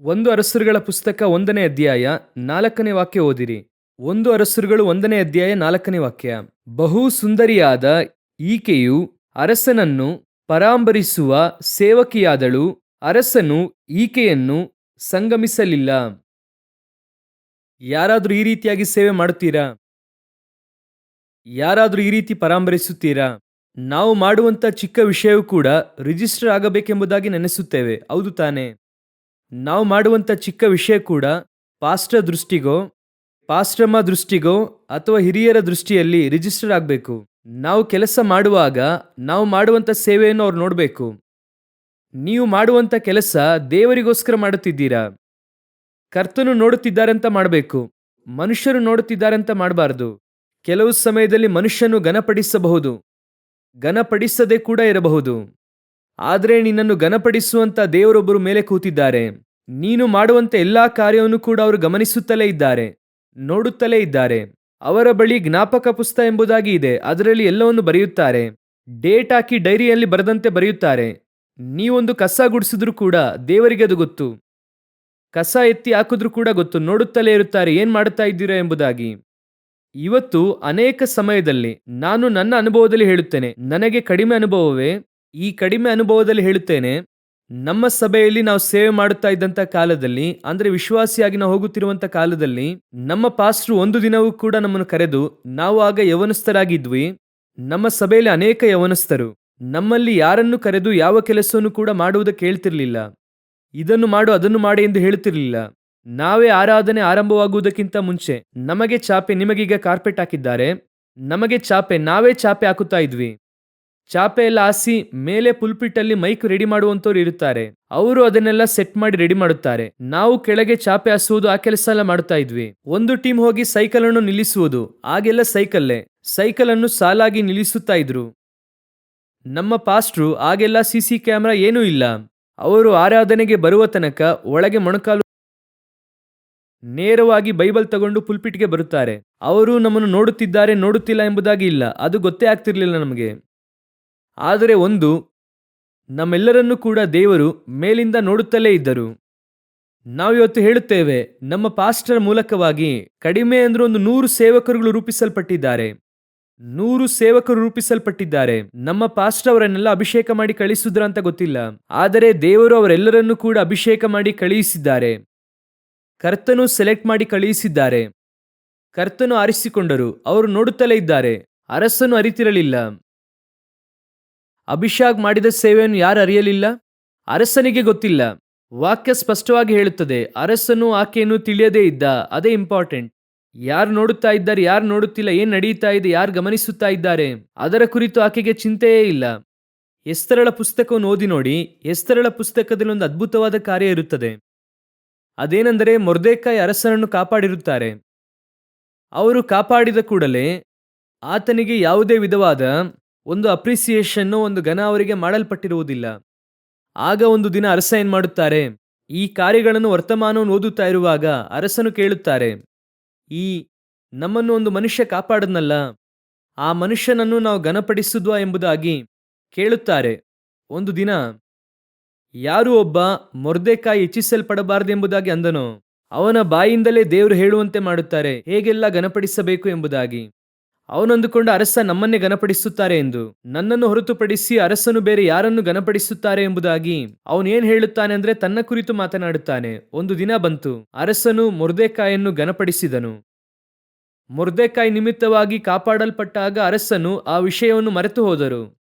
S1: 1 ಅರಸರುಗಳ ಪುಸ್ತಕ 1ನೇ ಅಧ್ಯಾಯ 4ನೇ ವಾಕ್ಯ ಓದಿರಿ. 1 ಅರಸರುಗಳು 1ನೇ ಅಧ್ಯಾಯ 4ನೇ ವಾಕ್ಯ. ಬಹು ಸುಂದರಿಯಾದ ಈಕೆಯು ಅರಸನನ್ನು ಪರಾಂಬರಿಸುವ ಸೇವಕಿಯಾದಳು, ಅರಸನು ಈಕೆಯನ್ನು ಸಂಗಮಿಸಲಿಲ್ಲ. ಯಾರಾದ್ರೂ ಈ ರೀತಿಯಾಗಿ ಸೇವೆ ಮಾಡುತ್ತೀರಾ? ಯಾರಾದ್ರೂ ಈ ರೀತಿ ಪರಾಂಬರಿಸುತ್ತೀರಾ? ನಾವು ಮಾಡುವಂತ ಚಿಕ್ಕ ವಿಷಯವೂ ಕೂಡ ರಿಜಿಸ್ಟರ್ ಆಗಬೇಕೆಂಬುದಾಗಿ ನೆನೆಸುತ್ತೇವೆ, ಹೌದು ತಾನೆ? ನಾವು ಮಾಡುವಂತ ಚಿಕ್ಕ ವಿಷಯ ಕೂಡ ಪಾಸ್ಟರ್ ದೃಷ್ಟಿಗೋ, ಪಾಸ್ಟರ್ಮ ದೃಷ್ಟಿಗೋ ಅಥವಾ ಹಿರಿಯರ ದೃಷ್ಟಿಯಲ್ಲಿ ರಿಜಿಸ್ಟರ್ ಆಗಬೇಕು. ನಾವು ಕೆಲಸ ಮಾಡುವಾಗ ನಾವು ಮಾಡುವಂತ ಸೇವೆಯನ್ನು ಅವ್ರು ನೋಡಬೇಕು. ನೀವು ಮಾಡುವಂತ ಕೆಲಸ ದೇವರಿಗೋಸ್ಕರ ಮಾಡುತ್ತಿದ್ದೀರಾ? ಕರ್ತನು ನೋಡುತ್ತಿದ್ದಾರಂತ ಮಾಡಬೇಕು, ಮನುಷ್ಯರು ನೋಡುತ್ತಿದ್ದಾರಂತ ಮಾಡಬಾರದು. ಕೆಲವು ಸಮಯದಲ್ಲಿ ಮನುಷ್ಯನು ಘನಪಡಿಸಬಹುದು, ಘನಪಡಿಸದೆ ಕೂಡ ಇರಬಹುದು. ಆದರೆ ನಿನ್ನನ್ನು ಘನಪಡಿಸುವಂತ ದೇವರೊಬ್ಬರು ಮೇಲೆ ಕೂತಿದ್ದಾರೆ. ನೀನು ಮಾಡುವಂತ ಎಲ್ಲಾ ಕಾರ್ಯವನ್ನು ಕೂಡ ಅವರು ಗಮನಿಸುತ್ತಲೇ ಇದ್ದಾರೆ, ನೋಡುತ್ತಲೇ ಇದ್ದಾರೆ. ಅವರ ಬಳಿ ಜ್ಞಾಪಕ ಪುಸ್ತಕ ಎಂಬುದಾಗಿ ಇದೆ, ಅದರಲ್ಲಿ ಎಲ್ಲವನ್ನು ಬರೆಯುತ್ತಾರೆ. ಡೇಟ್ ಹಾಕಿ ಡೈರಿಯಲ್ಲಿ ಬರೆದಂತೆ ಬರೆಯುತ್ತಾರೆ. ನೀವೊಂದು ಕಸ ಗುಡಿಸಿದ್ರು ಕೂಡ ದೇವರಿಗೆ ಅದು ಗೊತ್ತು. ಕಸ ಎತ್ತಿ ಹಾಕಿದ್ರು ಕೂಡ ಗೊತ್ತು. ನೋಡುತ್ತಲೇ ಇರುತ್ತಾರೆ ಏನ್ ಮಾಡುತ್ತಾ ಇದ್ದೀರಾ ಎಂಬುದಾಗಿ. ಇವತ್ತು ಅನೇಕ ಸಮಯದಲ್ಲಿ ನಾನು ನನ್ನ ಅನುಭವದಲ್ಲಿ ಹೇಳುತ್ತೇನೆ, ನನಗೆ ಕಡಿಮೆ ಅನುಭವವೇ, ಈ ಕಡಿಮೆ ಅನುಭವದಲ್ಲಿ ಹೇಳುತ್ತೇನೆ. ನಮ್ಮ ಸಭೆಯಲ್ಲಿ ನಾವು ಸೇವೆ ಮಾಡುತ್ತಾ ಇದ್ದಂತ ಕಾಲದಲ್ಲಿ, ಅಂದ್ರೆ ವಿಶ್ವಾಸಿಯಾಗಿ ನಾವು ಹೋಗುತ್ತಿರುವಂತ ಕಾಲದಲ್ಲಿ, ನಮ್ಮ ಪಾಸ್ಟ್ರು ಒಂದು ದಿನವೂ ಕೂಡ ನಮ್ಮನ್ನು ಕರೆದು, ನಾವು ಆಗ ಯವನಸ್ಥರಾಗಿದ್ವಿ, ನಮ್ಮ ಸಭೆಯಲ್ಲಿ ಅನೇಕ ಯವನಸ್ಥರು, ನಮ್ಮಲ್ಲಿ ಯಾರನ್ನು ಕರೆದು ಯಾವ ಕೆಲಸವನ್ನು ಕೂಡ ಮಾಡುವುದಕ್ಕೆ ಹೇಳ್ತಿರ್ಲಿಲ್ಲ. ಇದನ್ನು ಮಾಡು ಅದನ್ನು ಮಾಡಿ ಎಂದು ಹೇಳ್ತಿರ್ಲಿಲ್ಲ. ನಾವೇ ಆರಾಧನೆ ಆರಂಭವಾಗುವುದಕ್ಕಿಂತ ಮುಂಚೆ ನಮಗೆ ಚಾಪೆ, ನಿಮಗೀಗ ಕಾರ್ಪೆಟ್ ಹಾಕಿದ್ದಾರೆ, ನಮಗೆ ಚಾಪೆ, ನಾವೇ ಚಾಪೆ ಹಾಕುತ್ತಾ ಇದ್ವಿ. ಚಾಪೆ ಎಲ್ಲ ಹಾಸಿ ಮೇಲೆ ಪುಲ್ಪಿಟ್ ಅಲ್ಲಿ ಮೈಕ್ ರೆಡಿ ಮಾಡುವಂತವ್ರು ಇರುತ್ತಾರೆ, ಅವರು ಅದನ್ನೆಲ್ಲ ಸೆಟ್ ಮಾಡಿ ರೆಡಿ ಮಾಡುತ್ತಾರೆ. ನಾವು ಕೆಳಗೆ ಚಾಪೆ ಹಾಸುವುದು, ಆ ಕೆಲಸ ಎಲ್ಲ ಮಾಡ್ತಾ ಇದ್ವಿ. ಒಂದು ಟೀಮ್ ಹೋಗಿ ಸೈಕಲ್ ಅನ್ನು ನಿಲ್ಲಿಸುವುದು, ಆಗೆಲ್ಲ ಸೈಕಲ್ ಅನ್ನು ಸಾಲಾಗಿ ನಿಲ್ಲಿಸುತ್ತಾ ಇದ್ರು. ನಮ್ಮ ಪಾಸ್ಟ್ರು ಆಗೆಲ್ಲ ಸಿಸಿ ಕ್ಯಾಮೆರಾ ಏನೂ ಇಲ್ಲ. ಅವರು ಆರಾಧನೆಗೆ ಬರುವ ತನಕ ಒಳಗೆ ಮೊಣಕಾಲು ನೇರವಾಗಿ ಬೈಬಲ್ ತಗೊಂಡು ಪುಲ್ಪಿಟ್ಗೆ ಬರುತ್ತಾರೆ. ಅವರು ನಮ್ಮನ್ನು ನೋಡುತ್ತಿದ್ದಾರೆ ನೋಡುತ್ತಿಲ್ಲ ಎಂಬುದಾಗಿ ಇಲ್ಲ, ಅದು ಗೊತ್ತೇ ಆಗ್ತಿರ್ಲಿಲ್ಲ ನಮಗೆ. ಆದರೆ ಒಂದು, ನಮ್ಮೆಲ್ಲರನ್ನೂ ಕೂಡ ದೇವರು ಮೇಲಿಂದ ನೋಡುತ್ತಲೇ ಇದ್ದರು. ನಾವಿವತ್ತು ಹೇಳುತ್ತೇವೆ, ನಮ್ಮ ಪಾಸ್ಟರ್ ಮೂಲಕವಾಗಿ ಕಡಿಮೆ ಅಂದ್ರೂ ಒಂದು 100 ಸೇವಕರುಗಳು ರೂಪಿಸಲ್ಪಟ್ಟಿದ್ದಾರೆ. 100 ಸೇವಕರು ರೂಪಿಸಲ್ಪಟ್ಟಿದ್ದಾರೆ. ನಮ್ಮ ಪಾಸ್ಟರ್ ಅವರನ್ನೆಲ್ಲ ಅಭಿಷೇಕ ಮಾಡಿ ಕಳಿಸಿದ್ರ ಅಂತ ಗೊತ್ತಿಲ್ಲ, ಆದರೆ ದೇವರು ಅವರೆಲ್ಲರನ್ನೂ ಕೂಡ ಅಭಿಷೇಕ ಮಾಡಿ ಕಳುಹಿಸಿದ್ದಾರೆ. ಕರ್ತನು ಸೆಲೆಕ್ಟ್ ಮಾಡಿ ಕಳುಹಿಸಿದ್ದಾರೆ. ಕರ್ತನು ಆರಿಸಿಕೊಂಡರು. ಅವರು ನೋಡುತ್ತಲೇ ಇದ್ದಾರೆ. ಅರಸನು ಅರಿತಿರಲಿಲ್ಲ. ಅಭಿಷೇಕ್ ಮಾಡಿದ ಸೇವೆಯನ್ನು ಯಾರು ಅರಿಯಲಿಲ್ಲ? ಅರಸನಿಗೆ ಗೊತ್ತಿಲ್ಲ. ವಾಕ್ಯ ಸ್ಪಷ್ಟವಾಗಿ ಹೇಳುತ್ತದೆ, ಅರಸನು ಆಕೆಯನ್ನು ತಿಳಿಯದೇ ಇದ್ದ. ಅದೇ ಇಂಪಾರ್ಟೆಂಟ್. ಯಾರು ನೋಡುತ್ತಾ ಇದ್ದಾರೆ, ಯಾರು ನೋಡುತ್ತಿಲ್ಲ, ಏನ್ ನಡೀತಾ ಇದೆ, ಯಾರು ಗಮನಿಸುತ್ತಾ ಇದ್ದಾರೆ, ಅದರ ಕುರಿತು ಆಕೆಗೆ ಚಿಂತೆಯೇ ಇಲ್ಲ. ಎಸ್ತರಳ ಪುಸ್ತಕವನ್ನು ಓದಿ ನೋಡಿ. ಎಸ್ತರಳ ಪುಸ್ತಕದಲ್ಲಿ ಒಂದು ಅದ್ಭುತವಾದ ಕಾರ್ಯ ಇರುತ್ತದೆ. ಅದೇನೆಂದರೆ, ಮೊರ್ದೆಕಾಯಿ ಅರಸನನ್ನು ಕಾಪಾಡಿರುತ್ತಾರೆ. ಅವರು ಕಾಪಾಡಿದ ಕೂಡಲೇ ಆತನಿಗೆ ಯಾವುದೇ ವಿಧವಾದ ಒಂದು ಅಪ್ರಿಸಿಯೇಷನ್ನು, ಒಂದು ಘನ ಅವರಿಗೆ ಮಾಡಲ್ಪಟ್ಟಿರುವುದಿಲ್ಲ. ಆಗ ಒಂದು ದಿನ ಅರಸ ಏನ್ ಮಾಡುತ್ತಾರೆ, ಈ ಕಾರ್ಯಗಳನ್ನು ವರ್ತಮಾನವನ್ನು ಓದುತ್ತಾ ಇರುವಾಗ ಅರಸನು ಕೇಳುತ್ತಾರೆ, ಈ ನಮ್ಮನ್ನು ಒಂದು ಮನುಷ್ಯ ಕಾಪಾಡದ್ನಲ್ಲ, ಆ ಮನುಷ್ಯನನ್ನು ನಾವು ಘನಪಡಿಸುದ್ವಾ ಎಂಬುದಾಗಿ ಕೇಳುತ್ತಾರೆ. ಒಂದು ದಿನ ಯಾರು ಒಬ್ಬ ಮೊರ್ದೆಕಾಯಿ ಹೆಚ್ಚಿಸಲ್ಪಡಬಾರದೆಂಬುದಾಗಿ ಅಂದನೋ, ಅವನ ಬಾಯಿಂದಲೇ ದೇವರು ಹೇಳುವಂತೆ ಮಾಡುತ್ತಾರೆ ಹೇಗೆಲ್ಲ ಘನಪಡಿಸಬೇಕು ಎಂಬುದಾಗಿ. ಅವನಂದುಕೊಂಡ, ಅರಸ ನಮ್ಮನ್ನೇ ಘನಪಡಿಸುತ್ತಾರೆ ಎಂದು. ನನ್ನನ್ನು ಹೊರತುಪಡಿಸಿ ಅರಸನು ಬೇರೆ ಯಾರನ್ನು ಘನಪಡಿಸುತ್ತಾರೆ ಎಂಬುದಾಗಿ ಅವನೇನ್ ಹೇಳುತ್ತಾನೆ ಅಂದ್ರೆ ತನ್ನ ಕುರಿತು ಮಾತನಾಡುತ್ತಾನೆ. ಒಂದು ದಿನ ಬಂತು, ಅರಸನು ಮೊರ್ದೆಕಾಯನ್ನು ಘನಪಡಿಸಿದನು. ಮೊರ್ದೆಕಾಯಿ ನಿಮಿತ್ತವಾಗಿ ಕಾಪಾಡಲ್ಪಟ್ಟಾಗ ಅರಸನು ಆ ವಿಷಯವನ್ನು ಮರೆತು ಹೋದರು.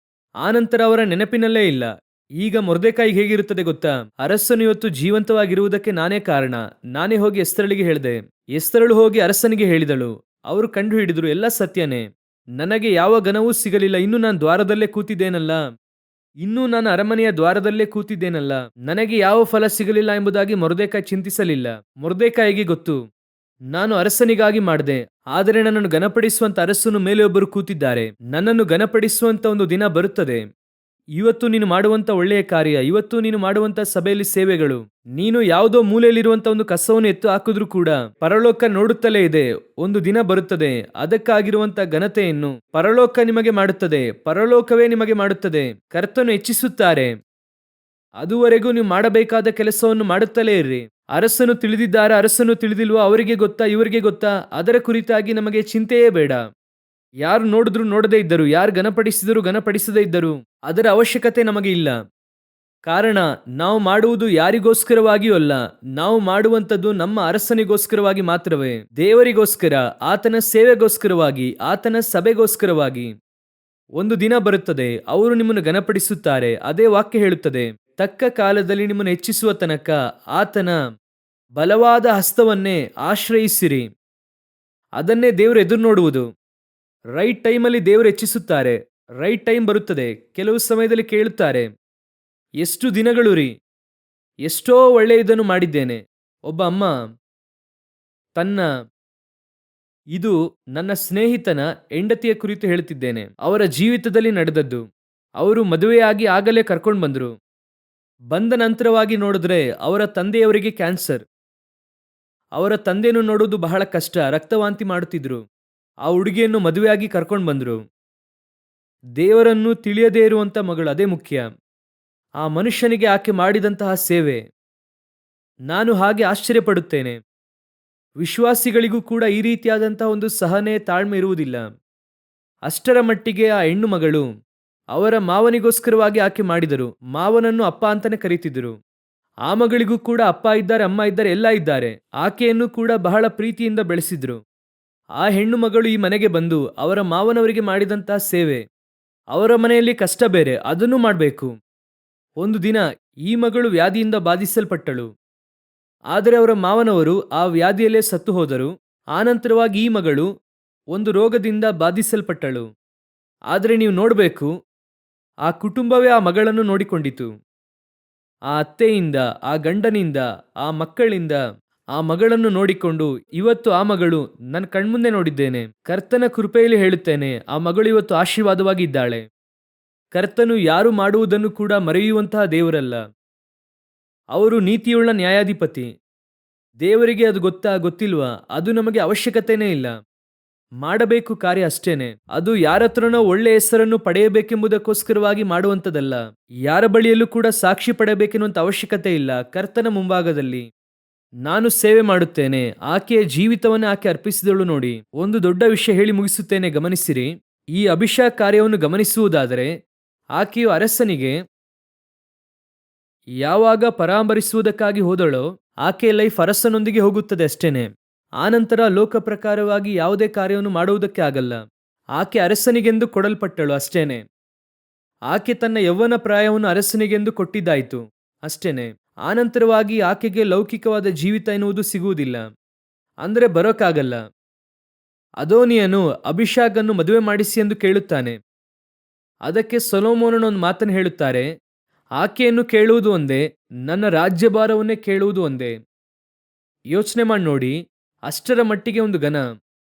S1: ಆನಂತರ ಅವರ ನೆನಪಿನಲ್ಲೇ ಇಲ್ಲ. ಈಗ ಮೊರ್ದೆಕಾಯಿ ಹೇಗಿರುತ್ತದೆ ಗೊತ್ತಾ? ಅರಸನು ಇವತ್ತು ಜೀವಂತವಾಗಿರುವುದಕ್ಕೆ ನಾನೇ ಕಾರಣ. ನಾನೇ ಹೋಗಿ ಎಸ್ತರಳಿಗೆ ಹೇಳಿದೆ. ಎಸ್ತರಳು ಹೋಗಿ ಅರಸನಿಗೆ ಹೇಳಿದಳು. ಅವರು ಕಂಡು ಹಿಡಿದ್ರು, ಎಲ್ಲ ಸತ್ಯನೇ. ನನಗೆ ಯಾವ ಘನವೂ ಸಿಗಲಿಲ್ಲ. ಇನ್ನೂ ನಾನು ದ್ವಾರದಲ್ಲೇ ಕೂತಿದ್ದೇನಲ್ಲ, ಇನ್ನೂ ನಾನು ಅರಮನೆಯ ದ್ವಾರದಲ್ಲೇ ಕೂತಿದ್ದೇನಲ್ಲ, ನನಗೆ ಯಾವ ಫಲ ಸಿಗಲಿಲ್ಲ ಎಂಬುದಾಗಿ ಮೊರ್ದೆಕಾಯಿ ಚಿಂತಿಸಲಿಲ್ಲ. ಮೊರ್ದೆಕಾಯಿಗೆ ಗೊತ್ತು, ನಾನು ಅರಸನಿಗಾಗಿ ಮಾಡಿದೆ, ಆದರೆ ನನ್ನನ್ನು ಘನಪಡಿಸುವಂತ ಅರಸನು ಮೇಲೆ ಒಬ್ಬರು ಕೂತಿದ್ದಾರೆ. ನನ್ನನ್ನು ಘನಪಡಿಸುವಂತ ಒಂದು ದಿನ ಬರುತ್ತದೆ. ಇವತ್ತು ನೀನು ಮಾಡುವಂತ ಒಳ್ಳೆಯ ಕಾರ್ಯ, ಇವತ್ತು ನೀನು ಮಾಡುವಂತ ಸಭೆಯಲ್ಲಿ ಸೇವೆಗಳು, ನೀನು ಯಾವುದೋ ಮೂಲೆಯಲ್ಲಿರುವಂತ ಒಂದು ಕಸವನ್ನು ಎತ್ತು ಹಾಕಿದ್ರೂ ಕೂಡ ಪರಲೋಕ ನೋಡುತ್ತಲೇ ಇದೆ. ಒಂದು ದಿನ ಬರುತ್ತದೆ, ಅದಕ್ಕಾಗಿರುವಂತ ಘನತೆಯನ್ನು ಪರಲೋಕ ನಿಮಗೆ ಮಾಡುತ್ತದೆ. ಪರಲೋಕವೇ ನಿಮಗೆ ಮಾಡುತ್ತದೆ. ಕರ್ತನು ಹೆಚ್ಚಿಸುತ್ತಾರೆ. ಅದುವರೆಗೂ ನೀವು ಮಾಡಬೇಕಾದ ಕೆಲಸವನ್ನು ಮಾಡುತ್ತಲೇ ಇರ್ರಿ. ಅರಸನು ತಿಳಿದಿದ್ದಾರೆ, ಅರಸನು ತಿಳಿದಿಲ್ವೋ, ಅವರಿಗೆ ಗೊತ್ತಾ, ಇವರಿಗೆ ಗೊತ್ತಾ, ಅದರ ಕುರಿತಾಗಿ ನಮಗೆ ಚಿಂತೆಯೇ ಬೇಡ. ಯಾರು ನೋಡಿದ್ರು ನೋಡದೇ ಇದ್ದರು, ಯಾರು ಘನಪಡಿಸಿದರೂ ಘನಪಡಿಸದೇ ಇದ್ದರು, ಅದರ ಅವಶ್ಯಕತೆ ನಮಗೆ ಇಲ್ಲ. ಕಾರಣ ನಾವು ಮಾಡುವುದು ಯಾರಿಗೋಸ್ಕರವಾಗಿಯೂ ಅಲ್ಲ, ನಾವು ಮಾಡುವಂಥದ್ದು ನಮ್ಮ ಅರಸನಿಗೋಸ್ಕರವಾಗಿ ಮಾತ್ರವೇ, ದೇವರಿಗೋಸ್ಕರ, ಆತನ ಸೇವೆಗೋಸ್ಕರವಾಗಿ, ಆತನ ಸಭೆಗೋಸ್ಕರವಾಗಿ. ಒಂದು ದಿನ ಬರುತ್ತದೆ, ಅವರು ನಿಮ್ಮನ್ನು ಘನಪಡಿಸುತ್ತಾರೆ. ಅದೇ ವಾಕ್ಯ ಹೇಳುತ್ತದೆ, ತಕ್ಕ ಕಾಲದಲ್ಲಿ ನಿಮ್ಮನ್ನು ಹೆಚ್ಚಿಸುವ ತನಕ ಆತನ ಬಲವಾದ ಹಸ್ತವನ್ನೇ ಆಶ್ರಯಿಸಿರಿ. ಅದನ್ನೇ ದೇವರು ಎದುರು ನೋಡುವುದು. ರೈಟ್ ಟೈಮಲ್ಲಿ ದೇವರು ಹೆಚ್ಚಿಸುತ್ತಾರೆ. ರೈಟ್ ಟೈಮ್ ಬರುತ್ತದೆ. ಕೆಲವು ಸಮಯದಲ್ಲಿ ಕೇಳುತ್ತಾರೆ, ಎಷ್ಟು ದಿನಗಳು ರೀ, ಎಷ್ಟೋ ಒಳ್ಳೆಯದನ್ನು ಮಾಡಿದ್ದೇನೆ. ಒಬ್ಬ ಅಮ್ಮ ತನ್ನ, ಇದು ನನ್ನ ಸ್ನೇಹಿತನ ಹೆಂಡತಿಯ ಕುರಿತು ಹೇಳುತ್ತಿದ್ದೇನೆ, ಅವರ ಜೀವಿತದಲ್ಲಿ ನಡೆದದ್ದು. ಅವರು ಮದುವೆಯಾಗಿ ಆಗಲೇ ಕರ್ಕೊಂಡು ಬಂದರು. ಬಂದ ನಂತರವಾಗಿ ನೋಡಿದ್ರೆ ಅವರ ತಂದೆಯವರಿಗೆ ಕ್ಯಾನ್ಸರ್. ಅವರ ತಂದೆಯನ್ನು ನೋಡುವುದು ಬಹಳ ಕಷ್ಟ, ರಕ್ತವಾಂತಿ ಮಾಡುತ್ತಿದ್ರು. ಆ ಹುಡುಗಿಯನ್ನು ಮದುವೆಯಾಗಿ ಕರ್ಕೊಂಡು ಬಂದರು. ದೇವರನ್ನು ತಿಳಿಯದೇ ಇರುವಂತ ಮಗಳು, ಅದೇ ಮುಖ್ಯ. ಆ ಮನುಷ್ಯನಿಗೆ ಆಕೆ ಮಾಡಿದಂತಹ ಸೇವೆ, ನಾನು ಹಾಗೆ ಆಶ್ಚರ್ಯಪಡುತ್ತೇನೆ. ವಿಶ್ವಾಸಿಗಳಿಗೂ ಕೂಡ ಈ ರೀತಿಯಾದಂತಹ ಒಂದು ಸಹನೆ, ತಾಳ್ಮೆ ಇರುವುದಿಲ್ಲ. ಅಷ್ಟರ ಮಟ್ಟಿಗೆ ಆ ಹೆಣ್ಣು ಮಗಳು ಅವರ ಮಾವನಿಗೋಸ್ಕರವಾಗಿ ಆಕೆ ಮಾಡಿದರು. ಮಾವನನ್ನು ಅಪ್ಪ ಅಂತಾನೆ ಕರೀತಿದ್ರು. ಆ ಮಗಳಿಗೂ ಕೂಡ ಅಪ್ಪ ಇದ್ದಾರೆ, ಅಮ್ಮ ಇದ್ದಾರೆ, ಎಲ್ಲ ಇದ್ದಾರೆ. ಆಕೆಯನ್ನು ಕೂಡ ಬಹಳ ಪ್ರೀತಿಯಿಂದ ಬೆಳೆಸಿದ್ರು. ಆ ಹೆಣ್ಣು ಮಗಳು ಈ ಮನೆಗೆ ಬಂದು ಅವರ ಮಾವನವರಿಗೆ ಮಾಡಿದಂತಹ ಸೇವೆ, ಅವರ ಮನೆಯಲ್ಲಿ ಕಷ್ಟ ಬೇರೆ, ಅದನ್ನು ಮಾಡಬೇಕು. ಒಂದು ದಿನ ಈ ಮಗಳು ವ್ಯಾಧಿಯಿಂದ ಬಾಧಿಸಲ್ಪಟ್ಟಳು. ಆದರೆ ಅವರ ಮಾವನವರು ಆ ವ್ಯಾಧಿಯಲ್ಲೇ ಸತ್ತು ಹೋದರು. ಆನಂತರವಾಗಿ ಈ ಮಗಳು ಒಂದು ರೋಗದಿಂದ ಬಾಧಿಸಲ್ಪಟ್ಟಳು. ಆದರೆ ನೀವು ನೋಡಬೇಕು, ಆ ಕುಟುಂಬವೇ ಆ ಮಗಳನ್ನು ನೋಡಿಕೊಂಡಿತು. ಆ ಅತ್ತೆಯಿಂದ, ಆ ಗಂಡನಿಂದ, ಆ ಮಕ್ಕಳಿಂದ ಆ ಮಗಳನ್ನು ನೋಡಿಕೊಂಡು ಇವತ್ತು ಆ ಮಗಳು ನನ್ನ ಕಣ್ಮುಂದೆ ನೋಡಿದ್ದೇನೆ. ಕರ್ತನ ಕೃಪೆಯಲ್ಲಿ ಹೇಳುತ್ತೇನೆ, ಆ ಮಗಳು ಇವತ್ತು ಆಶೀರ್ವಾದವಾಗಿ ಇದ್ದಾಳೆ. ಕರ್ತನು ಯಾರು ಮಾಡುವುದನ್ನು ಕೂಡ ಮರೆಯುವಂತಹ ದೇವರಲ್ಲ. ಅವರು ನೀತಿಯುಳ್ಳ ನ್ಯಾಯಾಧಿಪತಿ. ದೇವರಿಗೆ ಅದು ಗೊತ್ತಾ, ಗೊತ್ತಿಲ್ವಾ, ಅದು ನಮಗೆ ಅವಶ್ಯಕತೆನೇ ಇಲ್ಲ. ಮಾಡಬೇಕು ಕಾರ್ಯ ಅಷ್ಟೇನೆ. ಅದು ಯಾರತ್ರನೋ ಒಳ್ಳೆ ಹೆಸರನ್ನು ಪಡೆಯಬೇಕೆಂಬುದಕ್ಕೋಸ್ಕರವಾಗಿ ಮಾಡುವಂಥದ್ದಲ್ಲ. ಯಾರ ಬಳಿಯಲ್ಲೂ ಕೂಡ ಸಾಕ್ಷಿ ಪಡೆಯಬೇಕೆನ್ನುವಂಥ ಅವಶ್ಯಕತೆ ಇಲ್ಲ. ಕರ್ತನ ಮುಂಭಾಗದಲ್ಲಿ ನಾನು ಸೇವೆ ಮಾಡುತ್ತೇನೆ. ಆಕೆಯ ಜೀವಿತವನ್ನು ಆಕೆ ಅರ್ಪಿಸಿದಳು. ನೋಡಿ, ಒಂದು ದೊಡ್ಡ ವಿಷಯ ಹೇಳಿ ಮುಗಿಸುತ್ತೇನೆ, ಗಮನಿಸಿರಿ. ಈ ಅಭಿಷೇಕ ಕಾರ್ಯವನ್ನು ಗಮನಿಸುವುದಾದರೆ, ಆಕೆಯು ಅರಸನಿಗೆ ಯಾವಾಗ ಪರಾಮರಿಸುವುದಕ್ಕಾಗಿ ಹೋದಳೋ, ಆಕೆಯ ಲೈಫ್ ಅರಸನೊಂದಿಗೆ ಹೋಗುತ್ತದೆ ಅಷ್ಟೇನೆ. ಆನಂತರ ಲೋಕ ಪ್ರಕಾರವಾಗಿ ಯಾವುದೇ ಕಾರ್ಯವನ್ನು ಮಾಡುವುದಕ್ಕೆ ಆಗಲ್ಲ. ಆಕೆ ಅರಸನಿಗೆಂದು ಕೊಡಲ್ಪಟ್ಟಳು ಅಷ್ಟೇನೆ. ಆಕೆ ತನ್ನ ಯೌವನ ಪ್ರಾಯವನ್ನು ಅರಸನಿಗೆಂದು ಕೊಟ್ಟಿದ್ದಾಯಿತು ಅಷ್ಟೇನೆ. ಆನಂತರವಾಗಿ ಆಕೆಗೆ ಲೌಕಿಕವಾದ ಜೀವಿತ ಎನ್ನುವುದು ಸಿಗುವುದಿಲ್ಲ, ಅಂದರೆ ಬರೋಕ್ಕಾಗಲ್ಲ. ಅದೋನಿಯನು ಅಭಿಷಾಗನ್ನು ಮದುವೆ ಮಾಡಿಸಿ ಎಂದು ಕೇಳುತ್ತಾನೆ. ಅದಕ್ಕೆ ಸೊಲೊಮೋನನ ಒಂದು ಮಾತನ್ನು ಹೇಳುತ್ತಾರೆ, ಆಕೆಯನ್ನು ಕೇಳುವುದು ಒಂದೇ, ನನ್ನ ರಾಜ್ಯಭಾರವನ್ನೇ ಕೇಳುವುದು ಒಂದೇ. ಯೋಚನೆ ಮಾಡಿ ನೋಡಿ, ಅಷ್ಟರ ಮಟ್ಟಿಗೆ ಒಂದು ಘನ.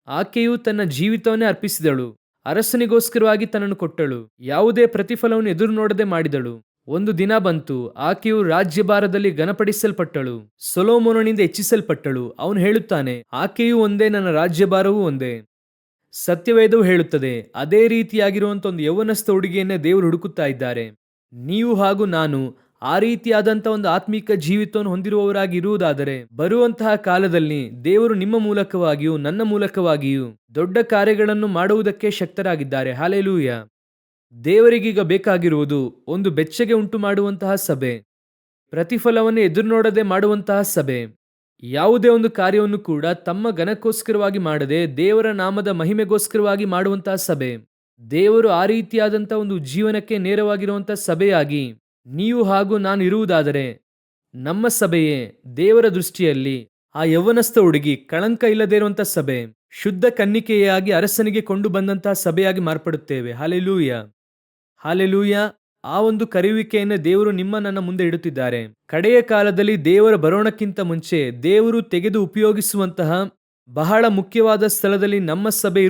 S1: ಆಕೆಯು ತನ್ನ ಜೀವಿತವನ್ನೇ ಅರ್ಪಿಸಿದಳು. ಅರಸನಿಗೋಸ್ಕರವಾಗಿ ತನ್ನನ್ನು ಕೊಟ್ಟಳು. ಯಾವುದೇ ಪ್ರತಿಫಲವನ್ನು ಎದುರು ನೋಡದೆ ಮಾಡಿದಳು. ಒಂದು ದಿನ ಬಂತು, ಆಕೆಯು ರಾಜ್ಯಭಾರದಲ್ಲಿ ಘನಪಡಿಸಲ್ಪಟ್ಟಳು, ಸೊಲೊಮೋನನಿಂದ ಹೆಚ್ಚಿಸಲ್ಪಟ್ಟಳು. ಅವನು ಹೇಳುತ್ತಾನೆ, ಆಕೆಯೂ ಒಂದೇ, ನನ್ನ ರಾಜ್ಯಭಾರವೂ ಒಂದೇ. ಸತ್ಯವೇದವು ಹೇಳುತ್ತದೆ, ಅದೇ ರೀತಿಯಾಗಿರುವಂತ ಒಂದು ಯೌವನಸ್ಥ ಹುಡುಗಿಯನ್ನೇ ದೇವರು ಹುಡುಕುತ್ತಾ ಇದ್ದಾರೆ. ನೀವು ಹಾಗೂ ನಾನು ಆ ರೀತಿಯಾದಂಥ ಒಂದು ಆತ್ಮಿಕ ಜೀವಿತವನ್ನು ಹೊಂದಿರುವವರಾಗಿ ಇರುವುದಾದರೆ, ಬರುವಂತಹ ಕಾಲದಲ್ಲಿ ದೇವರು ನಿಮ್ಮ ಮೂಲಕವಾಗಿಯೂ ನನ್ನ ಮೂಲಕವಾಗಿಯೂ ದೊಡ್ಡ ಕಾರ್ಯಗಳನ್ನು ಮಾಡುವುದಕ್ಕೆ ಶಕ್ತರಾಗಿದ್ದಾರೆ. ಹಲ್ಲೆಲೂಯಾ. ದೇವರಿಗೀಗ ಬೇಕಾಗಿರುವುದು ಒಂದು ಬೆಚ್ಚಗೆ ಉಂಟು ಮಾಡುವಂತಹ ಸಭೆ, ಪ್ರತಿಫಲವನ್ನು ಎದುರು ನೋಡದೆ ಮಾಡುವಂತಹ ಸಭೆ, ಯಾವುದೇ ಒಂದು ಕಾರ್ಯವನ್ನು ಕೂಡ ತಮ್ಮ ಘನಕ್ಕೋಸ್ಕರವಾಗಿ ಮಾಡದೆ ದೇವರ ನಾಮದ ಮಹಿಮೆಗೋಸ್ಕರವಾಗಿ ಮಾಡುವಂತಹ ಸಭೆ. ದೇವರು ಆ ರೀತಿಯಾದಂಥ ಒಂದು ಜೀವನಕ್ಕೆ ನೇರವಾಗಿರುವಂತಹ ಸಭೆಯಾಗಿ ನೀವು ಹಾಗೂ ನಾನು ಇರುವುದಾದರೆ, ನಮ್ಮ ಸಭೆಯೇ ದೇವರ ದೃಷ್ಟಿಯಲ್ಲಿ ಆ ಯೌವನಸ್ಥ ಹುಡುಗಿ, ಕಳಂಕ ಇಲ್ಲದೇ ಇರುವಂತಹ ಸಭೆ, ಶುದ್ಧ ಕನ್ನಿಕೆಯಾಗಿ ಅರಸನಿಗೆ ಕೊಂಡು ಬಂದಂತಹ ಸಭೆಯಾಗಿ ಮಾರ್ಪಡುತ್ತೇವೆ. Hallelujah, hallelujah. ಆ ಒಂದು ಕರೆಯುವಿಕೆಯನ್ನು ದೇವರು ನನ್ನ ಮುಂದೆ ಇಡುತ್ತಿದ್ದಾರೆ. ಕಡೆಯ ಕಾಲದಲ್ಲಿ ದೇವರ ಬರೋಣಕ್ಕಿಂತ ಮುಂಚೆ ದೇವರು ತೆಗೆದು ಉಪಯೋಗಿಸುವಂತಹ ಬಹಳ ಮುಖ್ಯವಾದ ಸ್ಥಳದಲ್ಲಿ ನಮ್ಮ ಸಭೆ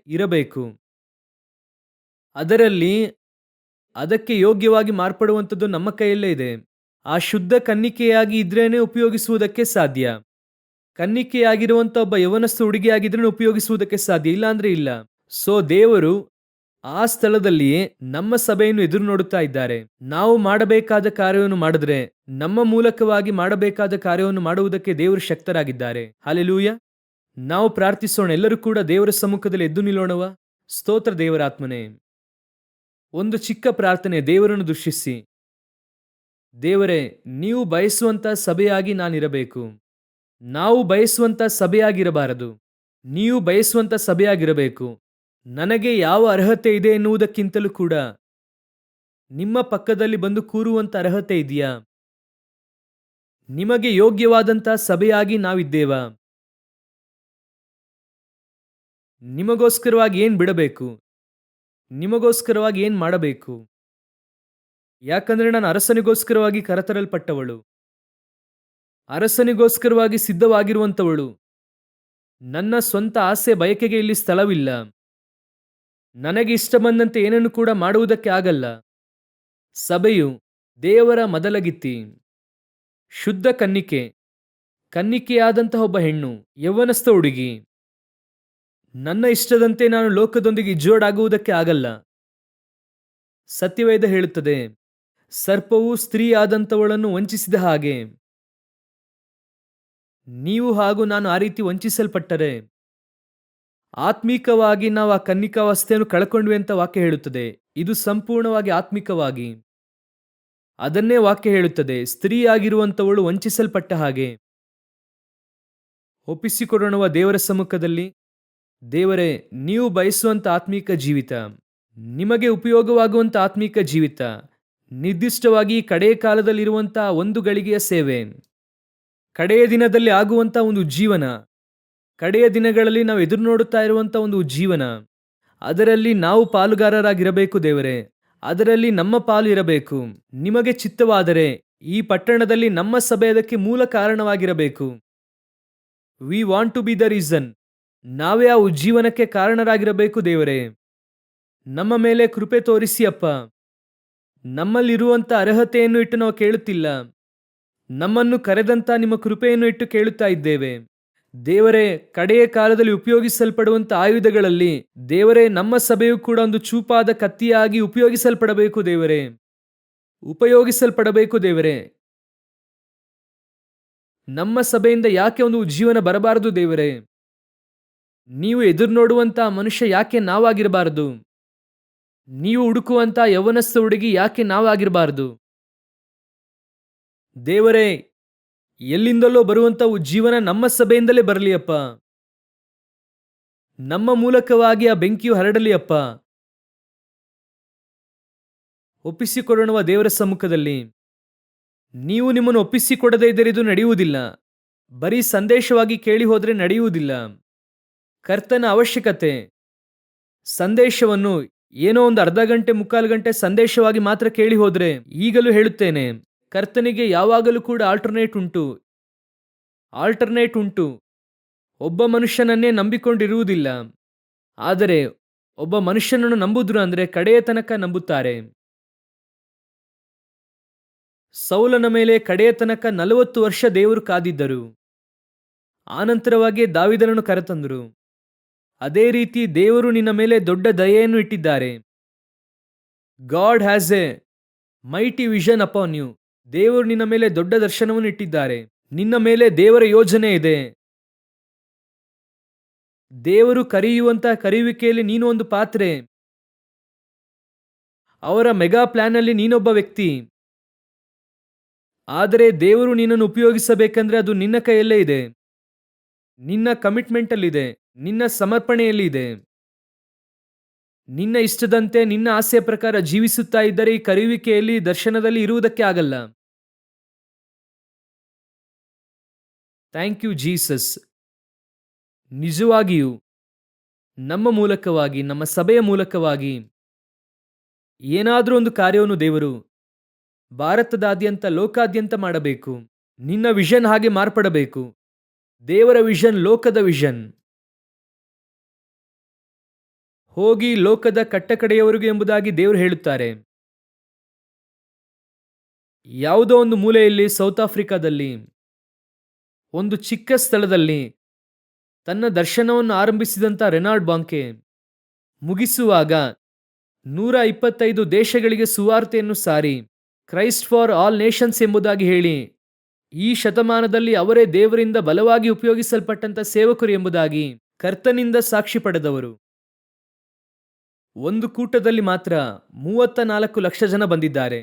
S1: ಇರಬೇಕು. ಅದರಲ್ಲಿ ಅದಕ್ಕೆ ಯೋಗ್ಯವಾಗಿ ಮಾರ್ಪಡುವಂಥದ್ದು ನಮ್ಮ ಕೈಯಲ್ಲೇ ಇದೆ. ಆ ಶುದ್ಧ ಕನ್ನಿಕೆಯಾಗಿ ಇದ್ರೇನೆ ಉಪಯೋಗಿಸುವುದಕ್ಕೆ ಸಾಧ್ಯ. ಕನ್ನಿಕೆಯಾಗಿರುವಂಥ ಒಬ್ಬ ಯೌವನಸ್ಥ ಹುಡುಗಿಯಾಗಿದ್ರೇನೆ ಉಪಯೋಗಿಸುವುದಕ್ಕೆ ಸಾಧ್ಯ, ಇಲ್ಲ ಅಂದ್ರೆ ಇಲ್ಲ. ಸೊ ದೇವರು ಆ ಸ್ಥಳದಲ್ಲಿಯೇ ನಮ್ಮ ಸಭೆಯನ್ನು ಎದುರು ನೋಡುತ್ತಾ ಇದ್ದಾರೆ. ನಾವು ಮಾಡಬೇಕಾದ ಕಾರ್ಯವನ್ನು ಮಾಡಿದ್ರೆ, ನಮ್ಮ ಮೂಲಕವಾಗಿ ಮಾಡಬೇಕಾದ ಕಾರ್ಯವನ್ನು ಮಾಡುವುದಕ್ಕೆ ದೇವರು ಶಕ್ತರಾಗಿದ್ದಾರೆ. ಹಲ್ಲೆಲೂಯ. ನಾವು ಪ್ರಾರ್ಥಿಸೋಣ. ಎಲ್ಲರೂ ಕೂಡ ದೇವರ ಸಮ್ಮುಖದಲ್ಲಿ ಎದ್ದು ನಿಲ್ಲೋಣವಾ? ಸ್ತೋತ್ರ ದೇವರ ಆತ್ಮನೇ. ಒಂದು ಚಿಕ್ಕ ಪ್ರಾರ್ಥನೆ ದೇವರನ್ನು ದೃಷ್ಟಿಸಿ. ದೇವರೇ, ನೀವು ಬಯಸುವಂತ ಸಭೆಯಾಗಿ ನಾನಿರಬೇಕು. ನಾವು ಬಯಸುವಂತ ಸಭೆಯಾಗಿರಬಾರದು, ನೀವು ಬಯಸುವಂತ ಸಭೆಯಾಗಿರಬೇಕು. ನನಗೆ ಯಾವ ಅರ್ಹತೆ ಇದೆ ಎನ್ನುವುದಕ್ಕಿಂತಲೂ ಕೂಡ ನಿಮ್ಮ ಪಕ್ಕದಲ್ಲಿ ಬಂದು ಕೂರುವಂತ ಅರ್ಹತೆ ಇದೆಯಾ? ನಿಮಗೆ ಯೋಗ್ಯವಾದಂತ ಸಭೆಯಾಗಿ ನಾವಿದ್ದೇವಾ? ನಿಮಗೋಸ್ಕರವಾಗಿ ಏನ್ ಬಿಡಬೇಕು? ನಿಮಗೋಸ್ಕರವಾಗಿ ಏನ್ ಮಾಡಬೇಕು? ಯಾಕಂದ್ರೆ ನಾನು ಅರಸನಿಗೋಸ್ಕರವಾಗಿ ಕರೆತರಲ್ಪಟ್ಟವಳು, ಅರಸನಿಗೋಸ್ಕರವಾಗಿ ಸಿದ್ಧವಾಗಿರುವಂತವಳು. ನನ್ನ ಸ್ವಂತ ಆಸೆ ಬಯಕೆಗೆ ಇಲ್ಲಿ ಸ್ಥಳವಿಲ್ಲ. ನನಗೆ ಇಷ್ಟ ಬಂದಂತೆ ಏನನ್ನು ಕೂಡ ಮಾಡುವುದಕ್ಕೆ ಆಗಲ್ಲ. ಸಭೆಯು ದೇವರ ಮದಲಗಿತ್ತಿ, ಶುದ್ಧ ಕನ್ನಿಕೆಯಾದಂತಹ ಒಬ್ಬ ಹೆಣ್ಣು, ಯೌವನಸ್ಥ ಹುಡುಗಿ. ನನ್ನ ಇಷ್ಟದಂತೆ ನಾನು ಲೋಕದೊಂದಿಗೆ ಜೋಡಾಗುವುದಕ್ಕೆ ಆಗಲ್ಲ. ಸತ್ಯವೇದ ಹೇಳುತ್ತದೆ, ಸರ್ಪವು ಸ್ತ್ರೀ ಆದಂಥವಳನ್ನು ವಂಚಿಸಿದ ಹಾಗೆ ನೀವು ಹಾಗೂ ನಾನು ಆ ರೀತಿ ವಂಚಿಸಲ್ಪಟ್ಟರೆ ಆತ್ಮಿಕವಾಗಿ ನಾವು ಆ ಕನ್ನಿಕಾವಸ್ಥೆಯನ್ನು ಕಳ್ಕೊಂಡ್ವಿ ಅಂತ ವಾಕ್ಯ ಹೇಳುತ್ತದೆ. ಇದು ಸಂಪೂರ್ಣವಾಗಿ ಆತ್ಮಿಕವಾಗಿ ಅದನ್ನೇ ವಾಕ್ಯ ಹೇಳುತ್ತದೆ. ಸ್ತ್ರೀ ಆಗಿರುವಂಥವಳು ವಂಚಿಸಲ್ಪಟ್ಟ ಹಾಗೆ. ಒಪ್ಪಿಸಿಕೊಡೋಣವ ದೇವರ ಸಮ್ಮುಖದಲ್ಲಿ. ದೇವರೇ, ನೀವು ಬಯಸುವಂತ ಆತ್ಮಿಕ ಜೀವಿತ, ನಿಮಗೆ ಉಪಯೋಗವಾಗುವಂತ ಆತ್ಮಿಕ ಜೀವಿತ, ನಿರ್ದಿಷ್ಟವಾಗಿ ಕಡೆಯ ಕಾಲದಲ್ಲಿರುವಂತಹ ಒಂದು ಗಳಿಗೆಯ ಸೇವೆ, ಕಡೆಯ ದಿನದಲ್ಲಿ ಆಗುವಂತ ಒಂದು ಜೀವನ, ಕಡೆಯ ದಿನಗಳಲ್ಲಿ ನಾವು ಎದುರು ನೋಡುತ್ತಾ ಇರುವಂತ ಒಂದು ಜೀವನ, ಅದರಲ್ಲಿ ನಾವು ಪಾಲುಗಾರರಾಗಿರಬೇಕು. ದೇವರೇ, ಅದರಲ್ಲಿ ನಮ್ಮ ಪಾಲು ಇರಬೇಕು. ನಿಮಗೆ ಚಿತ್ತವಾದರೆ ಈ ಪಟ್ಟಣದಲ್ಲಿ ನಮ್ಮ ಸಭೆ ಅದಕ್ಕೆ ಮೂಲ ಕಾರಣವಾಗಿರಬೇಕು. We want to be the reason. ನಾವೇ ಆ ಜೀವನಕ್ಕೆ ಕಾರಣರಾಗಿರಬೇಕು. ದೇವರೇ, ನಮ್ಮ ಮೇಲೆ ಕೃಪೆ ತೋರಿಸಿ ಅಪ್ಪ. ನಮ್ಮಲ್ಲಿರುವಂತ ಅರ್ಹತೆಯನ್ನು ಇಟ್ಟು ನಾವು ಕೇಳುತ್ತಿಲ್ಲ, ನಮ್ಮನ್ನು ಕರೆದಂತ ನಿಮ್ಮ ಕೃಪೆಯನ್ನು ಇಟ್ಟು ಕೇಳುತ್ತಾ ಇದ್ದೇವೆ. ದೇವರೇ, ಕಡೆಯ ಕಾಲದಲ್ಲಿ ಉಪಯೋಗಿಸಲ್ಪಡುವಂತ ಆಯುಧಗಳಲ್ಲಿ ದೇವರೇ, ನಮ್ಮ ಸಭೆಯು ಕೂಡ ಒಂದು ಚೂಪಾದ ಕತ್ತಿಯಾಗಿ ಉಪಯೋಗಿಸಲ್ಪಡಬೇಕು. ದೇವರೇ, ಉಪಯೋಗಿಸಲ್ಪಡಬೇಕು. ದೇವರೇ, ನಮ್ಮ ಸಭೆಯಿಂದ ಯಾಕೆ ಒಂದು ಜೀವನ ಬರಬಾರದು? ದೇವರೇ, ನೀವು ಎದುರು ನೋಡುವಂತ ಮನುಷ್ಯ ಯಾಕೆ ನಾವಾಗಿರಬಾರದು? ನೀವು ಹುಡುಕುವಂತ ಯೌವನಸ್ಥ ಹುಡುಗಿ ಯಾಕೆ ನಾವಾಗಿರಬಾರದು? ದೇವರೇ, ಎಲ್ಲಿಂದಲೋ ಬರುವಂತ ಜೀವನ ನಮ್ಮ ಸಭೆಯಿಂದಲೇ ಬರಲಿ ಅಪ್ಪ. ನಮ್ಮ ಮೂಲಕವಾಗಿ ಆ ಬೆಂಕಿಯು ಹರಡಲಿ ಅಪ್ಪ. ಒಪ್ಪಿಸಿಕೊಡೋಣವ ದೇವರ ಸಮ್ಮುಖದಲ್ಲಿ. ನೀವು ನಿಮ್ಮನ್ನು ಒಪ್ಪಿಸಿಕೊಡದೇ ಇದ್ದರೆ ಇದು ನಡೆಯುವುದಿಲ್ಲ. ಬರೀ ಸಂದೇಶವಾಗಿ ಕೇಳಿ ಹೋದ್ರೆ ನಡೆಯುವುದಿಲ್ಲ. ಕರ್ತನ ಅವಶ್ಯಕತೆ, ಸಂದೇಶವನ್ನು ಏನೋ ಒಂದು ಅರ್ಧ ಗಂಟೆ ಮುಕ್ಕಾಲು ಗಂಟೆ ಸಂದೇಶವಾಗಿ ಮಾತ್ರ ಕೇಳಿ ಹೋದ್ರೆ, ಈಗಲೂ ಹೇಳುತ್ತೇನೆ, ಕರ್ತನಿಗೆ ಯಾವಾಗಲೂ ಕೂಡ ಆಲ್ಟರ್ನೇಟ್ ಉಂಟು. ಒಬ್ಬ ಮನುಷ್ಯನನ್ನೇ ನಂಬಿಕೊಂಡಿರುವುದಿಲ್ಲ. ಆದರೆ ಒಬ್ಬ ಮನುಷ್ಯನನ್ನು ನಂಬುದ್ರು ಅಂದ್ರೆ ಕಡೆಯ ತನಕ ನಂಬುತ್ತಾರೆ. ಸೌಲನ ಮೇಲೆ ಕಡೆಯ ತನಕ 40 ವರ್ಷ ದೇವರು ಕಾದಿದ್ದರು. ಆನಂತರವಾಗಿ ದಾವೀದನನ್ನು ಕರೆತಂದರು. ಅದೇ ರೀತಿ ದೇವರು ನಿನ್ನ ಮೇಲೆ ದೊಡ್ಡ ದಯೆಯನ್ನು ಇಟ್ಟಿದ್ದಾರೆ. God has a mighty vision upon you. ದೇವರು ನಿನ್ನ ಮೇಲೆ ದೊಡ್ಡ ದರ್ಶನವನ್ನು ಇಟ್ಟಿದ್ದಾರೆ. ನಿನ್ನ ಮೇಲೆ ದೇವರ ಯೋಜನೆ ಇದೆ. ದೇವರು ಕರೆಯುವಂತಹ ಕರೆಯುವಿಕೆಯಲ್ಲಿ ನೀನು ಒಂದು ಪಾತ್ರೆ. ಅವರ ಮೆಗಾ ಪ್ಲಾನ್ ಅಲ್ಲಿ ನೀನೊಬ್ಬ ವ್ಯಕ್ತಿ. ಆದರೆ ದೇವರು ನಿನ್ನನ್ನು ಉಪಯೋಗಿಸಬೇಕಂದ್ರೆ ಅದು ನಿನ್ನ ಕೈಯಲ್ಲೇ ಇದೆ. ನಿನ್ನ ಕಮಿಟ್ಮೆಂಟ್ ಅಲ್ಲಿದೆ, ನಿನ್ನ ಸಮರ್ಪಣೆಯಲ್ಲಿ ಇದೆ. ನಿನ್ನ ಇಷ್ಟದಂತೆ ನಿನ್ನ ಆಸೆಯ ಪ್ರಕಾರ ಜೀವಿಸುತ್ತಾ ಇದ್ದರೆ ಈ ಕರೆಯುವಿಕೆಯಲ್ಲಿ ದರ್ಶನದಲ್ಲಿ ಇರುವುದಕ್ಕೆ ಆಗಲ್ಲ. Thank you Jesus. ನಿಜವಾಗಿಯೂ ನಮ್ಮ ಮೂಲಕವಾಗಿ, ನಮ್ಮ ಸಭೆಯ ಮೂಲಕವಾಗಿ ಏನಾದರೂ ಒಂದು ಕಾರ್ಯವನ್ನು ದೇವರು ಭಾರತದಾದ್ಯಂತ, ಲೋಕಾದ್ಯಂತ ಮಾಡಬೇಕು. ನಿನ್ನ ವಿಷನ್ ಹಾಗೆ ಮಾರ್ಪಡಬೇಕು. ದೇವರ ವಿಷನ್ ಲೋಕದ ವಿಷನ್. ಹೋಗಿ ಲೋಕದ ಕಟ್ಟಕಡೆಯವರೆಗೂ ಎಂಬುದಾಗಿ ದೇವರು ಹೇಳುತ್ತಾರೆ. ಯಾವುದೋ ಒಂದು ಮೂಲೆಯಲ್ಲಿ ಸೌತ್ ಆಫ್ರಿಕಾದಲ್ಲಿ ಒಂದು ಚಿಕ್ಕ ಸ್ಥಳದಲ್ಲಿ ತನ್ನ ದರ್ಶನವನ್ನು ಆರಂಭಿಸಿದಂಥ ರೆನಾಲ್ಡ್ ಬಾಂಕೆ ಮುಗಿಸುವಾಗ 125 ದೇಶಗಳಿಗೆ ಸುವಾರ್ತೆಯನ್ನು ಸಾರಿ ಕ್ರೈಸ್ಟ್ ಫಾರ್ ಆಲ್ ನೇಷನ್ಸ್ ಎಂಬುದಾಗಿ ಹೇಳಿ ಈ ಶತಮಾನದಲ್ಲಿ ಅವರೇ ದೇವರಿಂದ ಬಲವಾಗಿ ಉಪಯೋಗಿಸಲ್ಪಟ್ಟಂತ ಸೇವಕರು ಎಂಬುದಾಗಿ ಕರ್ತನಿಂದ ಸಾಕ್ಷಿ ಪಡೆದವರು. ಒಂದು ಕೂಟದಲ್ಲಿ ಮಾತ್ರ 34 ಲಕ್ಷ ಜನ ಬಂದಿದ್ದಾರೆ.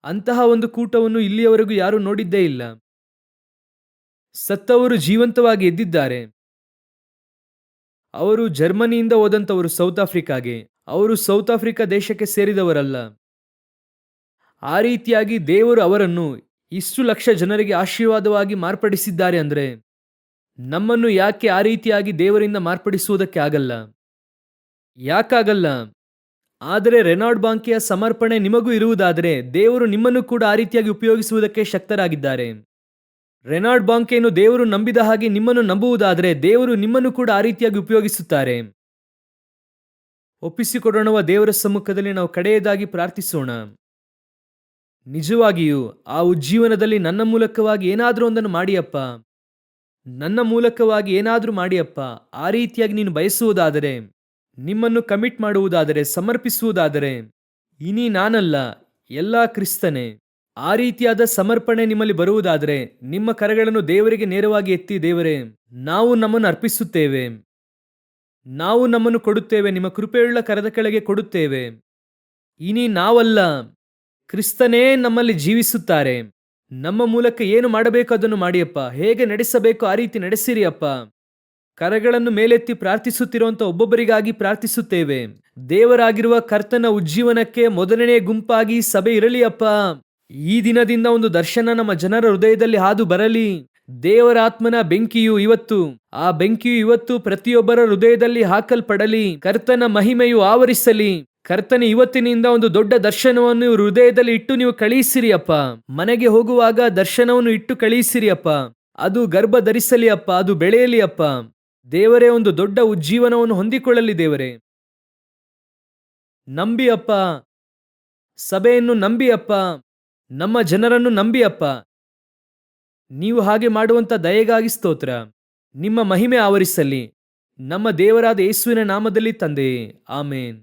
S1: ಅಂತಹ ಒಂದು ಕೂಟವನ್ನು ಇಲ್ಲಿಯವರೆಗೂ ಯಾರೂ ನೋಡಿದ್ದೇ ಇಲ್ಲ. ಸತ್ತವರು ಜೀವಂತವಾಗಿ ಎದ್ದಿದ್ದಾರೆ. ಅವರು ಜರ್ಮನಿಯಿಂದ ಹೋದಂಥವರು ಸೌತ್ ಆಫ್ರಿಕಾಗೆ. ಅವರು ಸೌತ್ ಆಫ್ರಿಕಾ ದೇಶಕ್ಕೆ ಸೇರಿದವರಲ್ಲ. ಆ ರೀತಿಯಾಗಿ ದೇವರು ಅವರನ್ನು ಇಷ್ಟು ಲಕ್ಷ ಜನರಿಗೆ ಆಶೀರ್ವಾದವಾಗಿ ಮಾರ್ಪಡಿಸಿದ್ದಾರೆ ಅಂದ್ರೆ ನಮ್ಮನ್ನು ಯಾಕೆ ಆ ರೀತಿಯಾಗಿ ದೇವರಿಂದ ಮಾರ್ಪಡಿಸುವುದಕ್ಕೆ ಆಗಲ್ಲ? ಯಾಕಾಗಲ್ಲ? ಆದರೆ ರೆನಾಲ್ಡ್ ಬಾಂಕೆಯ ಸಮರ್ಪಣೆ ನಿಮಗೂ ಇರುವುದಾದರೆ ದೇವರು ನಿಮ್ಮನ್ನು ಕೂಡ ಆ ರೀತಿಯಾಗಿ ಉಪಯೋಗಿಸುವುದಕ್ಕೆ ಶಕ್ತರಾಗಿದ್ದಾರೆ. ರೆನಾಲ್ಡ್ ಬಾಂಕೆಯನ್ನು ದೇವರು ನಂಬಿದ ಹಾಗೆ ನಿಮ್ಮನ್ನು ನಂಬುವುದಾದರೆ ದೇವರು ನಿಮ್ಮನ್ನು ಕೂಡ ಆ ರೀತಿಯಾಗಿ ಉಪಯೋಗಿಸುತ್ತಾರೆ. ಒಪ್ಪಿಸಿಕೊಡೋಣ ದೇವರ ಸಮ್ಮುಖದಲ್ಲಿ. ನಾವು ಕಡೆಯದಾಗಿ ಪ್ರಾರ್ಥಿಸೋಣ. ನಿಜವಾಗಿಯೂ ಆ ಉಜ್ಜೀವನದಲ್ಲಿ ನನ್ನ ಮೂಲಕವಾಗಿ ಏನಾದರೂ ಒಂದನ್ನು ಮಾಡಿಯಪ್ಪ, ನನ್ನ ಮೂಲಕವಾಗಿ ಏನಾದರೂ ಮಾಡಿಯಪ್ಪ. ಆ ರೀತಿಯಾಗಿ ನೀನು ಬಯಸುವುದಾದರೆ, ನಿಮ್ಮನ್ನು ಕಮಿಟ್ ಮಾಡುವುದಾದರೆ, ಸಮರ್ಪಿಸುವುದಾದರೆ, ಇನಿ ನಾನಲ್ಲ ಎಲ್ಲ ಕ್ರಿಸ್ತನೇ, ಆ ರೀತಿಯಾದ ಸಮರ್ಪಣೆ ನಿಮ್ಮಲ್ಲಿ ಬರುವುದಾದರೆ ನಿಮ್ಮ ಕರಗಳನ್ನು ದೇವರಿಗೆ ನೇರವಾಗಿ ಎತ್ತಿ, ದೇವರೇ ನಾವು ನಮ್ಮನ್ನು ಅರ್ಪಿಸುತ್ತೇವೆ, ನಾವು ನಮ್ಮನ್ನು ಕೊಡುತ್ತೇವೆ, ನಿಮ್ಮ ಕೃಪೆಯುಳ್ಳ ಕರದ ಕೆಳಗೆ ಕೊಡುತ್ತೇವೆ. ಇನಿ ನಾವಲ್ಲ, ಕ್ರಿಸ್ತನೇ ನಮ್ಮಲ್ಲಿ ಜೀವಿಸುತ್ತಾರೆ. ನಮ್ಮ ಮೂಲಕ ಏನು ಮಾಡಬೇಕು ಅದನ್ನು ಮಾಡಿಯಪ್ಪ. ಹೇಗೆ ನಡೆಸಬೇಕು ಆ ರೀತಿ ನಡೆಸಿರಿ ಅಪ್ಪ. ಕರಗಳನ್ನು ಮೇಲೆತ್ತಿ ಪ್ರಾರ್ಥಿಸುತ್ತಿರುವಂತ ಒಬ್ಬೊಬ್ಬರಿಗಾಗಿ ಪ್ರಾರ್ಥಿಸುತ್ತೇವೆ. ದೇವರಾಗಿರುವ ಕರ್ತನ ಉಜ್ಜೀವನಕ್ಕೆ ಮೊದಲನೇ ಗುಂಪಾಗಿ ಸಭೆ ಇರಲಿ ಅಪ್ಪ. ಈ ದಿನದಿಂದ ಒಂದು ದರ್ಶನ ನಮ್ಮ ಜನರ ಹೃದಯದಲ್ಲಿ ಹಾದು ಬರಲಿ. ದೇವರ ಆತ್ಮನ ಬೆಂಕಿಯು ಇವತ್ತು ಪ್ರತಿಯೊಬ್ಬರ ಹೃದಯದಲ್ಲಿ ಹಾಕಲ್ಪಡಲಿ. ಕರ್ತನ ಮಹಿಮೆಯು ಆವರಿಸಲಿ. ಕರ್ತನ ಇವತ್ತಿನಿಂದ ಒಂದು ದೊಡ್ಡ ದರ್ಶನವನ್ನು ಹೃದಯದಲ್ಲಿ ಇಟ್ಟು ನೀವು ಕಳುಹಿಸಿರಿ ಅಪ್ಪ. ಮನೆಗೆ ಹೋಗುವಾಗ ದರ್ಶನವನ್ನು ಇಟ್ಟು ಕಳುಹಿಸಿರಿ ಅಪ್ಪ. ಅದು ಗರ್ಭ ಧರಿಸಲಿ ಅಪ್ಪ, ಅದು ಬೆಳೆಯಲಿ ಅಪ್ಪ. ದೇವರೇ ಒಂದು ದೊಡ್ಡ ಉಜ್ಜೀವನವನ್ನು ಹೊಂದಿಕೊಳ್ಳಲಿ. ದೇವರೇ ನಂಬಿ ಅಪ್ಪ, ಸಭೆಯನ್ನು ನಂಬಿ ಅಪ್ಪ, ನಮ್ಮ ಜನರನ್ನು ನಂಬಿ ಅಪ್ಪ. ನೀವು ಹಾಗೆ ಮಾಡುವಂತ ದಯೆಗಾಗಿ ಸ್ತೋತ್ರ. ನಿಮ್ಮ ಮಹಿಮೆ ಆವರಿಸಲಿ. ನಮ್ಮ ದೇವರಾದ ಯೇಸುವಿನ ನಾಮದಲ್ಲಿ ತಂದೆಯೇ, ಆಮೇನ್.